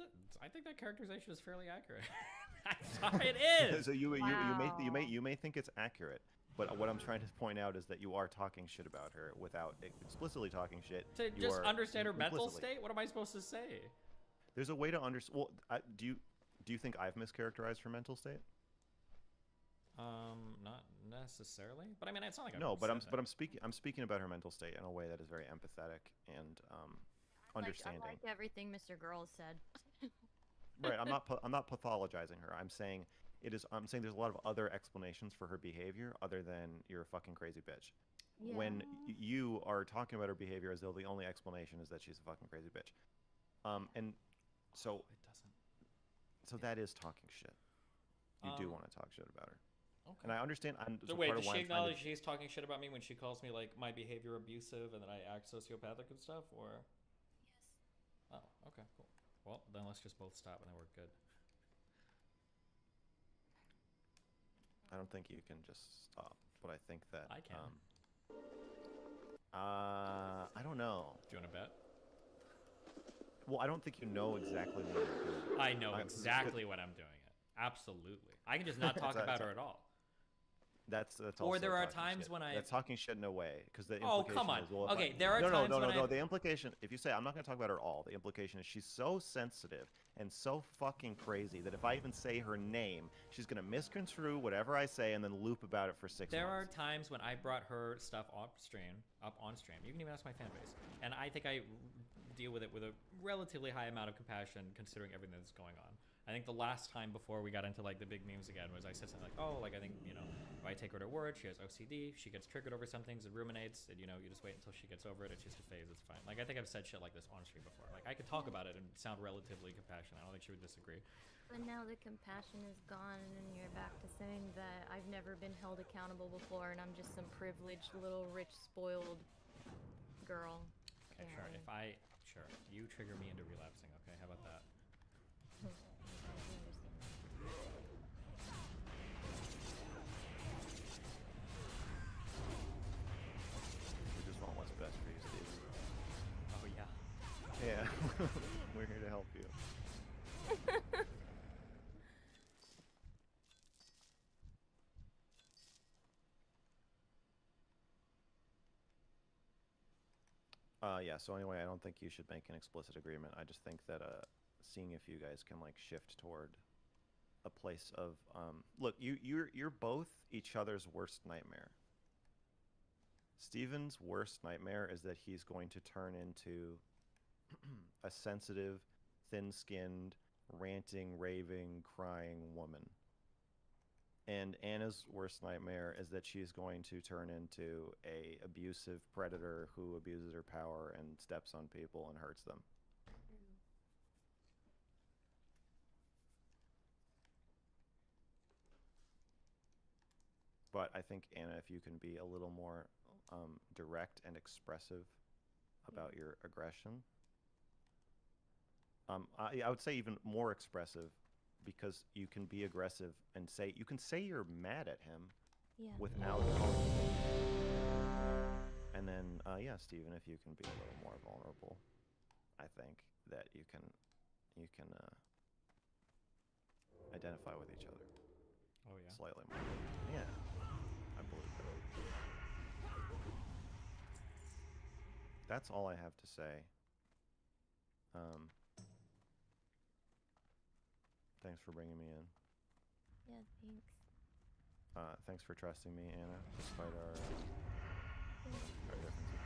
I think that characterization is fairly accurate. I'm sorry, it is. So you Wow. may think it's accurate, but what I'm trying to point out is that you are talking shit about her without explicitly talking shit. To You just are understand her mental implicitly. state? What am I supposed to say? There's a way to understand. Well, do you think I've mischaracterized her mental state? Not necessarily. But I mean, it's not like No, I've but said I'm speaking about her mental state in a way that is very empathetic and understanding. I like everything Mr. Girls said. Right. I'm not pathologizing her. I'm saying there's a lot of other explanations for her behavior other than you're a fucking crazy bitch. Yeah. When you are talking about her behavior as though the only explanation is that she's a fucking crazy bitch. And so it doesn't. so that is talking shit. You do Um, want to talk shit about her. Okay. And I understand. So wait, does she acknowledge she's talking shit about me when she calls me like my behavior abusive and that I act sociopathic and stuff, or? Yes. Oh, okay, cool. Well, then let's just both stop and then we're good. I don't think you can just stop, but I think that I can. I don't know. Do you want to bet? Well, I don't think you know exactly what you're doing. I know exactly what I'm doing. Absolutely. I can just not talk about her at all. That's Or also there are talking times shit. when I- That's talking shit in a way, because the Oh, implication come on. is, well, if Okay, I- there are no, times no, no, when no, I- no. The implication, if you say I'm not going to talk about her at all, the implication is she's so sensitive and so fucking crazy that if I even say her name, she's going to misconstrue whatever I say and then loop about it for 6 There are months. times when I brought her stuff up on stream. You can even ask my fan base. And I think I deal with it with a relatively high amount of compassion considering everything that's going on. I think the last time before we got into like the big memes again was I said something like, oh, like I think, you know, if I take her to word, she has OCD, she gets triggered over some things and ruminates, and you know, you just wait until she gets over it, it's just a phase, it's fine. Like I think I've said shit like this on stream before. Like I could talk about it and sound relatively compassionate. I don't think she would disagree. But now the compassion is gone, and you're back to saying that I've never been held accountable before, and I'm just some privileged little rich spoiled girl. Okay, sure. You trigger me into relapsing, okay? How about that? We're here to help you. Yeah, so anyway, I don't think you should make an explicit agreement. I just think that seeing if you guys can like shift toward a place of look, you're both each other's worst nightmare. Steven's worst nightmare is that he's going to turn into a sensitive, thin-skinned, ranting, raving, crying woman. And Anna's worst nightmare is that she's going to turn into a abusive predator who abuses her power and steps on people and hurts them. But I think, Anna, if you can be a little more direct and expressive about your aggression, I would say even more expressive, because you can be aggressive and say, you can say you're mad at him without calling him. And then, yeah, Steven, if you can be a little more vulnerable, I think that you can identify with each other. Oh yeah. Slightly more. Yeah, I believe that. That's all I have to say. Thanks for bringing me in. Yeah, thanks. Thanks for trusting me, Anna, despite our differences.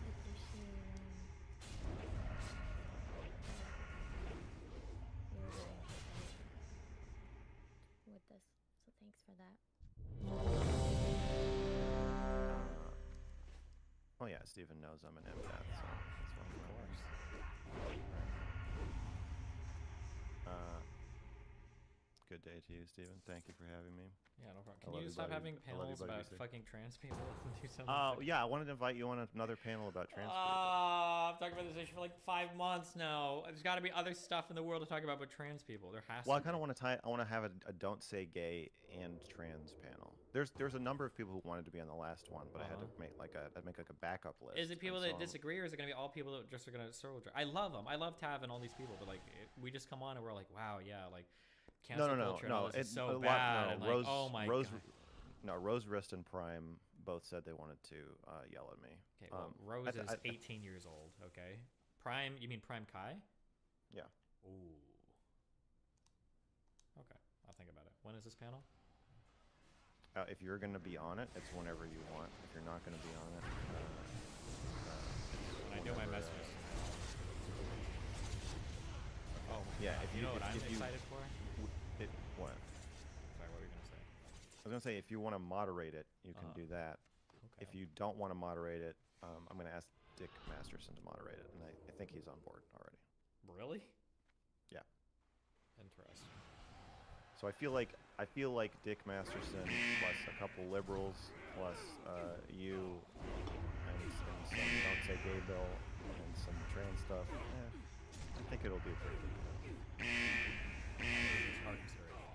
I appreciate your with this, so thanks for that. Oh yeah, Steven knows I'm an empath, so that's one of course. Good day to you, Steven. Thank you for having me. Yeah, no problem. I Can love you you, stop buddy. having I love you, panels buddy. about Be safe. fucking trans people and do something? Oh yeah, I wanted to invite you on another panel about trans people. I've talked about this issue for like 5 months now. There's got to be other stuff in the world to talk about but trans people. There has Well, I to kind of be. want to tie. I want to have a don't say gay and trans panel. There's a number of people who wanted to be on the last one, but I had to make like a backup list. Is it people and so that disagree, or is it gonna be all people that just are gonna circle jerk? I love them. I love Tav and all these people, but like we just come on and we're like, wow, yeah, like cancel culture and all this is so bad. And like, Rose, oh my Rose, god. no, Rose, Wrist, and Prime both said they wanted to yell at me. Okay, well, Rose is 18 years old. Okay, Prime, you mean Prime Kai? Yeah. Ooh. Okay, I'll think about it. When is this panel? If you're going to be on it, it's whenever you want. If you're not going to be on it, when I do my messages. Oh, yeah. God. If You know what I'm if excited for? What? Sorry, what were you gonna say? I was going to say, if you want to moderate it, you can do that. Okay. If you don't want to moderate it, I'm going to ask Dick Masterson to moderate it, and I think he's on board already. Really? Yeah. Interesting. So I feel like Dick Masterson plus a couple liberals plus you and some don't say gay bill and some trans stuff. I think it'll be a pretty good panel. It's hard consideration.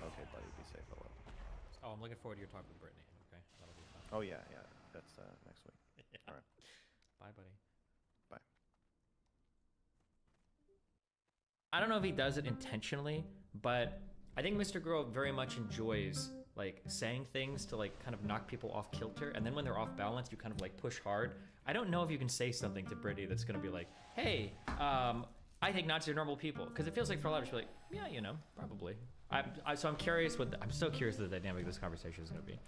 Okay, buddy, be safe. I love you. Oh, I'm looking forward to your talk with Brittany. Okay, that'll be fun. Oh yeah, that's next week. Yeah. All right, Bye, buddy. bye. I don't know if he does it intentionally, but I think Mr. Girl very much enjoys like saying things to like kind of knock people off kilter, and then when they're off balance, you kind of like push hard. I don't know if you can say something to Brittany that's gonna be like, "Hey, I think Nazis are normal people," because it feels like for a lot of people, like, yeah, you know, probably. So I'm curious I'm so curious what the dynamic of this conversation is gonna be.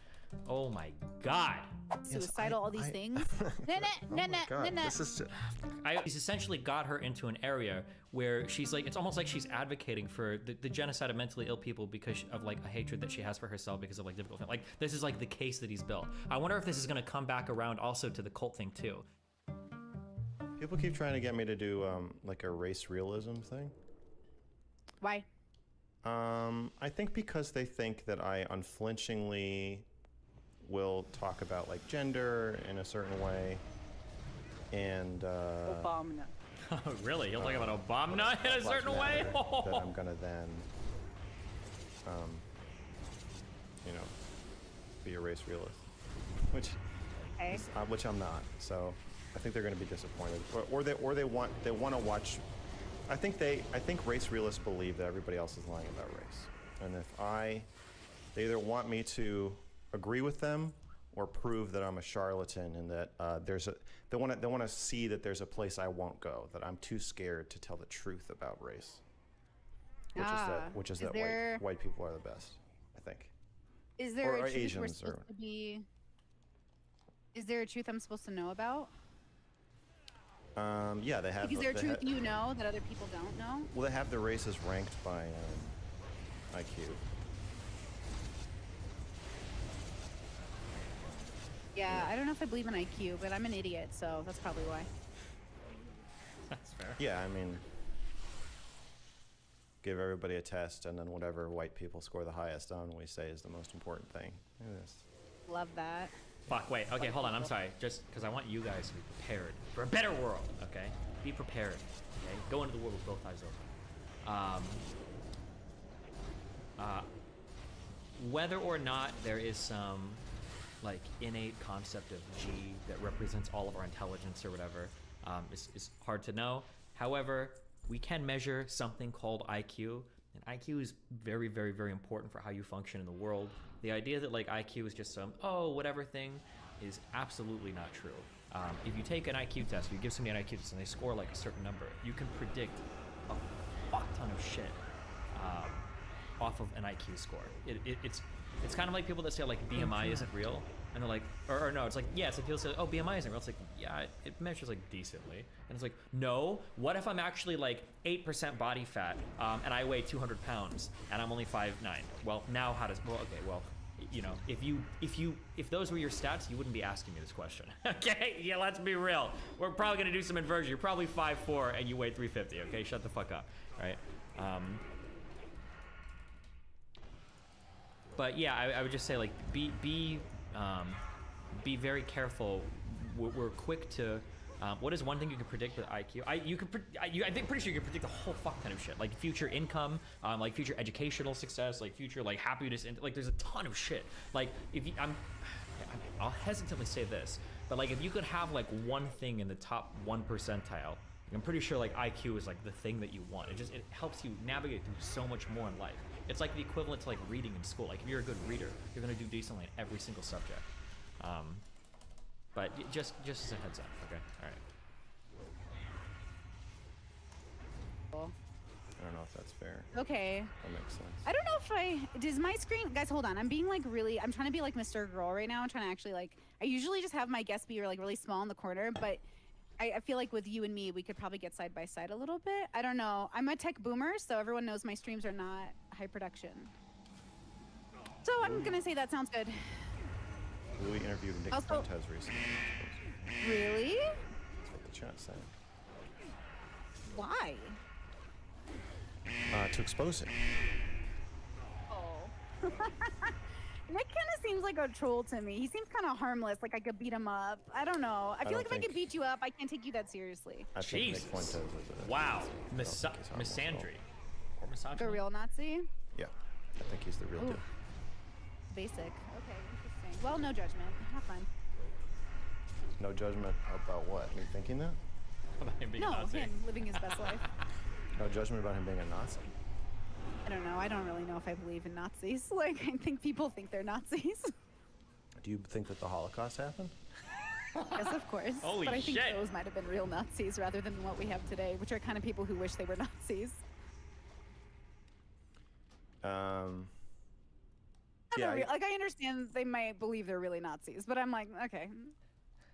Oh my god. Suicidal, all these things. This is He's essentially got her into an area where she's like, it's almost like she's advocating for the genocide of mentally ill people because of like a hatred that she has for herself because of like difficult things. Like this is like the case that he's built. I wonder if this is gonna come back around also to the cult thing too. People keep trying to get me to do like a race realism thing. Why? I think because they think that I unflinchingly will talk about like gender in a certain way, and Obama. Oh, really? He'll talk about Obama in a Black certain way? Matter, that I'm gonna then, you know, be a race realist, which Okay. which I'm not. So I think they're going to be disappointed, or they want to watch. I think race realists believe that everybody else is lying about race, and they either want me to agree with them or prove that I'm a charlatan and that they want to see that there's a place I won't go, that I'm too scared to tell the truth about race, which is that white people are the best, I think. Is there or a truth we're Asians supposed to be? Is there a truth I'm supposed to know about? Yeah, they have. Is there a truth you know that other people don't know? Well, they have the races ranked by IQ. Yeah, I don't know if I believe in IQ, but I'm an idiot, so that's probably why. That's fair. Yeah, I mean, give everybody a test, and then whatever white people score the highest on, we say is the most important thing. Look at this. Love that. Fuck, wait, okay, hold on, I'm sorry. Just because I want you guys to be prepared for a better world, okay? Be prepared, okay? Go into the world with both eyes open. Whether or not there is some, like, innate concept of G that represents all of our intelligence or whatever, is hard to know. However, we can measure something called IQ, and IQ is very, very, very important for how you function in the world. The idea that like IQ is just some whatever thing is absolutely not true. If you take an IQ test, you give somebody an IQ test and they score like a certain number, you can predict a fuck ton of shit off of an IQ score. It's kind of like people that say like BMI isn't real, and they're like, or no, it's like, yeah, it's like people say, oh, BMI isn't real. It's like, yeah, it measures like decently, and it's like, no, what if I'm actually like 8% body fat, and I weigh 200 pounds, and I'm only 5'9"? Well, now how does, well, okay, well, you know, if those were your stats, you wouldn't be asking me this question. Okay, yeah, let's be real. We're probably gonna do some inversion. You're probably 5'4" and you weigh 350. Okay, shut the fuck up, right? But yeah, I would just say like be very careful. We're quick to. What is one thing you can predict with IQ? I think pretty sure you can predict a whole fuck ton of shit, like future income, like future educational success, like future like happiness, and like there's a ton of shit. Like if you, I'll hesitantly say this, but like if you could have like one thing in the top 1 percentile, I'm pretty sure like IQ is like the thing that you want. It helps you navigate through so much more in life. It's like the equivalent to like reading in school. Like if you're a good reader, you're gonna do decently in every single subject. But just as a heads up, okay? All right. Cool. I don't know if that's fair. Okay. That makes sense. I don't know if does my screen, guys, hold on. I'm being like I'm trying to be like Mr. Girl right now. I'm trying to actually like, I usually just have my guest be like really small in the corner, but I feel like with you and me, we could probably get side by side a little bit. I don't know. I'm a tech boomer, so everyone knows my streams are not high production. So I'm gonna say that sounds good. We interviewed Nick Also- Fuentes recently. Really? That's what the chat's saying. Why? To expose him. Oh. Nick kind of seems like a troll to me. He seems kind of harmless, like I could beat him up. I don't know. I feel like if I could beat you up, I can't take you that seriously. I think Nick Jesus. Fuentes is a Wow. I don't think he's harmless at all. Misandry. Or misogyny. The real Nazi? Yeah, I think he's the real Ooh. deal. Basic. Okay, interesting. Well, no judgment. Have fun. No judgment about what? Me thinking that? About him being a No, Nazi. him living his best life. No judgment about him being a Nazi. I don't know. I don't really know if I believe in Nazis. Like, I think people think they're Nazis. Do you think that the Holocaust happened? Yes, of course. Holy but I think shit. those might have been real Nazis rather than what we have today, which are kind of people who wish they were Nazis. Yeah, Like, I understand they might believe they're really Nazis, but I'm like, okay.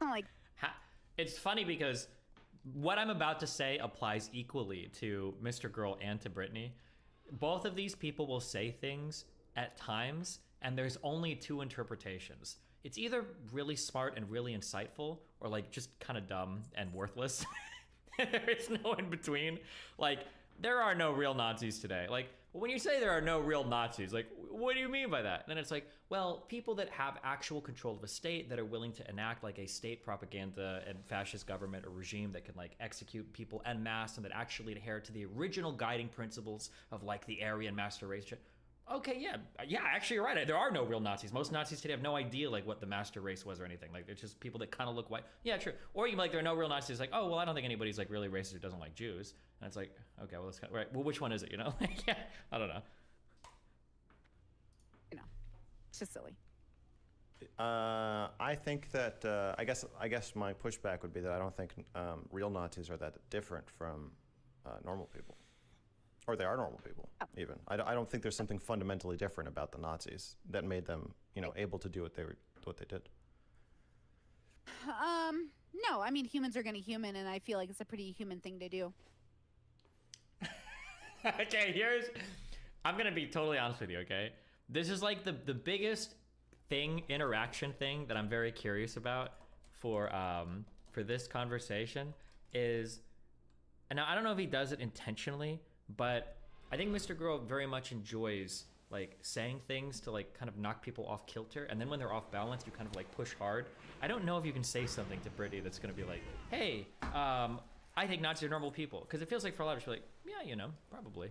I'm like, It's funny because what I'm about to say applies equally to Mr. Girl and to Brittany. Both of these people will say things at times, and there's only two interpretations. It's either really smart and really insightful, or like just kind of dumb and worthless. There is no in between. Like, there are no real Nazis today. Like, when you say there are no real Nazis, like, what do you mean by that? And then it's like, well, people that have actual control of a state, that are willing to enact like a state propaganda and fascist government or regime that can like execute people en masse and that actually adhere to the original guiding principles of like the Aryan master race. Okay, yeah. Actually, you're right. There are no real Nazis. Most Nazis today have no idea like what the master race was or anything. Like, it's just people that kind of look white. Yeah, true. Or you can be like, there are no real Nazis. Like, oh well, I don't think anybody's like really racist who doesn't like Jews. And it's like, okay, well, that's kind of, right. Well, which one is it? You know? Yeah, I don't know. You know, it's just silly. I think that I guess my pushback would be that I don't think real Nazis are that different from normal people, or they are normal people. Even I don't think there's something fundamentally different about the Nazis that made them, you know, able to do what they did. No, I mean humans are gonna human, and I feel like it's a pretty human thing to do. Okay, I'm gonna be totally honest with you. Okay, this is like the biggest interaction thing that I'm very curious about for this conversation is, and now I don't know if he does it intentionally, but I think Mr. Girl very much enjoys like saying things to like kind of knock people off kilter, and then when they're off balance, you kind of like push hard. I don't know if you can say something to Brittany that's gonna be like, hey, I think Nazis are normal people, because it feels like for a lot of people, like, yeah, you know, probably.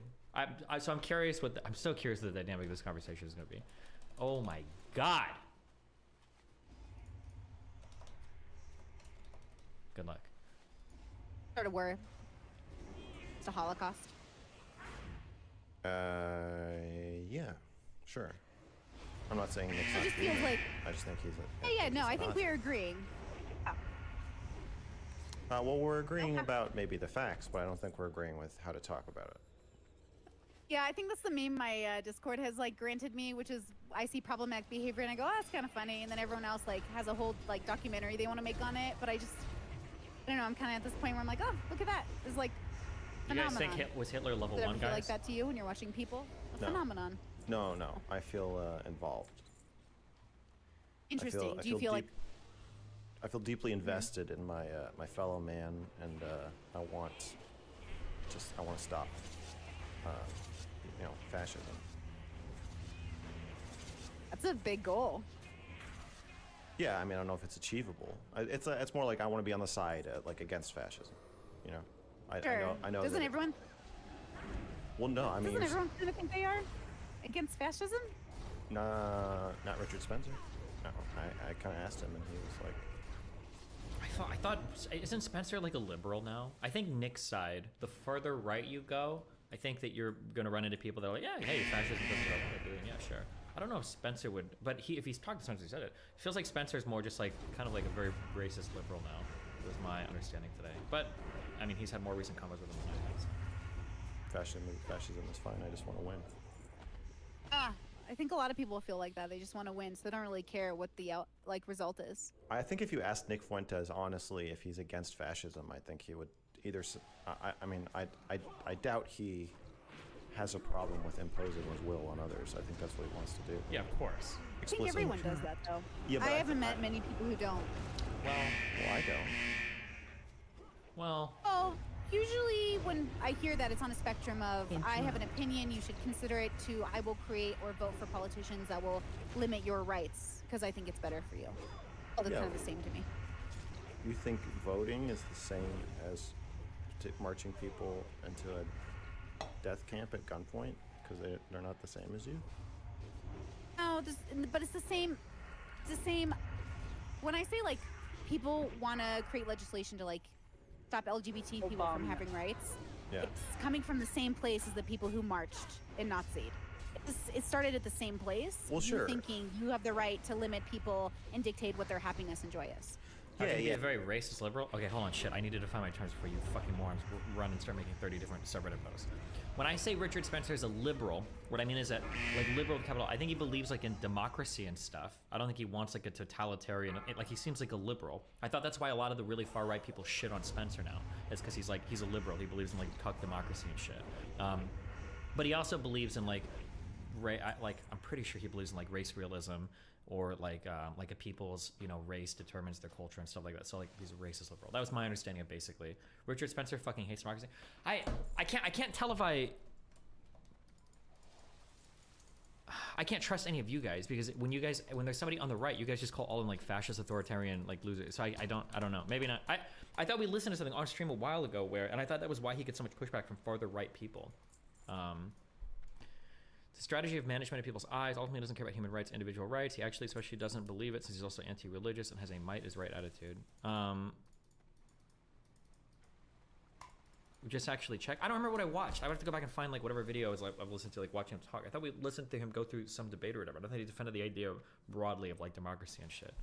So I'm curious I'm so curious what the dynamic of this conversation is gonna be. Oh my God. Good luck. Sort of were. It's a Holocaust. Yeah, sure. I'm not saying Nick's It not just human. feels like. I just think he's a. Yeah, no, I think we we're agreeing. well, we're agreeing Okay. about maybe the facts, but I don't think we're agreeing with how to talk about it. Yeah, I think that's the meme my Discord has like granted me, which is I see problematic behavior and I go, oh, that's kind of funny, and then everyone else like has a whole like documentary they want to make on it, but I don't know. I'm kind of at this point where I'm like, oh, look at that. It's like You guys phenomenon. think was Hitler level Does it ever 1, feel guys? like that to you when you're watching people? A No. phenomenon. No, I feel involved. Interesting. Do you feel like? I feel deeply invested in my my fellow man, and I want to stop, fascism. That's a big goal. Yeah, I mean, I don't know if it's achievable. It's more like I want to be on the side, like against fascism. You know, Sure. I know. Doesn't that everyone? Well, no, I mean, Doesn't everyone kind of think they are against fascism? not Richard Spencer. No, I kind of asked him, and he was like, I thought isn't Spencer like a liberal now? I think Nick's side, the further right you go, I think that you're gonna run into people that are like, yeah, hey, fascism doesn't what they're doing. Yeah, sure. I don't know if Spencer would, but if he's talking to Spencer, he said it. It feels like Spencer's more just like kind of like a very racist liberal now. Was my understanding today. But I mean, he's had more recent combos with him than I have. So. fascism is fine. I just want to win. I think a lot of people feel like that. They just want to win, so they don't really care what the result is. I think if you asked Nick Fuentes honestly if he's against fascism, I think he would either. I doubt he has a problem with imposing his will on others. I think that's what he wants to do. Yeah, of course. I think everyone does that, though. Yeah, but I haven't met many people who don't. Well, I don't. well. Well, usually when I hear that, it's on a spectrum of I have an opinion, you should consider it, to I will create or vote for politicians that will limit your rights because I think it's better for you. All that's Yeah. kind of the same to me. You think voting is the same as marching people into a death camp at gunpoint because they're not the same as you? No, but it's the same. It's the same. When I say like people want to create legislation to like stop LGBT people from having rights, Yeah. it's coming from the same place as the people who marched and Nazi'd. It started at the same place. Well, you sure. thinking you have the right to limit people and dictate what their happiness and joy is. How can you be yeah. a very racist liberal? Okay, hold on, shit. I need to define my terms before you fucking morons run and start making 30 different subreddit posts. When I say Richard Spencer is a liberal, what I mean is that, like, liberal with capital, I think he believes, like, in democracy and stuff. I don't think he wants, like, a totalitarian, like, he seems like a liberal. I thought that's why a lot of the really far-right people shit on Spencer now. It's because he's a liberal. He believes in, like, cuck democracy and shit. But he also believes in, like, I'm pretty sure he believes in, like, race realism, or like a people's, race determines their culture and stuff like that. So like he's a racist liberal. That was my understanding of basically. Richard Spencer fucking hates democracy. I can't tell if I can't trust any of you guys, because when there's somebody on the right, you guys just call all of them like fascist, authoritarian, like losers. So I don't know. Maybe not. I thought we listened to something on stream a while ago and I thought that was why he gets so much pushback from farther right people. The strategy of management in people's eyes ultimately doesn't care about human rights, individual rights. He actually especially doesn't believe it since he's also anti-religious and has a might is right attitude. Just actually check. I don't remember what I watched. I would have to go back and find like whatever videos I've listened to, like watching him talk. I thought we listened to him go through some debate or whatever. I don't think he defended the idea broadly of like democracy and shit.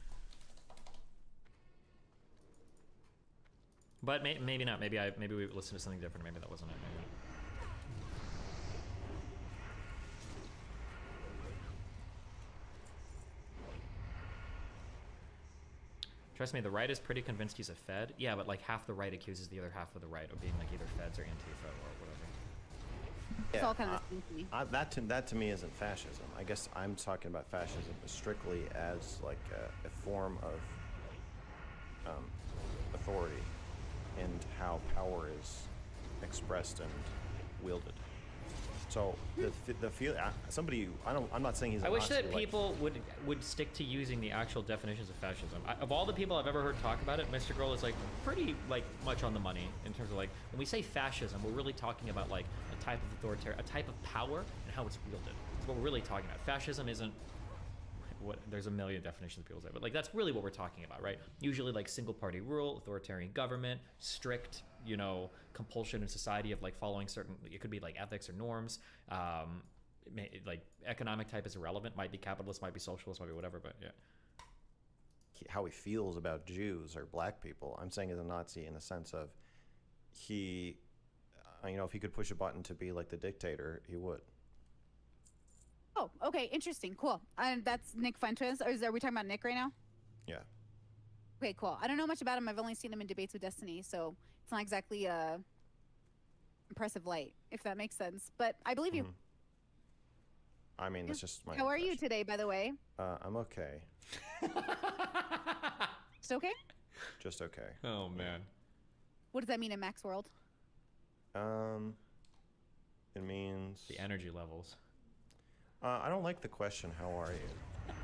But maybe not. Maybe we listened to something different. Maybe that wasn't it. Maybe. Trust me, the right is pretty convinced he's a Fed. Yeah, but like half the right accuses the other half of the right of being like either Feds or Antifa or whatever. It's Yeah, all kind of the same to me. that to me isn't fascism. I guess I'm talking about fascism strictly as like a form of authority and how power is expressed and wielded. So the feel somebody I'm not saying he's. I wish Nazi, that like, people would stick to using the actual definitions of fascism. Of all the people I've ever heard talk about it, Mr. Girl is like pretty like much on the money in terms of like when we say fascism, we're really talking about like a type of authoritarian, a type of power and how it's wielded. That's what we're really talking about. Fascism isn't what there's a million definitions people say, but like that's really what we're talking about, right? Usually like single party rule, authoritarian government, strict, you know, compulsion in society of like following certain, it could be like ethics or norms. Like economic type is irrelevant, might be capitalist, might be socialist, might be whatever, but yeah. how he feels about Jews or black people. I'm saying as a Nazi in the sense of he, you know, if he could push a button to be like the dictator, he would. Oh, okay, interesting, cool. And that's Nick Fuentes. Are we talking about Nick right now? Yeah. Okay, cool. I don't know much about him. I've only seen him in debates with Destiny, so it's not exactly a impressive light, if that makes sense. But I believe you. I mean, that's just my How are you impression. today, by the way? I'm okay. Just okay? Just okay. Oh man. What does that mean in Mac's world? It means The energy levels. I don't like the question, how are you?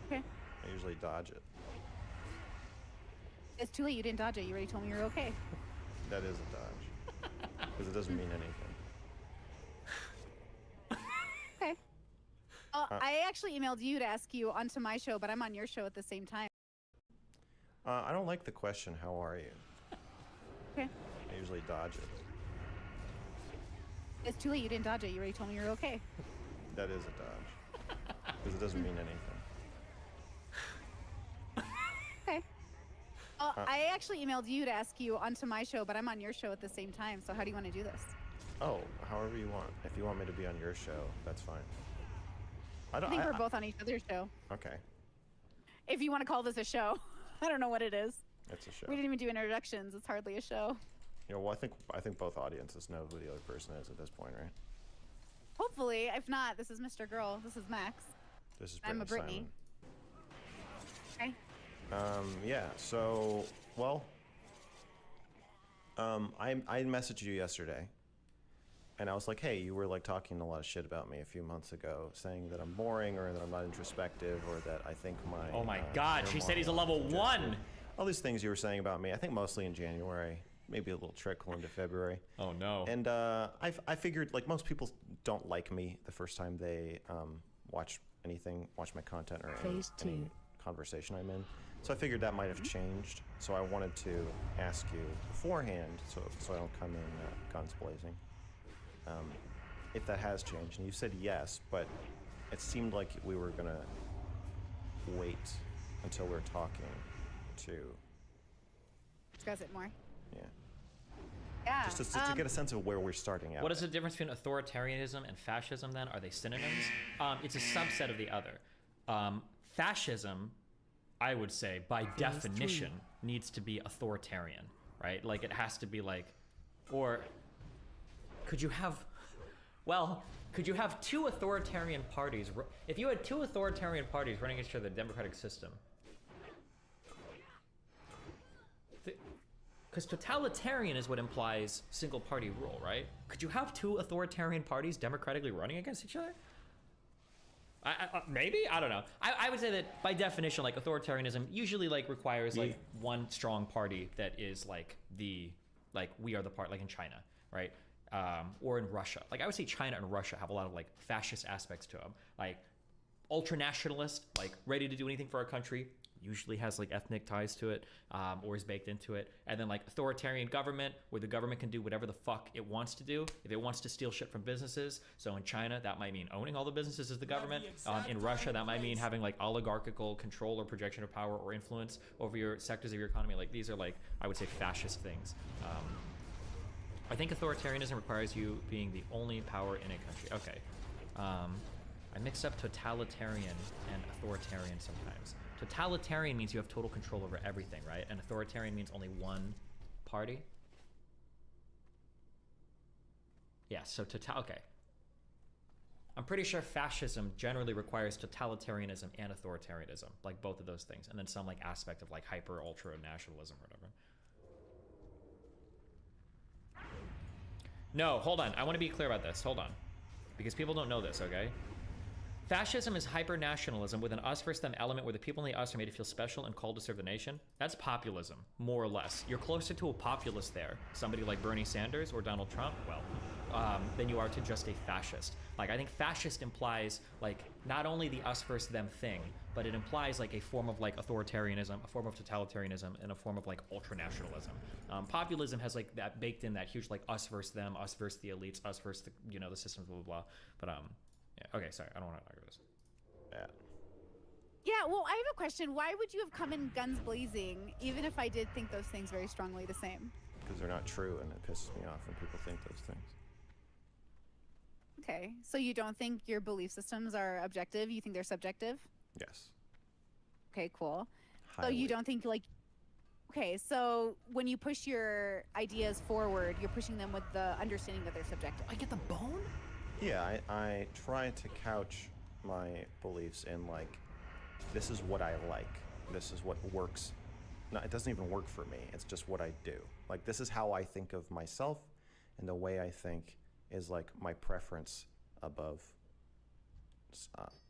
Okay. I usually dodge it. It's too late. You didn't dodge it. You already told me you were okay. That is a dodge. Because it doesn't mean anything. Okay. I actually emailed you to ask you onto my show, but I'm on your show at the same time. I don't like the question, how are you? Okay. I usually dodge it. It's too late. You didn't dodge it. You already told me you were okay. That is a dodge. Because it doesn't mean anything. Okay. I actually emailed you to ask you onto my show, but I'm on your show at the same time. So how do you want to do this? Oh, however you want. If you want me to be on your show, that's fine. I think we're both on each other's show. Okay, If you want to call this a show. I don't know what it is. it's a show. We didn't even do introductions. It's hardly a show. You know, well, I think both audiences know who the other person is at this point, right? Hopefully. If not, this is Mr. Girl. This is Max. This is I'm a Brittany. Okay. Yeah. So, well, I messaged you yesterday, and I was like, hey, you were like talking a lot of shit about me a few months ago, saying that I'm boring or that I'm not introspective or that I think my Oh my god, she said he's a level 1! all these things you were saying about me. I think mostly in January, maybe a little trickle into February. Oh no. And I figured like most people don't like me the first time they watch my content or any conversation I'm in. So I figured that might have changed. So I wanted to ask you beforehand, so I don't come in guns blazing, if that has changed. And you said yes, but it seemed like we were gonna wait until we're talking to Discuss it more. yeah. Yeah. Just to get a sense of where we're starting out. What is the difference between authoritarianism and fascism then? Are they synonyms? It's a subset of the other. Fascism, I would say, by definition, needs to be authoritarian, right? Like it has to be like, or could you have two authoritarian parties? If you had two authoritarian parties running against each other, the democratic system, because totalitarian is what implies single party rule, right? Could you have two authoritarian parties democratically running against each other? Maybe? I don't know. I would say that by definition, like authoritarianism usually like requires like one strong party that is like we are the part, like in China, right? or in Russia. Like I would say China and Russia have a lot of like fascist aspects to them. Like ultra nationalist, like ready to do anything for our country, usually has like ethnic ties to it, or is baked into it. And then like authoritarian government, where the government can do whatever the fuck it wants to do. If it wants to steal shit from businesses, so in China that might mean owning all the businesses as the government. In Russia that might mean having like oligarchical control or projection of power or influence over your sectors of your economy. Like these are like, I would say, fascist things. I think authoritarianism requires you being the only power in a country. Okay. I mix up totalitarian and authoritarian sometimes. Totalitarian means you have total control over everything, right? And authoritarian means only one party. Yeah, so okay. I'm pretty sure fascism generally requires totalitarianism and authoritarianism, like both of those things, and then some like aspect of like hyper ultra nationalism or whatever. No, hold on. I want to be clear about this. Hold on. Because people don't know this, okay? Fascism is hyper-nationalism with an us versus them element where the people in the us are made to feel special and called to serve the nation. That's populism, more or less. You're closer to a populist there, somebody like Bernie Sanders or Donald Trump, well, than you are to just a fascist. Like, I think fascist implies, like, not only the us versus them thing, but it implies, like, a form of, like, authoritarianism, a form of totalitarianism, and a form of, like, ultranationalism. Populism has, like, that baked in, that huge, like, us versus them, us versus the elites, us versus the, you know, the systems, blah, blah, blah. But, yeah, okay, sorry, I don't want to argue this. Yeah. Yeah, well, I have a question. Why would you have come in guns blazing, even if I did think those things very strongly the same? Because they're not true, and it pisses me off when people think those things. Okay, so you don't think your belief systems are objective? You think they're subjective? Yes. Okay, cool. So Highly. you don't think, like... Okay, so when you push your ideas forward, you're pushing them with the understanding that they're subjective. I get the bone? Yeah, I try to couch my beliefs in, like, this is what I like. This is what works. No, it doesn't even work for me. It's just what I do. Like, this is how I think of myself, and the way I think is, like, my preference above,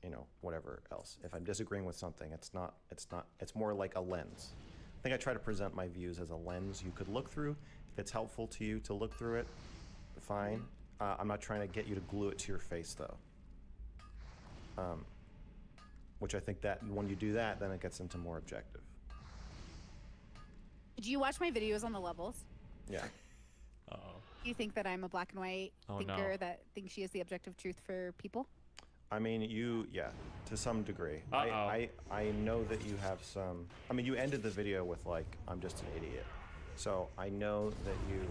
you know, whatever else. If I'm disagreeing with something, it's more like a lens. I think I try to present my views as a lens you could look through. If it's helpful to you to look through it, fine. I'm not trying to get you to glue it to your face, though. Which I think that when you do that, then it gets into more objective. Did you watch my videos on the levels? Yeah. Uh-oh. Do you think that I'm a black and white thinker that thinks she is the objective truth for people? I mean, yeah, to some degree. Uh-oh. I know that you have some... I mean, you ended the video with, like, I'm just an idiot. So I know that you...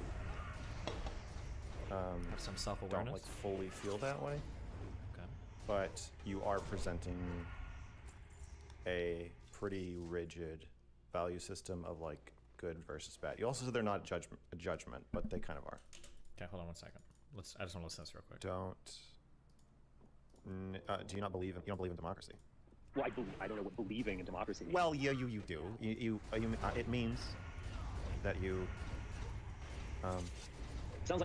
have some self-awareness? don't, like, fully feel that way. Okay. But you are presenting a pretty rigid value system of, like, good versus bad. You also said they're not a judgment, but they kind of are. Okay, hold on one second. I just want to listen to this real quick. Do you not believe you don't believe in democracy? Well, I don't know what believing in democracy means. Well, yeah, you do. It means that you.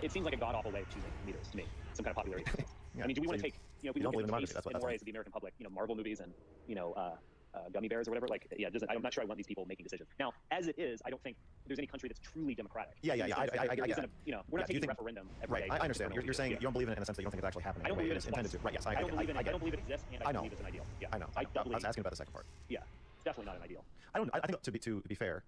It seems like a god-awful way of choosing leaders to me. Some kind of popularity. Yeah, I mean, do we want so to take, if we you don't look believe at in the democracy, taste and mores of the American public, Marvel movies and, gummy bears or whatever, like, yeah, I'm not sure I want these people making decisions. Now, as it is, I don't think there's any country that's truly democratic. Yeah. I get it. We're not taking a referendum every day. Right, I understand. You're saying you don't believe in it in a sense that you don't think it's actually happening. I don't believe it's it intended to. Right, yes, I don't believe I don't believe it exists, and I don't believe it's an ideal. Yeah, I know. I was asking about the second part. Yeah, it's definitely not an ideal. I think to be fair,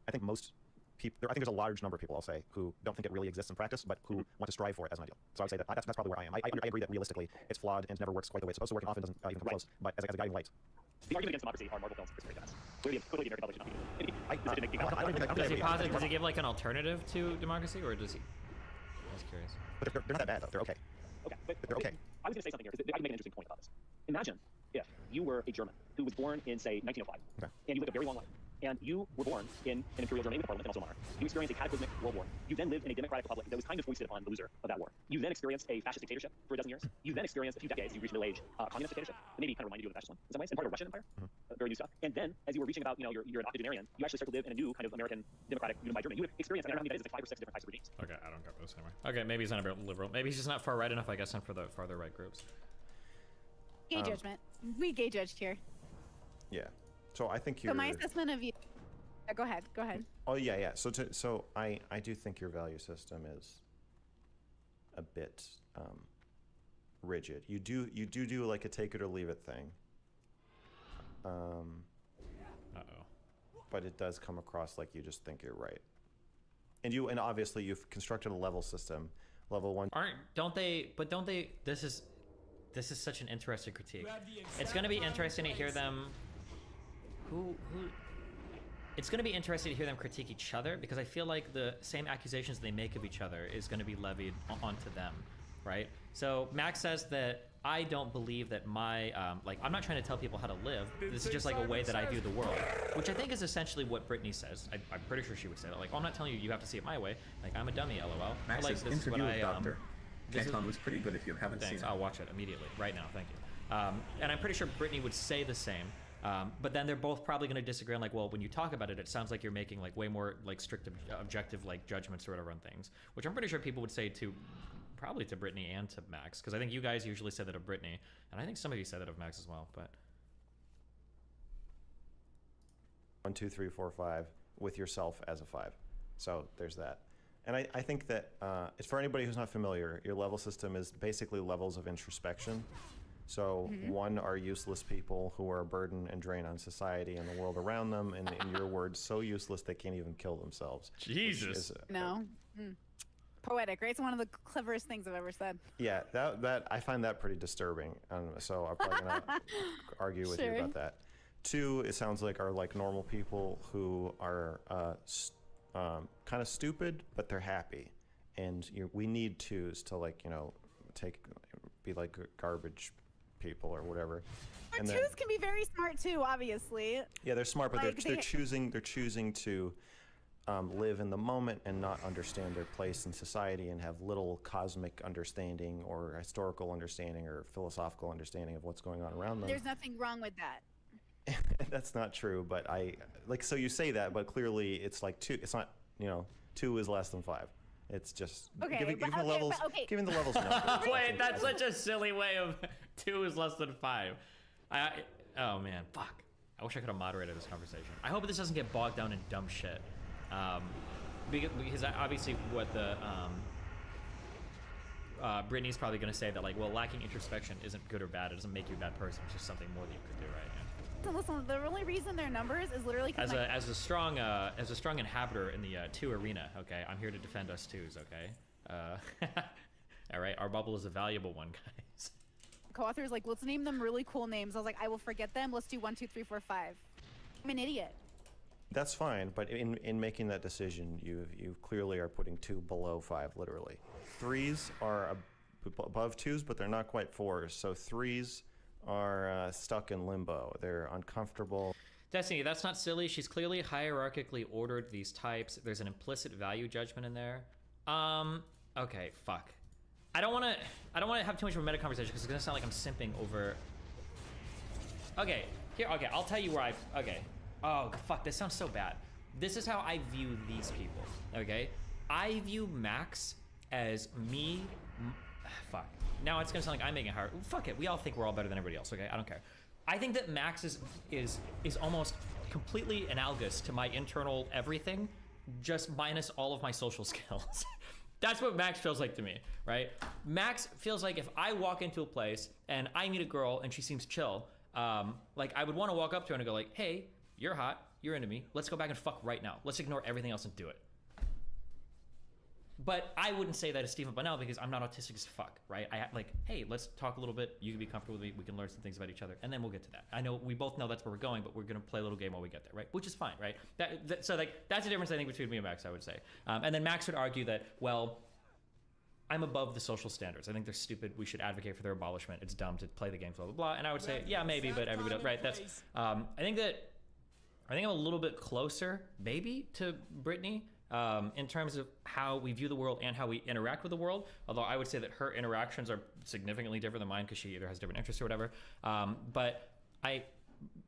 I think most people, I think there's a large number of people, I'll say, who don't think it really exists in practice, but who want to strive for it as an ideal. So I would say that that's probably where I am. I agree that realistically it's flawed and never works quite the way it's supposed to work, and often doesn't even come close. But as a guiding light. The argument against democracy are Marvel films and conspiracy theorists. Clearly, the American public should not be Does he give like an alternative to democracy, or does he? I was curious. But they're not that bad, though. They're okay. Okay, but they're okay. I was going to say something here, because I can make an interesting point about this. Imagine if you were a German who was born in, say, 1905, and you lived a very long life, and you were born in an imperial Germany with a parliament and also a monarch. You experienced a cataclysmic world war. You then lived in a democratic republic that was kind of foisted upon the loser of that war. You then experienced a fascist dictatorship for a dozen years. You then experienced a few decades, you reached middle age, communist dictatorship. That maybe kind of reminded you of the fascist one in some ways, and part of the Russian Empire. Very new stuff. And then, as you were reaching about, you're an octogenarian, you actually start to live in a new kind of American democratic unified Germany. You have experienced, I don't know how many days, like 5 or 6 different types of regimes. Okay, I don't get this anymore. Okay, maybe he's not a bit liberal. Maybe he's just not far right enough, I guess, and for the farther right groups. Gay judgment. We gay judged here. Yeah. So I think you're... So my assessment of you... Go ahead. Oh, yeah. So I do think your value system is a bit rigid. You do like a take it or leave it thing. But it does come across like you just think you're right. And obviously you've constructed a level system. Level 1. Don't they? This is such an interesting critique. It's going to be interesting to hear them. It's going to be interesting to hear them critique each other, because I feel like the same accusations they make of each other is going to be levied onto them, right? So Max says that I don't believe that my, like, I'm not trying to tell people how to live. This is just like a way that I view the world, which I think is essentially what Brittany says. I'm pretty sure she would say that. Like, oh, I'm not telling you you have to see it my way. Like, I'm a dummy, lol. Max's Like, interview with Dr. Canton was pretty good if you haven't Thanks, seen it. I'll watch it immediately, right now, thank you. And I'm pretty sure Brittany would say the same. But then they're both probably going to disagree on, like, well, when you talk about it, it sounds like you're making like way more like strict objective like judgments or whatever on things, which I'm pretty sure people would say to probably to Brittany and to Max, because I think you guys usually say that of Brittany, and I think some of you said that of Max as well. But 1, 2, 3, 4, 5 with yourself as a 5. So there's that. And I think that it's for anybody who's not familiar, your level system is basically levels of introspection. So 1 are useless people who are a burden and drain on society and the world around them, and in your words, so useless they can't even kill themselves. Jesus. No. Poetic, right? It's one of the cleverest things I've ever said. Yeah, that I find that pretty disturbing. So I'm probably gonna argue with you about that. 2, it sounds like, are like normal people who are kind of stupid, but they're happy, and we need 2s to, like, you know, be like garbage people or whatever. But and 2s can be very smart too, obviously. Yeah, they're smart, but like they're choosing to live in the moment and not understand their place in society and have little cosmic understanding or historical understanding or philosophical understanding of what's going on around them. There's nothing wrong with that. That's not true, but so you say that, but clearly it's like 2. It's not, you know, 2 is less than 5. It's just giving the levels. Giving the levels. Wait, that's such a silly way of 2 is less than 5. Oh man, fuck. I wish I could have moderated this conversation. I hope this doesn't get bogged down in dumb shit. Because obviously what the Brittany's probably going to say that, like, well, lacking introspection isn't good or bad. It doesn't make you a bad person. It's just something more that you could do, right? Yeah. So listen, the only reason their numbers is literally as a strong inhabitor in the 2 arena. Okay, I'm here to defend us 2s. Okay. All right, our bubble is a valuable one, guys. Co-author's like, let's name them really cool names. I was like, I will forget them. Let's do 1, 2, 3, 4, 5. I'm an idiot. That's fine, but in making that decision, you clearly are putting 2 below 5, literally. 3s are above 2s, but they're not quite 4s. So 3s are stuck in limbo. They're uncomfortable. Destiny, that's not silly. She's clearly hierarchically ordered these types. There's an implicit value judgment in there. Okay, fuck. I don't want to have too much of a meta conversation because it's gonna sound like I'm simping over. Okay, I'll tell you where okay. Oh, fuck, this sounds so bad. This is how I view these people, okay? I view Max as me. Fuck. Now it's gonna sound like I'm making it hard. Fuck it, we all think we're all better than everybody else, okay? I don't care. I think that Max is almost completely analogous to my internal everything, just minus all of my social skills. That's what Max feels like to me, right? Max feels like if I walk into a place and I meet a girl and she seems chill, like I would want to walk up to her and go like, hey, you're hot, you're into me, let's go back and fuck right now. Let's ignore everything else and do it. But I wouldn't say that to Stephen Bunnell because I'm not autistic as fuck, right? Like, hey, let's talk a little bit. You can be comfortable with me. We can learn some things about each other, and then we'll get to that. I know we both know that's where we're going, but we're gonna play a little game while we get there, right? Which is fine, right? So like that's the difference I think between me and Max, I would say. And then Max would argue that, well, I'm above the social standards. I think they're stupid. We should advocate for their abolishment. It's dumb to play the games, blah blah blah. And I would say, yeah, maybe, but everybody, right? That's. I think I'm a little bit closer, maybe, to Brittany. In terms of how we view the world and how we interact with the world, although I would say that her interactions are significantly different than mine because she either has different interests or whatever.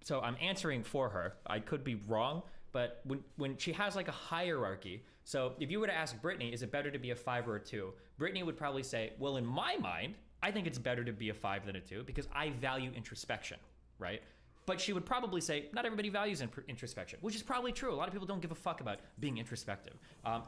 So I'm answering for her. I could be wrong, but when she has like a hierarchy, so if you were to ask Brittany, is it better to be a 5 or a 2? Brittany would probably say, well, in my mind, I think it's better to be a 5 than a 2 because I value introspection, right? But she would probably say, not everybody values introspection, which is probably true. A lot of people don't give a fuck about being introspective.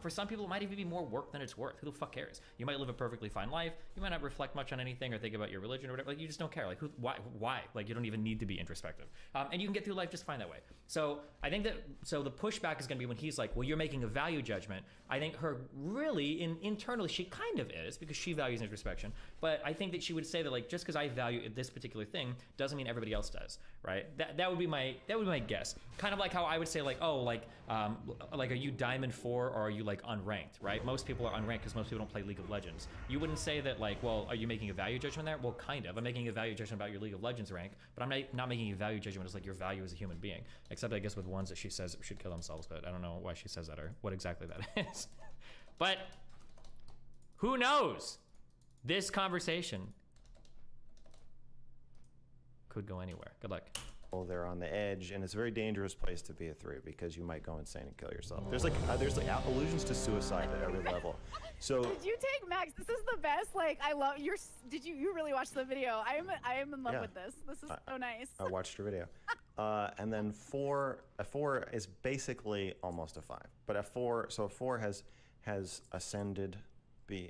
For some people, it might even be more work than it's worth. Who the fuck cares? You might live a perfectly fine life. You might not reflect much on anything or think about your religion or whatever. Like, you just don't care. Like, why? Like, you don't even need to be introspective. And you can get through life just fine that way. So I think that, so the pushback is going to be when he's like, well, you're making a value judgment. I think her really, internally, she kind of is, because she values introspection. But I think that she would say that, like, just because I value this particular thing doesn't mean everybody else does, right? That would be my guess. Kind of like how I would say, like, oh, like are you Diamond 4 or are you like unranked, right? Most people are unranked because most people don't play League of Legends. You wouldn't say that, like, well, are you making a value judgment there? Well, kind of. I'm making a value judgment about your League of Legends rank, but I'm not making a value judgment as like your value as a human being. Except I guess with ones that she says should kill themselves, but I don't know why she says that or what exactly that is. But who knows? This conversation could go anywhere. Good luck. They're on the edge, and it's a very dangerous place to be a 3 because you might go insane and kill yourself. There's like allusions to suicide at every level. So did you take Max? This is the best. Like, I love your. Did you really watch the video? I am in love with this. This is so nice. I watched your video. And then a 4 is basically almost a 5, but a 4 has ascended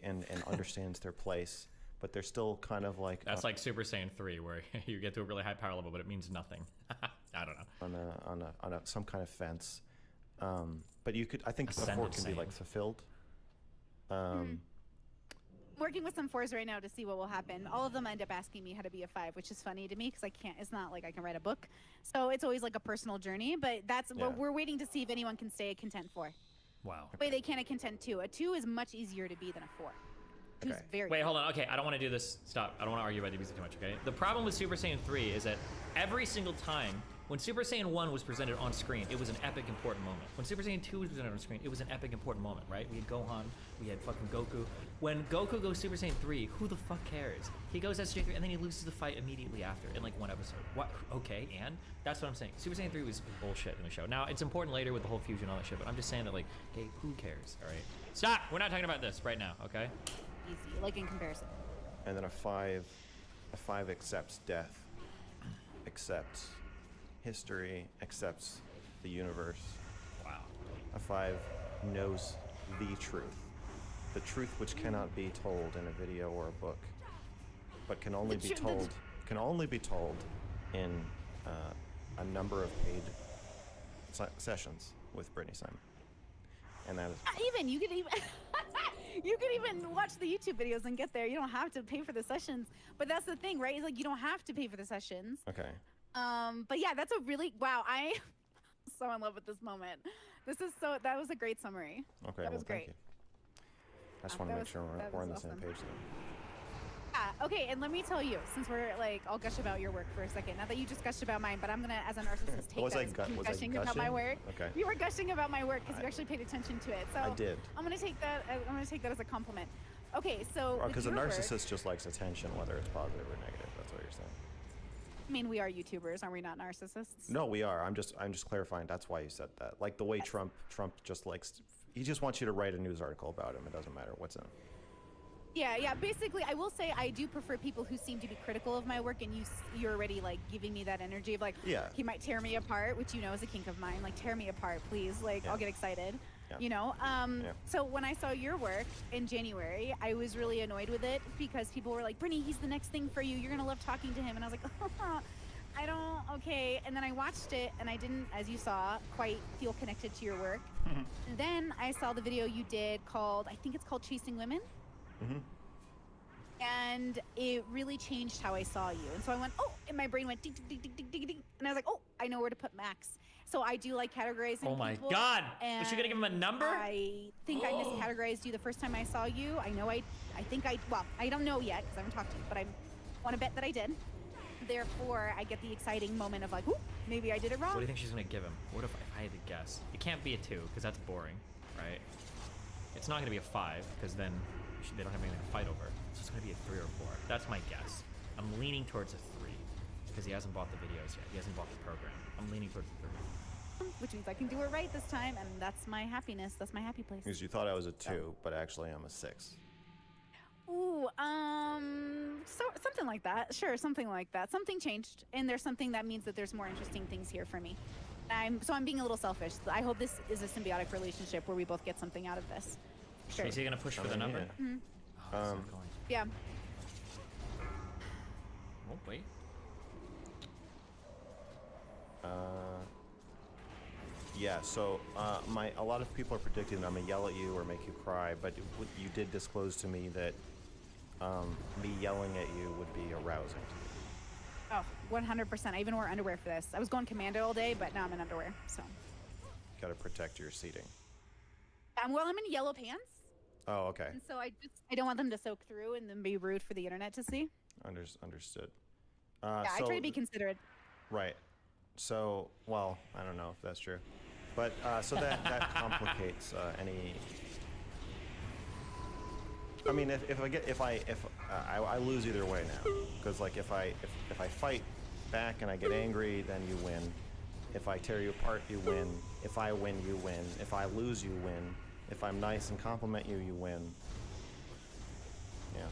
and understands their place. But they're still kind of like... That's like Super Saiyan 3, where you get to a really high power level, but it means nothing. I don't know. On some kind of fence. But you could... I think Ascended a 4 can Saiyan. be, like, fulfilled. Working with some 4s right now to see what will happen. All of them end up asking me how to be a 5, which is funny to me because I can't... It's not like I can write a book. So it's always like a personal journey. But that's... Yeah. We're waiting to see if anyone can stay a content 4. Wow. Wait, they can a content 2. A 2 is much easier to be than a 4. Who's Okay. very Wait, hold on. Okay, I don't want to do this. Stop. I don't want to argue about DBZ too much, okay? The problem with Super Saiyan 3 is that every single time when Super Saiyan 1 was presented on screen, it was an epic, important moment. When Super Saiyan 2 was presented on screen, it was an epic, important moment, right? We had Gohan, we had fucking Goku. When Goku goes Super Saiyan 3, who the fuck cares? He goes SJ3 and then he loses the fight immediately after in like one episode. What? Okay, and? That's what I'm saying. Super Saiyan 3 was bullshit in the show. Now, it's important later with the whole fusion and all that shit, but I'm just saying that, like, hey, who cares, all right? Stop! We're not talking about this right now, okay? easy, like in comparison. And then a 5 accepts death, accepts history, accepts the universe. Wow. A 5 knows the truth which cannot be told in a video or a book, but can only be told in a number of paid sessions with Brittany Simon. And that is You could even you could even watch the YouTube videos and get there. You don't have to pay for the sessions. But that's the thing, right? It's like you don't have to pay for the sessions. okay. But yeah, that's a really wow. I'm so in love with this moment. That was a great summary. Okay, that was great. thank you. I just want to make sure we're on the same page then. Yeah, okay, and let me tell you, since we're like, I'll gush about your work for a second. Not that you just gushed about mine, but I'm gonna, as a narcissist, take that as gushing about my work. Okay. You were gushing about my work because you actually paid attention to it. So I did. I'm gonna take that. I'm gonna take that as a compliment. Okay, so Because a with your narcissist work, just likes attention, whether it's positive or negative. That's what you're saying. I mean, we are YouTubers, are we not narcissists? No, we are. I'm just clarifying. That's why you said that. Like the way Trump just likes. He just wants you to write a news article about him. It doesn't matter what's in it. Yeah. Basically, I will say I do prefer people who seem to be critical of my work, and you're already like giving me that energy of like, Yeah. he might tear me apart, which you know is a kink of mine. Like, tear me apart, please. Like, Yeah. I'll get excited. Yeah. You know. Yeah. So when I saw your work in January, I was really annoyed with it because people were like, "Brittany, he's the next thing for you. You're gonna love talking to him." And I was like, I don't. Okay. And then I watched it, and I didn't, as you saw, quite feel connected to your work. Then I saw the video you did called, I think it's called "Chasing Women." Mm-hmm. And it really changed how I saw you. And so I went, oh, and my brain went ding, ding, ding, ding, ding, ding. And I was like, oh, I know where to put Max. So I do like categorizing Oh my people, God. And Was she gonna give him a number? I think I miscategorized you the first time I saw you. I don't know yet because I haven't talked to you, but I want to bet that I did. Therefore, I get the exciting moment of like, ooh, maybe I did it wrong. What do you think she's gonna give him? What if I had to guess? It can't be a 2 because that's boring, right? It's not gonna be a 5 because then they don't have anything to fight over. So it's gonna be a 3 or 4. That's my guess. I'm leaning towards a 3 because he hasn't bought the videos yet. He hasn't bought the program. I'm leaning towards a 3. Which means I can do it right this time, and that's my happiness. That's my happy place. Because you thought I was a 2, but actually I'm a 6. Ooh, so something like that. Sure, something like that. Something changed, and there's something that means that there's more interesting things here for me. I'm being a little selfish. I hope this is a symbiotic relationship where we both get something out of this. Sure. Is he gonna push for the number? Yeah. Mhm. Oh, it's not going. Yeah. Oh wait. Yeah, so a lot of people are predicting that I'm gonna yell at you or make you cry, but you did disclose to me that me yelling at you would be arousing to you. Oh, 100%. I even wore underwear for this. I was going commando all day, but now I'm in underwear. So. Gotta protect your seating. Well, I'm in yellow pants, Oh, okay. and so I don't want them to soak through and then be rude for the internet to see. Understood. Yeah, I try to be considerate. Right. So, well, I don't know if that's true, but so that complicates any. I mean, if I lose either way now, because like if I fight back and I get angry, then you win. If I tear you apart, you win. If I win, you win. If I lose, you win. If I'm nice and compliment you, you win. Yeah.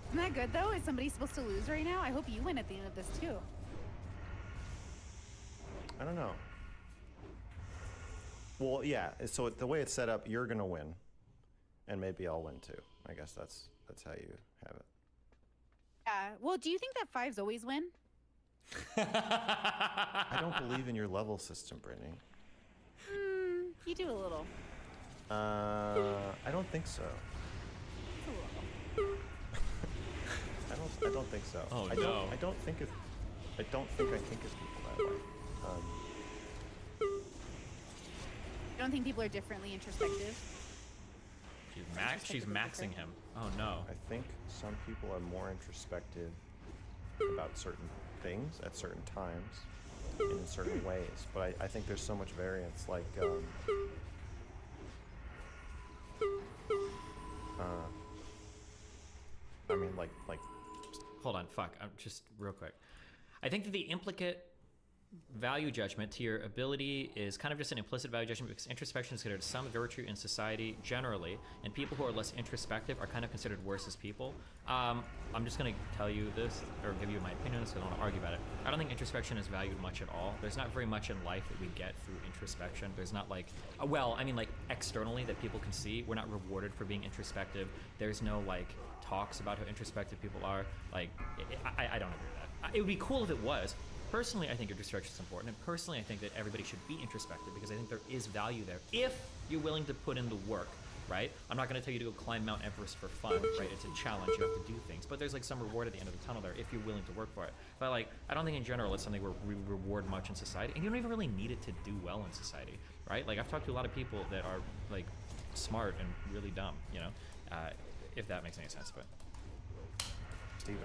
Isn't that good though? Is somebody supposed to lose right now? I hope you win at the end of this too. I don't know. Well, yeah. So the way it's set up, you're gonna win, and maybe I'll win too. I guess that's how you have it. Yeah. Well, do you think that fives always win? I don't believe in your level system, Brittany. You do a little. I don't think so. Just a little. I don't think so. Oh, I no. I don't think I think of people that way. I don't think people are differently introspective. She's maxing him. Oh no. I think some people are more introspective about certain things at certain times and in certain ways, but I think there's so much variance. Like, I mean, like. Hold on, fuck. I'm just real quick. I think that the implicate value judgment to your ability is kind of just an implicit value judgment because introspection is considered some virtue in society generally, and people who are less introspective are kind of considered worse as people. I'm just going to tell you this, or give you my opinion on this, because I don't want to argue about it. I don't think introspection is valued much at all. There's not very much in life that we get through introspection. There's not like, well, I mean like externally that people can see. We're not rewarded for being introspective. There's no like talks about how introspective people are. Like, I don't agree with that. It would be cool if it was. Personally, I think introspection is important, and personally, I think that everybody should be introspective because I think there is value there if you're willing to put in the work, right? I'm not going to tell you to go climb Mount Everest for fun, right? It's a challenge. You have to do things, but there's like some reward at the end of the tunnel there if you're willing to work for it. But like, I don't think in general it's something where we reward much in society, and you don't even really need it to do well in society, right? Like I've talked to a lot of people that are like smart and really dumb, you know, if that makes any sense. But Steven.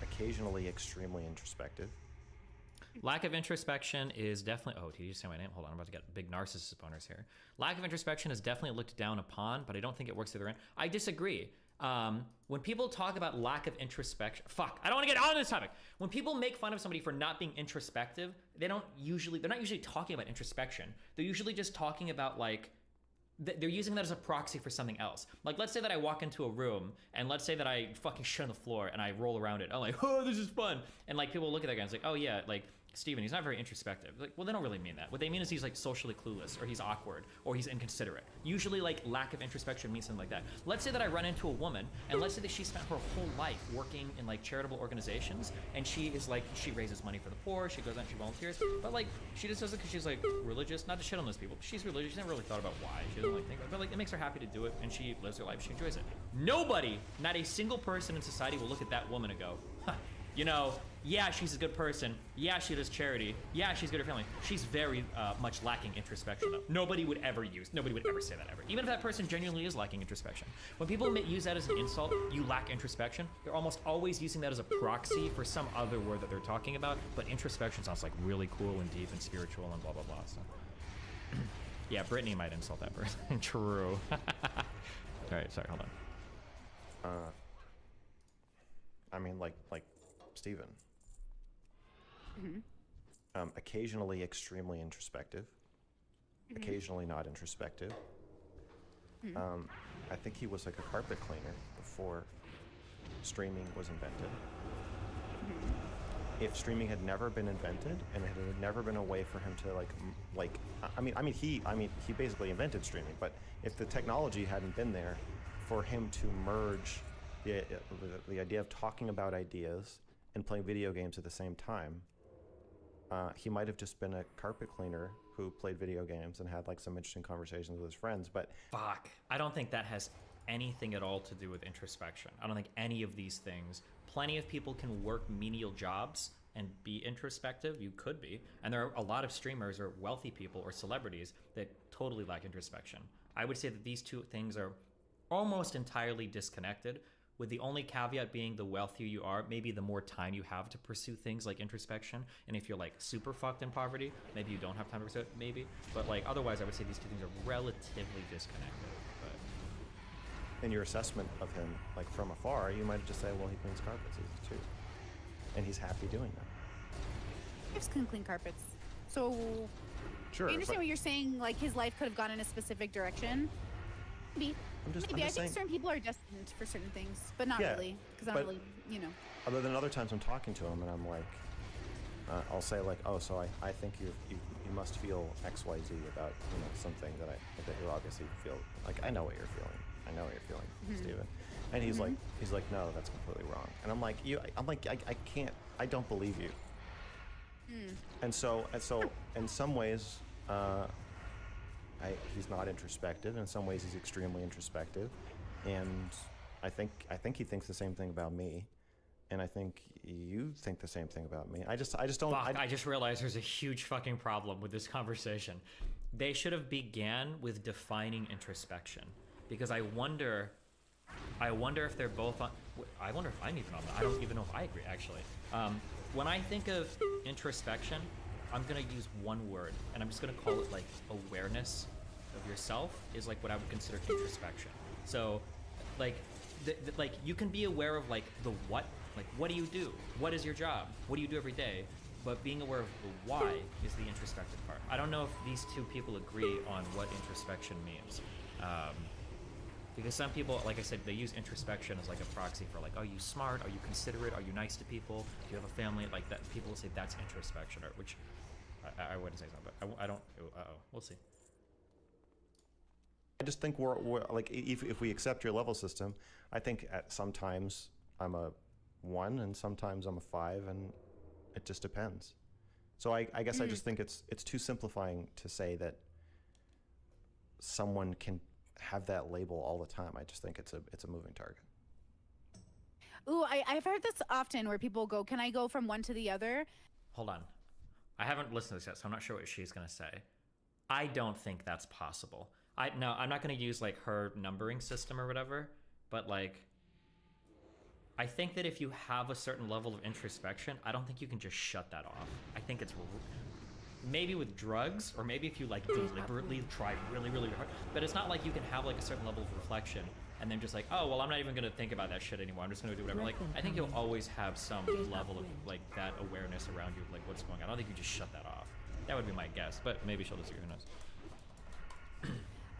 Occasionally extremely introspective. lack of introspection is definitely... Oh, did you say my name? Hold on, I'm about to get big narcissist boners here. Lack of introspection is definitely looked down upon, but I don't think it works the other end. I disagree. When people talk about lack of introspection... Fuck, I don't want to get on this topic. When people make fun of somebody for not being introspective, they're not usually talking about introspection. They're usually just talking about like... They're using that as a proxy for something else. Like, let's say that I walk into a room, and let's say that I fucking shit on the floor, and I roll around it. I'm like, oh, this is fun. And, like, people look at that guy and it's like, oh, yeah, like, Steven, he's not very introspective. Like, well, they don't really mean that. What they mean is he's, like, socially clueless, or he's awkward, or he's inconsiderate. Usually, like, lack of introspection means something like that. Let's say that I run into a woman, and let's say that she spent her whole life working in, like, charitable organizations, and she is, like, she raises money for the poor, she goes out and she volunteers, but, like, she just does it because she's, like, religious. Not to shit on those people, but she's religious. She never really thought about why. She doesn't, like, think about it, but, like, it makes her happy to do it, and she lives her life, she enjoys it. Nobody, not a single person in society will look at that woman and go, huh, you know, yeah, she's a good person. Yeah, she does charity. Yeah, she's good at her family. She's very much lacking introspection, though. Nobody would ever say that ever. Even if that person genuinely is lacking introspection. When people use that as an insult, you lack introspection, they're almost always using that as a proxy for some other word that they're talking about. But introspection sounds like really cool and deep and spiritual and blah, blah, blah. So, yeah, Brittany might insult that person. True. All right, sorry, hold on. I mean, like Steven. Mm-hmm. Occasionally extremely introspective, occasionally not introspective. I think he was like a carpet cleaner before streaming was invented. If streaming had never been invented and it had never been a way for him to he basically invented streaming, but if the technology hadn't been there for him to merge the idea of talking about ideas and playing video games at the same time, he might have just been a carpet cleaner who played video games and had like some interesting conversations with his friends. But fuck, I don't think that has anything at all to do with introspection. I don't think any of these things. Plenty of people can work menial jobs and be introspective. You could be, and there are a lot of streamers or wealthy people or celebrities that totally lack introspection. I would say that these two things are almost entirely disconnected, with the only caveat being the wealthier you are, maybe the more time you have to pursue things like introspection. And if you're like super fucked in poverty, maybe you don't have time to pursue it, maybe. But like otherwise, I would say these two things are relatively disconnected. But in your assessment of him, like from afar, you might just say, well, he cleans carpets too. And he's happy doing that. Hips can clean carpets. So Sure. I understand what you're saying, like his life could have gone in a specific direction. Maybe. I'm I just think saying, certain people are destined for certain things, but not Yeah, really, because I but- don't really, you know. other than other times I'm talking to him and I'm like, I'll say like, oh, so I think you must feel X, Y, Z about something that you obviously feel. Like, I know what you're feeling. I know what you're feeling, Steven. And he's like, no, that's completely wrong. And I'm like, I can't, I don't believe you. And so in some ways, he's not introspective. In some ways, he's extremely introspective, and I think he thinks the same thing about me, and I think you think the same thing about me. I just don't. fuck, I just realized there's a huge fucking problem with this conversation. They should have began with defining introspection, because I wonder if they're both on. I wonder if I'm even on that. I don't even know if I agree actually. When I think of introspection, I'm gonna use one word, and I'm just gonna call it like awareness of yourself is like what I would consider introspection. So, like, like you can be aware of like the what do you do? What is your job? What do you do every day? But being aware of the why is the introspective part. I don't know if these two people agree on what introspection means. Because some people, like I said, they use introspection as like a proxy for like, are you smart? Are you considerate? Are you nice to people? Do you have a family? Like that, people will say that's introspection, or which I wouldn't say so, but I don't. We'll see. I just think we're like, if we accept your level system, I think at sometimes I'm a 1 and sometimes I'm a 5, and it just depends. So I guess I just think it's too simplifying to say that someone can have that label all the time. I just think it's a moving target. Ooh, I've heard this often where people go, can I go from one to the other? Hold on. I haven't listened to this yet, so I'm not sure what she's gonna say. I don't think that's possible. I'm not gonna use like her numbering system or whatever, but like, I think that if you have a certain level of introspection, I don't think you can just shut that off. I think it's maybe with drugs, or maybe if you like deliberately try really, really hard, but it's not like you can have like a certain level of reflection and then just like, oh, well, I'm not even gonna think about that shit anymore. I'm just gonna do whatever. Like, I think you'll always have some level of like that awareness around you, like what's going on. I don't think you just shut that off. That would be my guess, but maybe she'll disagree. Who knows?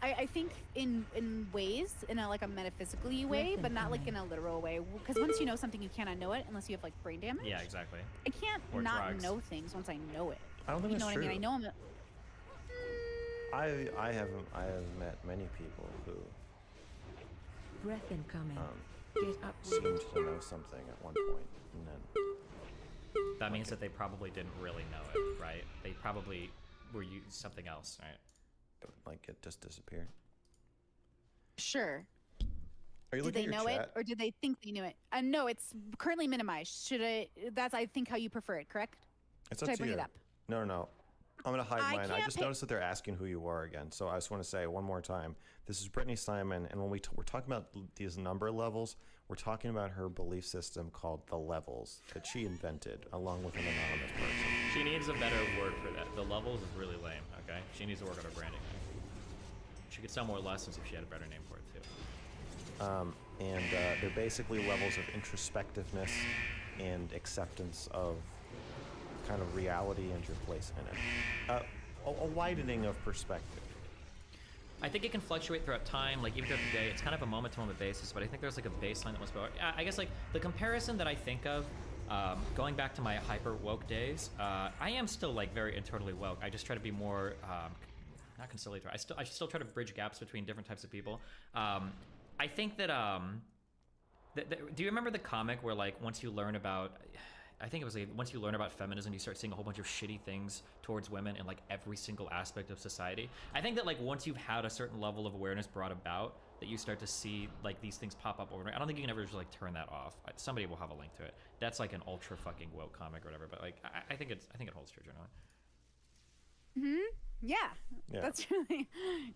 I think in ways, in a like a metaphysical way, but not like in a literal way. Because once you know something, you cannot know it unless you have like brain damage. Yeah, exactly. I can't Or not drugs. know things once I know it. I don't think You know that's what true. I mean? I know I'm. I have met many people who Breath incoming. Get up. seemed to know something at one point, and then That means that they probably didn't really know it, right? They probably were using something else, right? like it just disappeared. Sure. Are you Did looking they at know your it, chat? or did they think they knew it? No, it's currently minimized. Should I? That's I think how you prefer it, correct? It's Should up I to bring you. it up? No. I'm gonna hide I mine. I can't just pick- noticed that they're asking who you are again. So I just want to say one more time. This is Brittany Simon, and when we're talking about these number levels, we're talking about her belief system called the levels that she invented along with an anonymous person. She needs a better word for that. The levels is really lame, okay? She needs to work on her branding. She could sell more lessons if she had a better name for it, too. They're basically levels of introspectiveness and acceptance of kind of reality and your place in it. A widening of perspective. I think it can fluctuate throughout time, like even throughout the day. It's kind of a moment-to-moment basis, but I think there's like a baseline that must be. I guess like the comparison that I think of, going back to my hyper woke days, I am still like very internally woke. I just try to be more, not conciliatory. I still try to bridge gaps between different types of people. I think that do you remember the comic where like once you learn about, I think it was like once you learn about feminism, you start seeing a whole bunch of shitty things towards women in like every single aspect of society. I think that like once you've had a certain level of awareness brought about, that you start to see like these things pop up over. I don't think you can ever just like turn that off. Somebody will have a link to it. That's like an ultra fucking woke comic or whatever. But like I think it holds true generally. Yeah, that's really,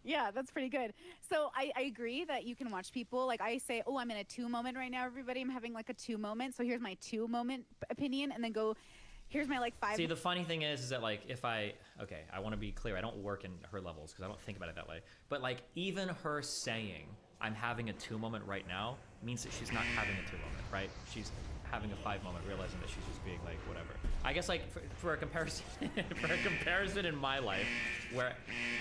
that's pretty good. So I agree that you can watch people, like I say, oh, I'm in a 2 moment right now, everybody. I'm having like a 2 moment. So here's my 2 moment opinion, and then go, here's my like 5. See, the funny thing is that like if I want to be clear, I don't work in her levels because I don't think about it that way. But like even her saying I'm having a 2 moment right now means that she's not having a 2 moment, right? She's having a 5 moment, realizing that she's just being like whatever. I guess like for a comparison, in my life, where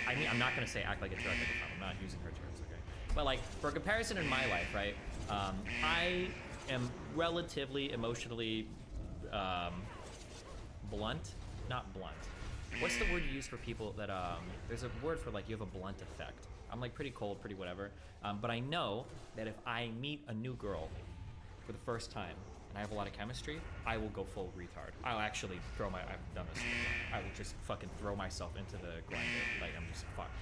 I mean I'm not gonna say act like a drug at the time. I'm not using her terms, okay? But like for a comparison in my life, right? I am relatively emotionally blunt, not blunt. What's the word you use for people that there's a word for like you have a blunt effect. I'm like pretty cold, pretty whatever. But I know that if I meet a new girl for the first time and I have a lot of chemistry, I will go full retard. I'll actually I've done this. I will just fucking throw myself into the grinder. Like I'm just fucked.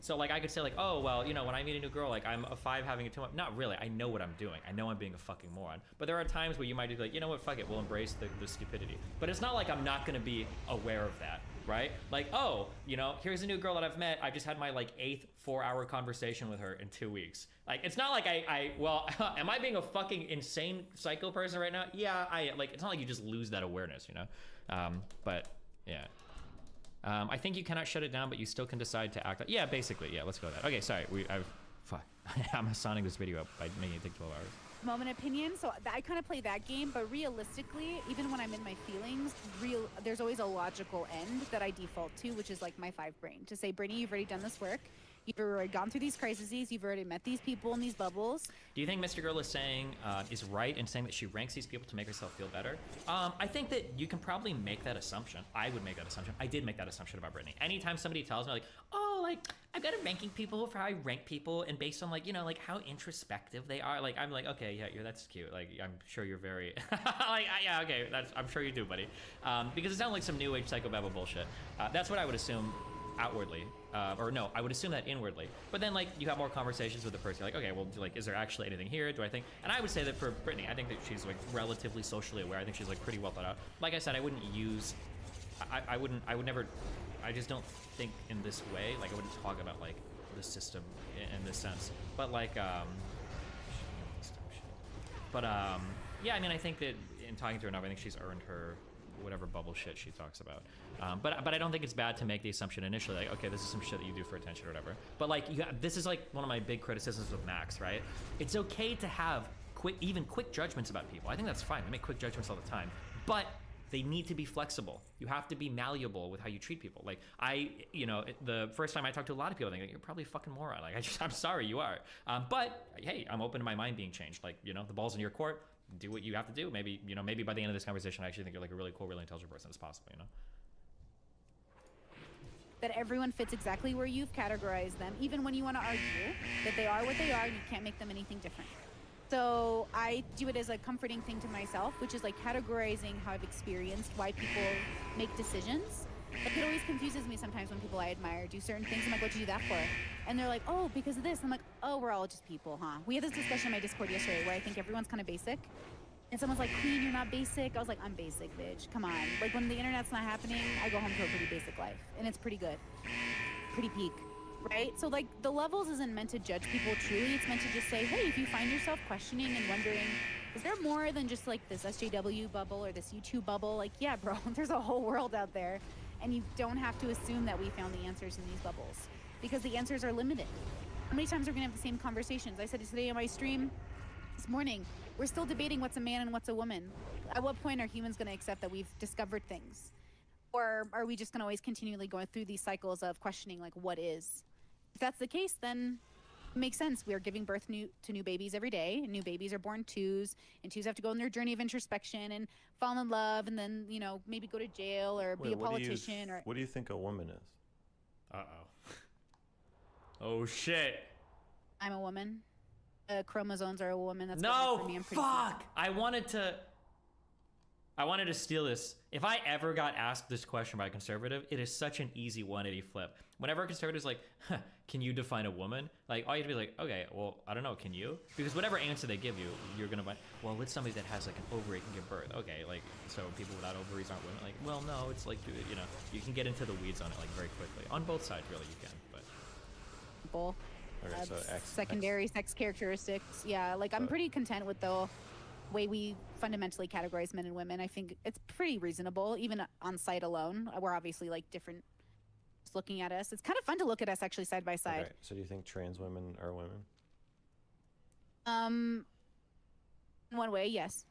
So like I could say like, oh well, you know, when I meet a new girl, like I'm a 5 having a 2. Not really. I know what I'm doing. I know I'm being a fucking moron. But there are times where you might be like, you know what, fuck it, we'll embrace the stupidity. But it's not like I'm not gonna be aware of that, right? Like, oh, you know, here's a new girl that I've met. I just had my like 8th 4-hour conversation with her in 2 weeks. Like, it's not like well, am I being a fucking insane psycho person right now? Yeah, it's not like you just lose that awareness, you know? But yeah. I think you cannot shut it down, but you still can decide to act. Yeah, basically. Yeah, let's go with that. Okay, sorry. Fuck. I'm assigning this video up by making it take 12 hours. Moment opinion. So I kind of play that game, but realistically, even when I'm in my feelings, there's always a logical end that I default to, which is like my 5 brain. To say, Brittany, you've already done this work. You've already gone through these crises. You've already met these people in these bubbles. Do you think Mr. Girl is saying is right in saying that she ranks these people to make herself feel better? I think that you can probably make that assumption. I would make that assumption. I did make that assumption about Brittany. Anytime somebody tells me like, oh, like I've got a ranking people for how I rank people and based on like, you know, like how introspective they are. Like I'm like, okay, yeah, that's cute. Like I'm sure you're very like yeah, okay, I'm sure you do, buddy. Because it sounds like some new age psychobabble bullshit. That's what I would assume outwardly. Or no, I would assume that inwardly. But then like you have more conversations with the person. You're like, okay, well, like, is there actually anything here? Do I think? And I would say that for Brittany, I think that she's like relatively socially aware. I think she's like pretty well thought out. Like I said, I wouldn't use, I would never, I just don't think in this way. Like I wouldn't talk about like the system in this sense. But like, yeah, I mean, I think that in talking to her enough, I think she's earned her whatever bubble shit she talks about. But I don't think it's bad to make the assumption initially, like, okay, this is some shit that you do for attention or whatever. But like, this is like one of my big criticisms of Max, right? It's okay to have quick judgments about people. I think that's fine. We make quick judgments all the time, but they need to be flexible. You have to be malleable with how you treat people. Like the first time I talked to a lot of people, I think you're probably a fucking moron. Like I'm sorry, you are. But hey, I'm open to my mind being changed. Like, you know, the ball's in your court. Do what you have to do. Maybe by the end of this conversation, I actually think you're like a really cool, really intelligent person. It's possible, you know? That everyone fits exactly where you've categorized them, even when you want to argue that they are what they are and you can't make them anything different. So I do it as a comforting thing to myself, which is like categorizing how I've experienced why people make decisions. Like it always confuses me sometimes when people I admire do certain things. I'm like, what'd you do that for? And they're like, oh, because of this. I'm like, oh, we're all just people, huh? We had this discussion in my Discord yesterday where I think everyone's kind of basic. And someone's like, Queen, you're not basic. I was like, I'm basic, bitch. Come on. Like when the internet's not happening, I go home to a pretty basic life. And it's pretty good. Pretty peak, right? So like the levels isn't meant to judge people truly. It's meant to just say, hey, if you find yourself questioning and wondering, is there more than just like this SJW bubble or this YouTube bubble? Like, yeah, bro, there's a whole world out there. And you don't have to assume that we found the answers in these bubbles because the answers are limited. How many times are we gonna have the same conversations? I said today on my stream this morning, we're still debating what's a man and what's a woman. At what point are humans gonna accept that we've discovered things? Or are we just gonna always continually going through these cycles of questioning like what is? if that's the case, then it makes sense. We are giving birth to new babies every day. And new babies are born twos, and twos have to go on their journey of introspection and fall in love, and then maybe go to jail or be a politician. What do you think a woman is? Oh shit. I'm a woman. Chromosomes are a woman. That's no. for me. I'm Fuck. I wanted to steal this. If I ever got asked this question by a conservative, it is such an easy 180 flip. Whenever a conservative is like, can you define a woman? Like, all you have to be like, okay, well, I don't know, can you? Because whatever answer they give you, you're gonna find, well, it's somebody that has like an ovary can give birth. Okay, like, so people without ovaries aren't women. Like, well, no, it's like, you can get into the weeds on it like very quickly. On both sides, really, you can, but. People. Okay, so secondary sex characteristics. Yeah, like I'm pretty content with the way we fundamentally categorize men and women. I think it's pretty reasonable, even on site alone. We're obviously like different. Just looking at us, it's kind of fun to look at us actually side by side. Okay, so do you think trans women are women? In one way, yes.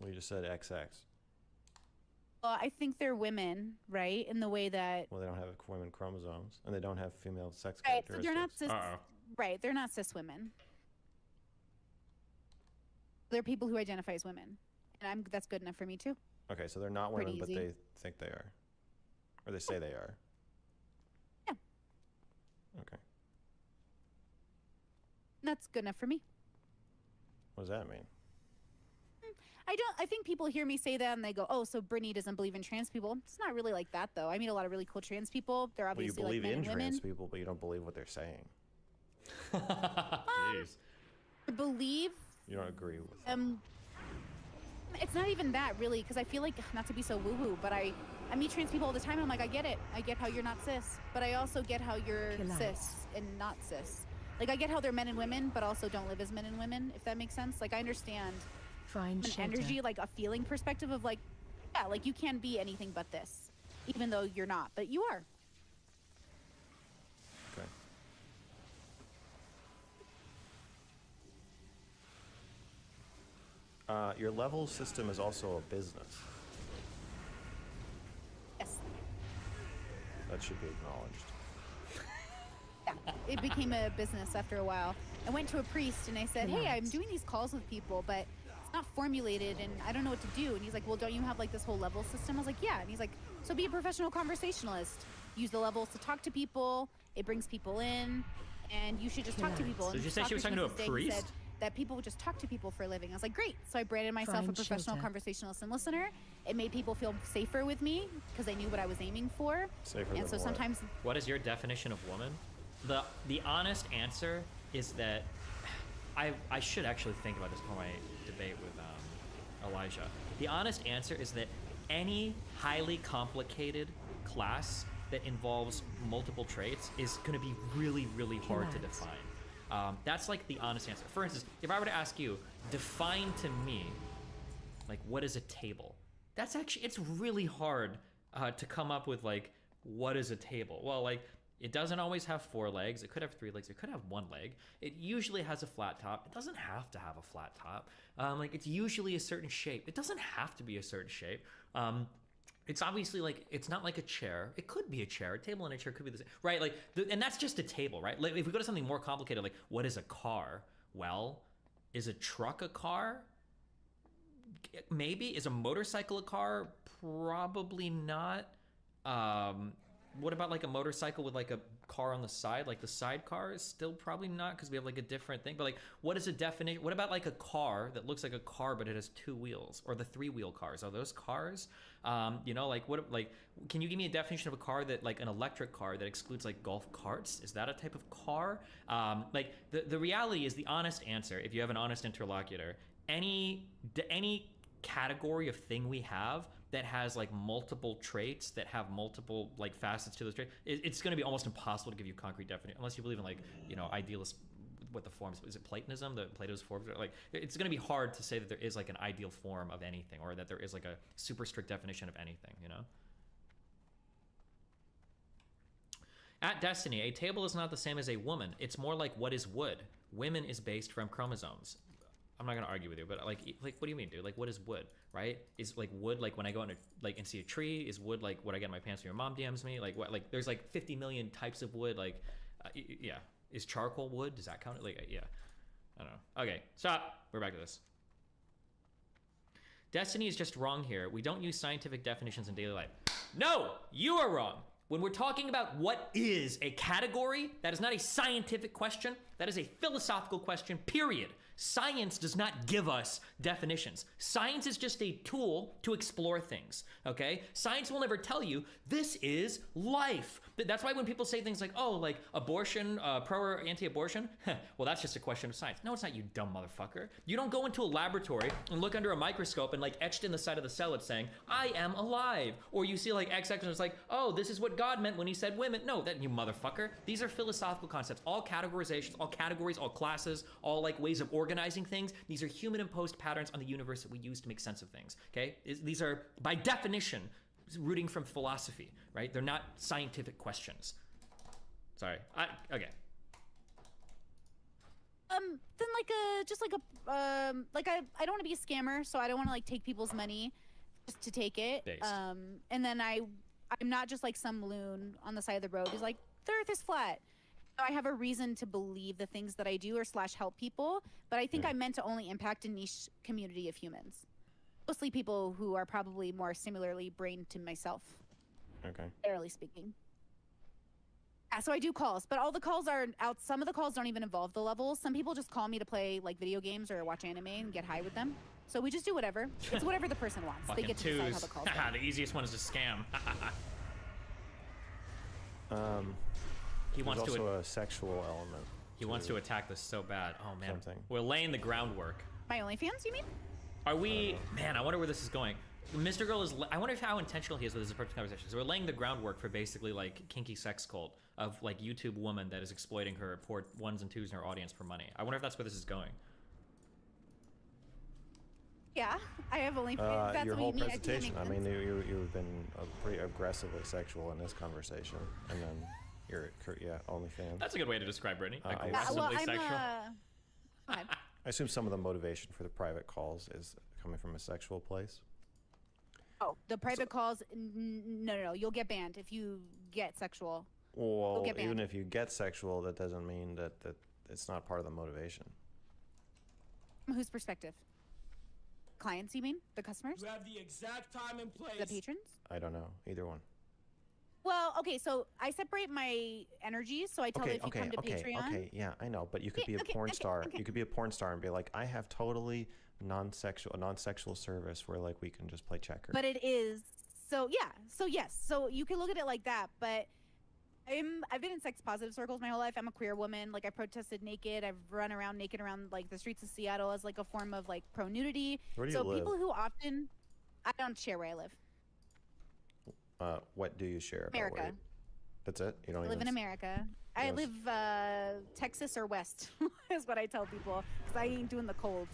Well, you just said XX. Well, I think they're women, right? In the way that Well, they don't have women chromosomes, and they don't have female sex right, so characteristics. they're not cis. Right, they're not cis women. They're people who identify as women, and that's good enough for me too. Okay, so they're not Pretty women, but easy. they think they are, or they say they are. Yeah. Okay. That's good enough for me. What does that mean? I think people hear me say that and they go, oh, so Brittany doesn't believe in trans people. It's not really like that, though. I meet a lot of really cool trans people. They're Well, you obviously believe like men in and trans women. people, but you don't believe what they're saying. Jeez. I believe. You don't agree with them. It's not even that really, because I feel like, not to be so woo-woo, but I meet trans people all the time and I'm like, I get it. I get how you're not cis, but I also get how you're cis and not cis. Like, I get how they're men and women, but also don't live as men and women, if that makes sense. Like, I understand Find an shelter. energy, like a feeling perspective of like, yeah, like you can be anything but this, even though you're not, but you are. Okay. Your level system is also a business. Yes. That should be acknowledged. Yeah, it became a business after a while. I went to a priest and I said, hey, I'm doing these calls with people, but it's not formulated and I don't know what to do. And he's like, well, don't you have like this whole level system? I was like, yeah. And he's like, so be a professional conversationalist. Use the levels to talk to people. It brings people in and you should just talk to people. So did you say she was talking to a priest? Said that people would just talk to people for a living. I was like, great. So I branded myself a professional conversationalist and listener. It made people feel safer with me because they knew what I was aiming for. Safer and than so what? sometimes What is your definition of woman? The honest answer is that I should actually think about this for my debate with Elijah. The honest answer is that any highly complicated class that involves multiple traits is going to be really, really hard to define. That's like the honest answer. For instance, if I were to ask you, define to me, like, what is a table? That's actually, it's really hard to come up with, like, what is a table? Well, like, it doesn't always have 4 legs. It could have 3 legs. It could have 1 leg. It usually has a flat top. It doesn't have to have a flat top. Like, it's usually a certain shape. It doesn't have to be a certain shape. It's obviously like, it's not like a chair. It could be a chair. A table and a chair could be the same, right? Like, and that's just a table, right? Like, if we go to something more complicated, like, what is a car? Well, is a truck a car? Maybe. Is a motorcycle a car? Probably not. What about like a motorcycle with like a car on the side? Like the sidecar is still probably not, because we have like a different thing. But like, what is a definition? What about like a car that looks like a car but it has 2 wheels, or the 3-wheel cars? Are those cars? Like what? Like, can you give me a definition of a car that, like an electric car that excludes like golf carts? Is that a type of car? Like the reality is, the honest answer, if you have an honest interlocutor, any category of thing we have that has like multiple traits, that have multiple like facets to those traits, it's going to be almost impossible to give you a concrete definition, unless you believe in like, idealist, what the forms, is it Platonism, the Plato's forms? Like, it's going to be hard to say that there is like an ideal form of anything, or that there is like a super strict definition of anything, At Destiny, a table is not the same as a woman. It's more like, what is wood? Women is based from chromosomes. I'm not gonna argue with you, but like, what do you mean, dude? Like, what is wood, right? Is like wood, like when I go out and see a tree, is wood like what I get in my pants when your mom DMs me? Like, what? Like, there's like 50 million types of wood. Like, Yeah. Is charcoal wood? Does that count? Like, yeah. I don't know. Okay, stop. We're back to this. Destiny is just wrong here. We don't use scientific definitions in daily life. No, you are wrong. When we're talking about what is a category, that is not a scientific question. That is a philosophical question, period. Science does not give us definitions. Science is just a tool to explore things, okay? Science will never tell you, this is life. That's why when people say things like, oh, like abortion, pro or anti-abortion, well, that's just a question of science. No, it's not, you dumb motherfucker. You don't go into a laboratory and look under a microscope and like etched in the side of the cell it's saying, I am alive. Or you see like XX and it's like, oh, this is what God meant when he said women. No, that you motherfucker. These are philosophical concepts. All categorizations, all categories, all classes, all like ways of organizing things. These are human imposed patterns on the universe that we use to make sense of things, okay? These are, by definition, rooting from philosophy, right? They're not scientific questions. Sorry, okay. Then I don't want to be a scammer, so I don't want to like take people's money just to take it. Based. And then I'm not just like some loon on the side of the road who's like, the earth is flat. I have a reason to believe the things that I do or / help people, but I think I'm meant to only impact a niche community of humans. Mostly people who are probably more similarly brained to myself. Okay. Generally speaking. Yeah, so I do calls, but all the calls are out. Some of the calls don't even involve the levels. Some people just call me to play like video games or watch anime and get high with them. So we just do whatever. It's whatever the person wants. They get to decide how the calls go. The easiest one is to scam. He wants There's to also a sexual element. He wants to attack this so bad. Oh man, something. We're laying the groundwork. My OnlyFans, you mean? Are we? Man, I wonder where this is going. Mr. Girl is. I wonder how intentional he is with his approach to conversation. So we're laying the groundwork for basically like kinky sex cult of like YouTube woman that is exploiting her poor ones and twos in her audience for money. I wonder if that's where this is going. Yeah, I have OnlyFans. That's Your what whole you mean. presentation. I mean, you've been pretty aggressively sexual in this conversation, and then you're OnlyFans. That's a good way to describe Brittany. I Aggressively sexual. Go ahead. I assume some of the motivation for the private calls is coming from a sexual place. Oh, the private calls? No. You'll get banned if you get sexual. Well, get banned. even if you get sexual, that doesn't mean that it's not part of the motivation. From whose perspective? Clients, you mean? The customers? You have the exact time and place. The patrons? I don't know. Either one. Well, okay, so I separate my energies, so I tell them if you come to Patreon. Okay, yeah, I know, but you could be a porn star. You could be a porn star and be like, I have totally non-sexual service where like we can just play checkers. But it is, so yeah, so yes, so you can look at it like that, but I've been in sex positive circles my whole life. I'm a queer woman. Like I protested naked. I've run around naked around like the streets of Seattle as like a form of like pro nudity. Where do you live? People who often, I don't share where I live. What do you share? America. That's it? You don't live in America. I live Texas or West is what I tell people because I ain't doing the cold.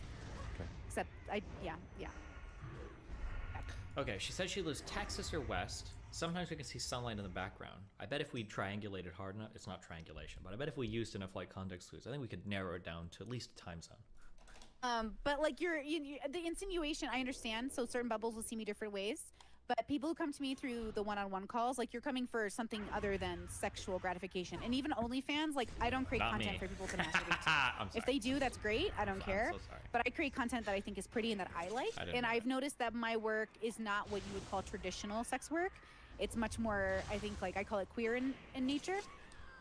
Okay. Except yeah. Okay, she said she lives Texas or West. Sometimes we can see sunlight in the background. I bet if we triangulated hard enough, it's not triangulation, but I bet if we used enough like context clues, I think we could narrow it down to at least a time zone. But like the insinuation, I understand. So certain bubbles will see me different ways. But people who come to me through the one-on-one calls, like you're coming for something other than sexual gratification. And even OnlyFans, like I don't create content for people to masturbate to. If they do, that's great. I don't care. I'm so sorry. But I create content that I think is pretty and that I like. And I've noticed that my work is not what you would call traditional sex work. It's much more, I think, like I call it queer in nature.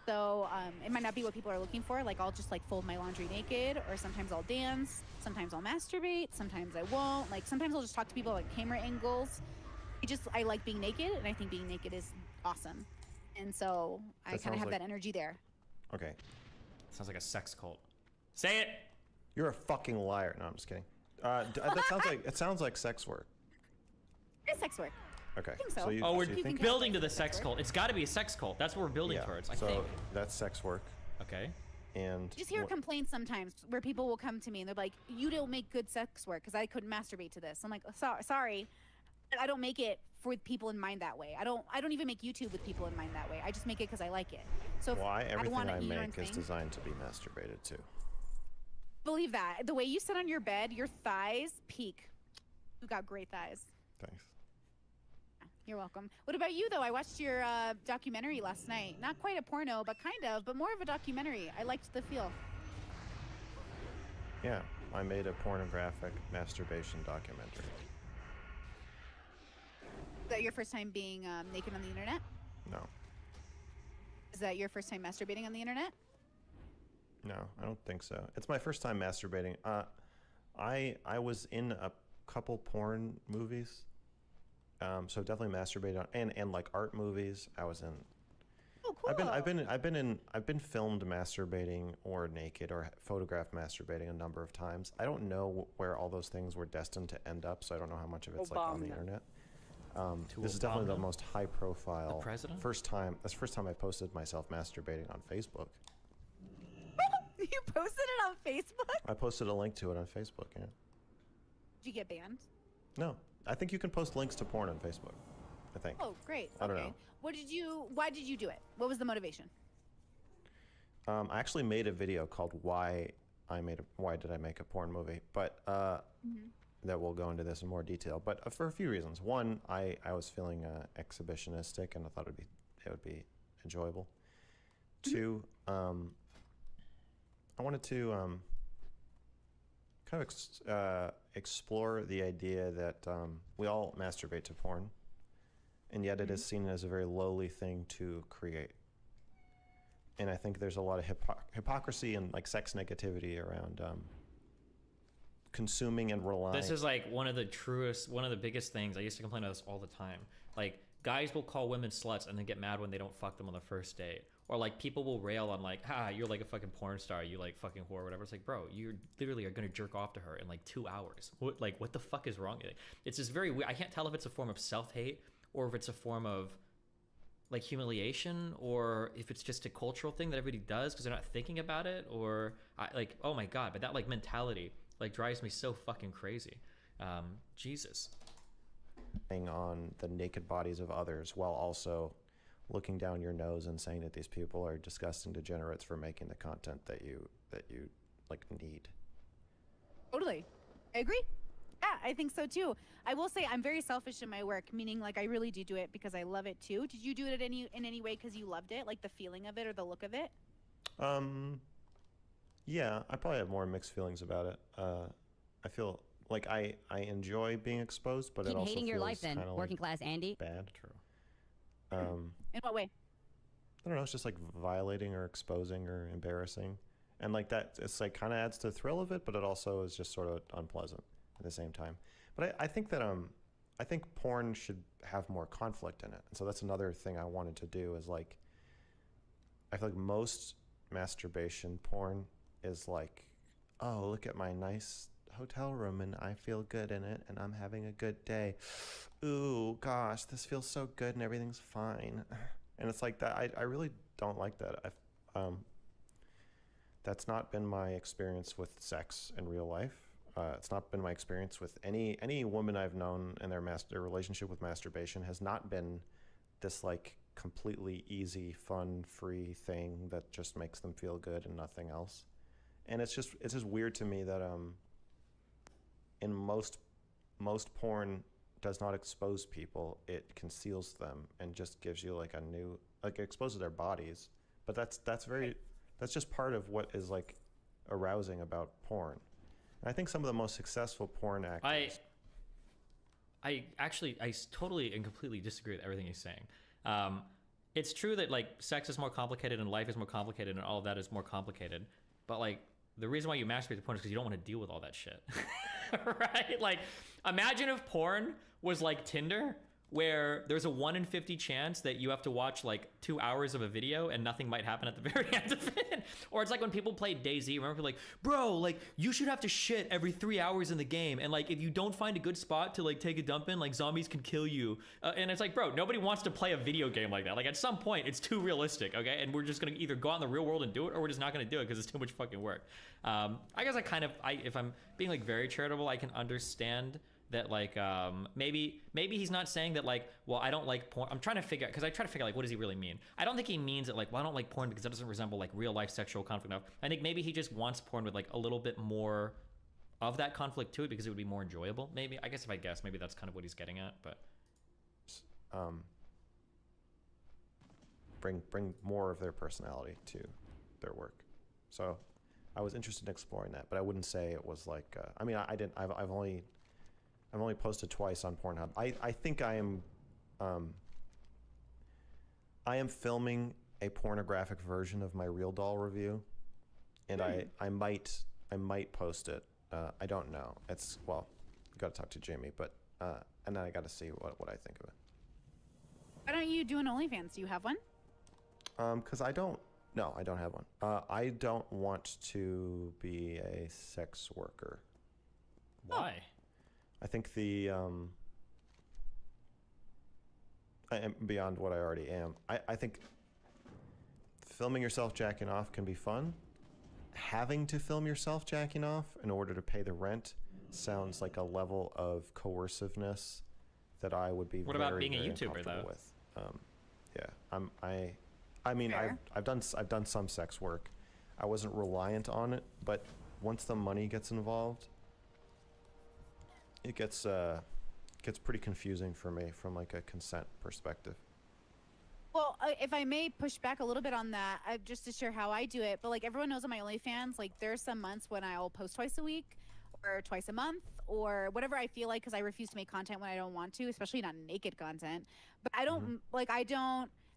So it might not be what people are looking for. Like I'll just like fold my laundry naked, or sometimes I'll dance. Sometimes I'll masturbate. Sometimes I won't. Like sometimes I'll just talk to people like camera angles. I like being naked, and I think being naked is awesome. And so I kind of have that energy there. Okay. Sounds like a sex cult. Say it! You're a fucking liar. No, I'm just kidding. It sounds like sex work. It's sex work. Okay. I think so. We're building to the sex cult. It's got to be a sex cult. That's what we're building towards, I think. So that's sex work. Okay. And just hear complaints sometimes where people will come to me and they're like, you don't make good sex work because I couldn't masturbate to this. I'm like, sorry. I don't make it for people in mind that way. I don't even make YouTube with people in mind that way. I just make it because I like it. So everything I make is designed to be masturbated to. Believe that. The way you sit on your bed, your thighs peak. You've got great thighs. Thanks. You're welcome. What about you, though? I watched your documentary last night. Not quite a porno, but kind of, but more of a documentary. I liked the feel. Yeah, I made a pornographic masturbation documentary. Is that your first time being naked on the internet? No. Is that your first time masturbating on the internet? No, I don't think so. It's my first time masturbating. I was in a couple porn movies. So definitely masturbated on, and like art movies. I was in. Oh, cool. I've been filmed masturbating or naked or photographed masturbating a number of times. I don't know where all those things were destined to end up, so I don't know how much of it's like on the internet. This is definitely the most high profile. The president? First time. That's the first time I posted myself masturbating on Facebook. You posted it on Facebook? I posted a link to it on Facebook. Yeah. Did you get banned? No. I think you can post links to porn on Facebook. I think. Oh, great. I don't know. Why did you do it? What was the motivation? I actually made a video called Why Did I Make a Porn Movie? But that we'll go into this in more detail. But for a few reasons. One, I was feeling exhibitionistic and I thought it would be enjoyable. Two, I wanted to kind of explore the idea that we all masturbate to porn, and yet it is seen as a very lowly thing to create. And I think there's a lot of hypocrisy and like sex negativity around consuming and relying. This is like one of the biggest things. I used to complain about this all the time. Like, guys will call women sluts and then get mad when they don't fuck them on the first date. Or like people will rail on like, you're like a fucking porn star, you like fucking whore or whatever. It's like, bro, you literally are gonna jerk off to her in like 2 hours. What the fuck is wrong? It's just very weird. I can't tell if it's a form of self-hate or if it's a form of like humiliation, or if it's just a cultural thing that everybody does because they're not thinking about it, or like, oh my god, but that like mentality like drives me so fucking crazy. Jesus. On the naked bodies of others while also looking down your nose and saying that these people are disgusting degenerates for making the content that you like need. Totally. I agree. Yeah, I think so too. I will say I'm very selfish in my work, meaning like I really do it because I love it too. Did you do it in any way because you loved it, like the feeling of it or the look of it? Yeah, I probably have more mixed feelings about it. I feel like I enjoy being exposed, but Keep it also hating your feels life then, kinda working like class Andy. bad. True. In what way? I don't know. It's just like violating or exposing or embarrassing, and like that. It's like kind of adds to the thrill of it, but it also is just sort of unpleasant at the same time. But I think that I think porn should have more conflict in it, and so that's another thing I wanted to do. Is like, I feel like most masturbation porn is like, oh, look at my nice hotel room and I feel good in it and I'm having a good day. Ooh, gosh, this feels so good and everything's fine. And it's like that. I really don't like that. That's not been my experience with sex in real life. It's not been my experience with any woman I've known, and their relationship with masturbation has not been this like completely easy, fun, free thing that just makes them feel good and nothing else. And it's just weird to me that in most porn does not expose people. It conceals them and just gives you like a new, like, it exposes their bodies. But that's just part of what is like arousing about porn. And I think some of the most successful porn actors. I totally and completely disagree with everything he's saying. It's true that like sex is more complicated and life is more complicated and all of that is more complicated. But like the reason why you masturbate to porn is because you don't want to deal with all that shit. Right? Like, imagine if porn was like Tinder, where there's a 1 in 50 chance that you have to watch like 2 hours of a video and nothing might happen at the very end of it. Or it's like when people play DayZ, remember people like, bro, like you should have to shit every 3 hours in the game. And like, if you don't find a good spot to like take a dump in, like zombies can kill you. And it's like, bro, nobody wants to play a video game like that. Like at some point it's too realistic. Okay. And we're just going to either go out in the real world and do it, or we're just not going to do it because it's too much fucking work. I guess if I'm being like very charitable, I can understand that like maybe he's not saying that like, well, I don't like porn. I'm trying to figure out, because I try to figure out like, what does he really mean? I don't think he means that like, well, I don't like porn because it doesn't resemble like real life sexual conflict enough. I think maybe he just wants porn with like a little bit more of that conflict to it because it would be more enjoyable. Maybe, I guess if I guess, maybe that's kind of what he's getting at. But bring more of their personality to their work. So I was interested in exploring that, but I wouldn't say it was like I mean I didn't I've only posted twice on Pornhub. I think I am filming a pornographic version of my Real Doll review, and I might post it. I don't know. It's, well, got to talk to Jamie, but and then I got to see what I think of it. Why don't you do an OnlyFans? Do you have one? Because I don't have one. I don't want to be a sex worker. Why? I think I am beyond what I already am. I think filming yourself jacking off can be fun. Having to film yourself jacking off in order to pay the rent sounds like a level of coerciveness that I would be What very, about being a very YouTuber, uncomfortable though? with. Yeah, I mean, Fair. I've done some sex work. I wasn't reliant on it, but once the money gets involved, it gets pretty confusing for me from like a consent perspective. Well, if I may push back a little bit on that, just to share how I do it, but like everyone knows on my OnlyFans, like there's some months when I'll post twice a week or twice a month or whatever I feel like, because I refuse to make content when I don't want to, especially not naked content. But I don't,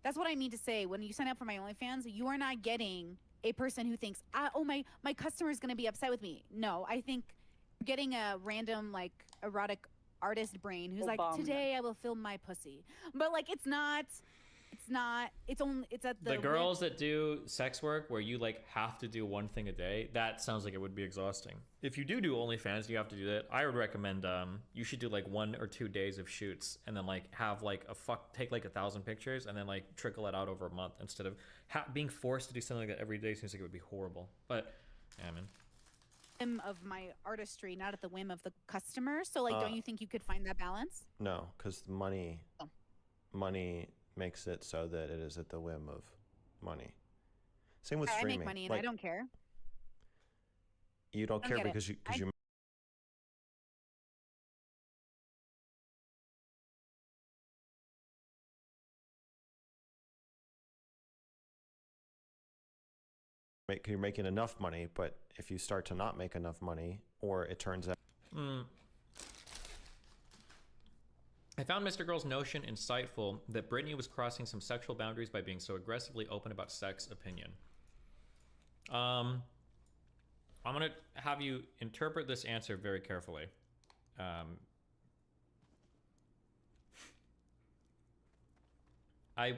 that's what I mean to say. When you sign up for my OnlyFans, you are not getting a person who thinks, oh, my customer is going to be upset with me. No, I think you're getting a random like erotic artist brain who's like, today I will film my pussy. But like, it's at The girls that do sex work where you like have to do one thing a day, that sounds like it would be exhausting. If you do OnlyFans, you have to do that. I would recommend you should do like 1 or 2 days of shoots and then like have like take like 1,000 pictures and then like trickle it out over a month instead of being forced to do something like that every day. Seems like it would be horrible. But yeah, man. Of my artistry, not at the whim of the customer. So like, don't you think you could find that balance? No, because money makes it so that it is at the whim of money. Same with streaming. I make money and like, I don't care. You don't care because you you're making enough money, but if you start to not make enough money, or it turns out I found Mr. Girl's notion insightful that Brittany was crossing some sexual boundaries by being so aggressively open about sex opinion. I'm gonna have you interpret this answer very carefully. I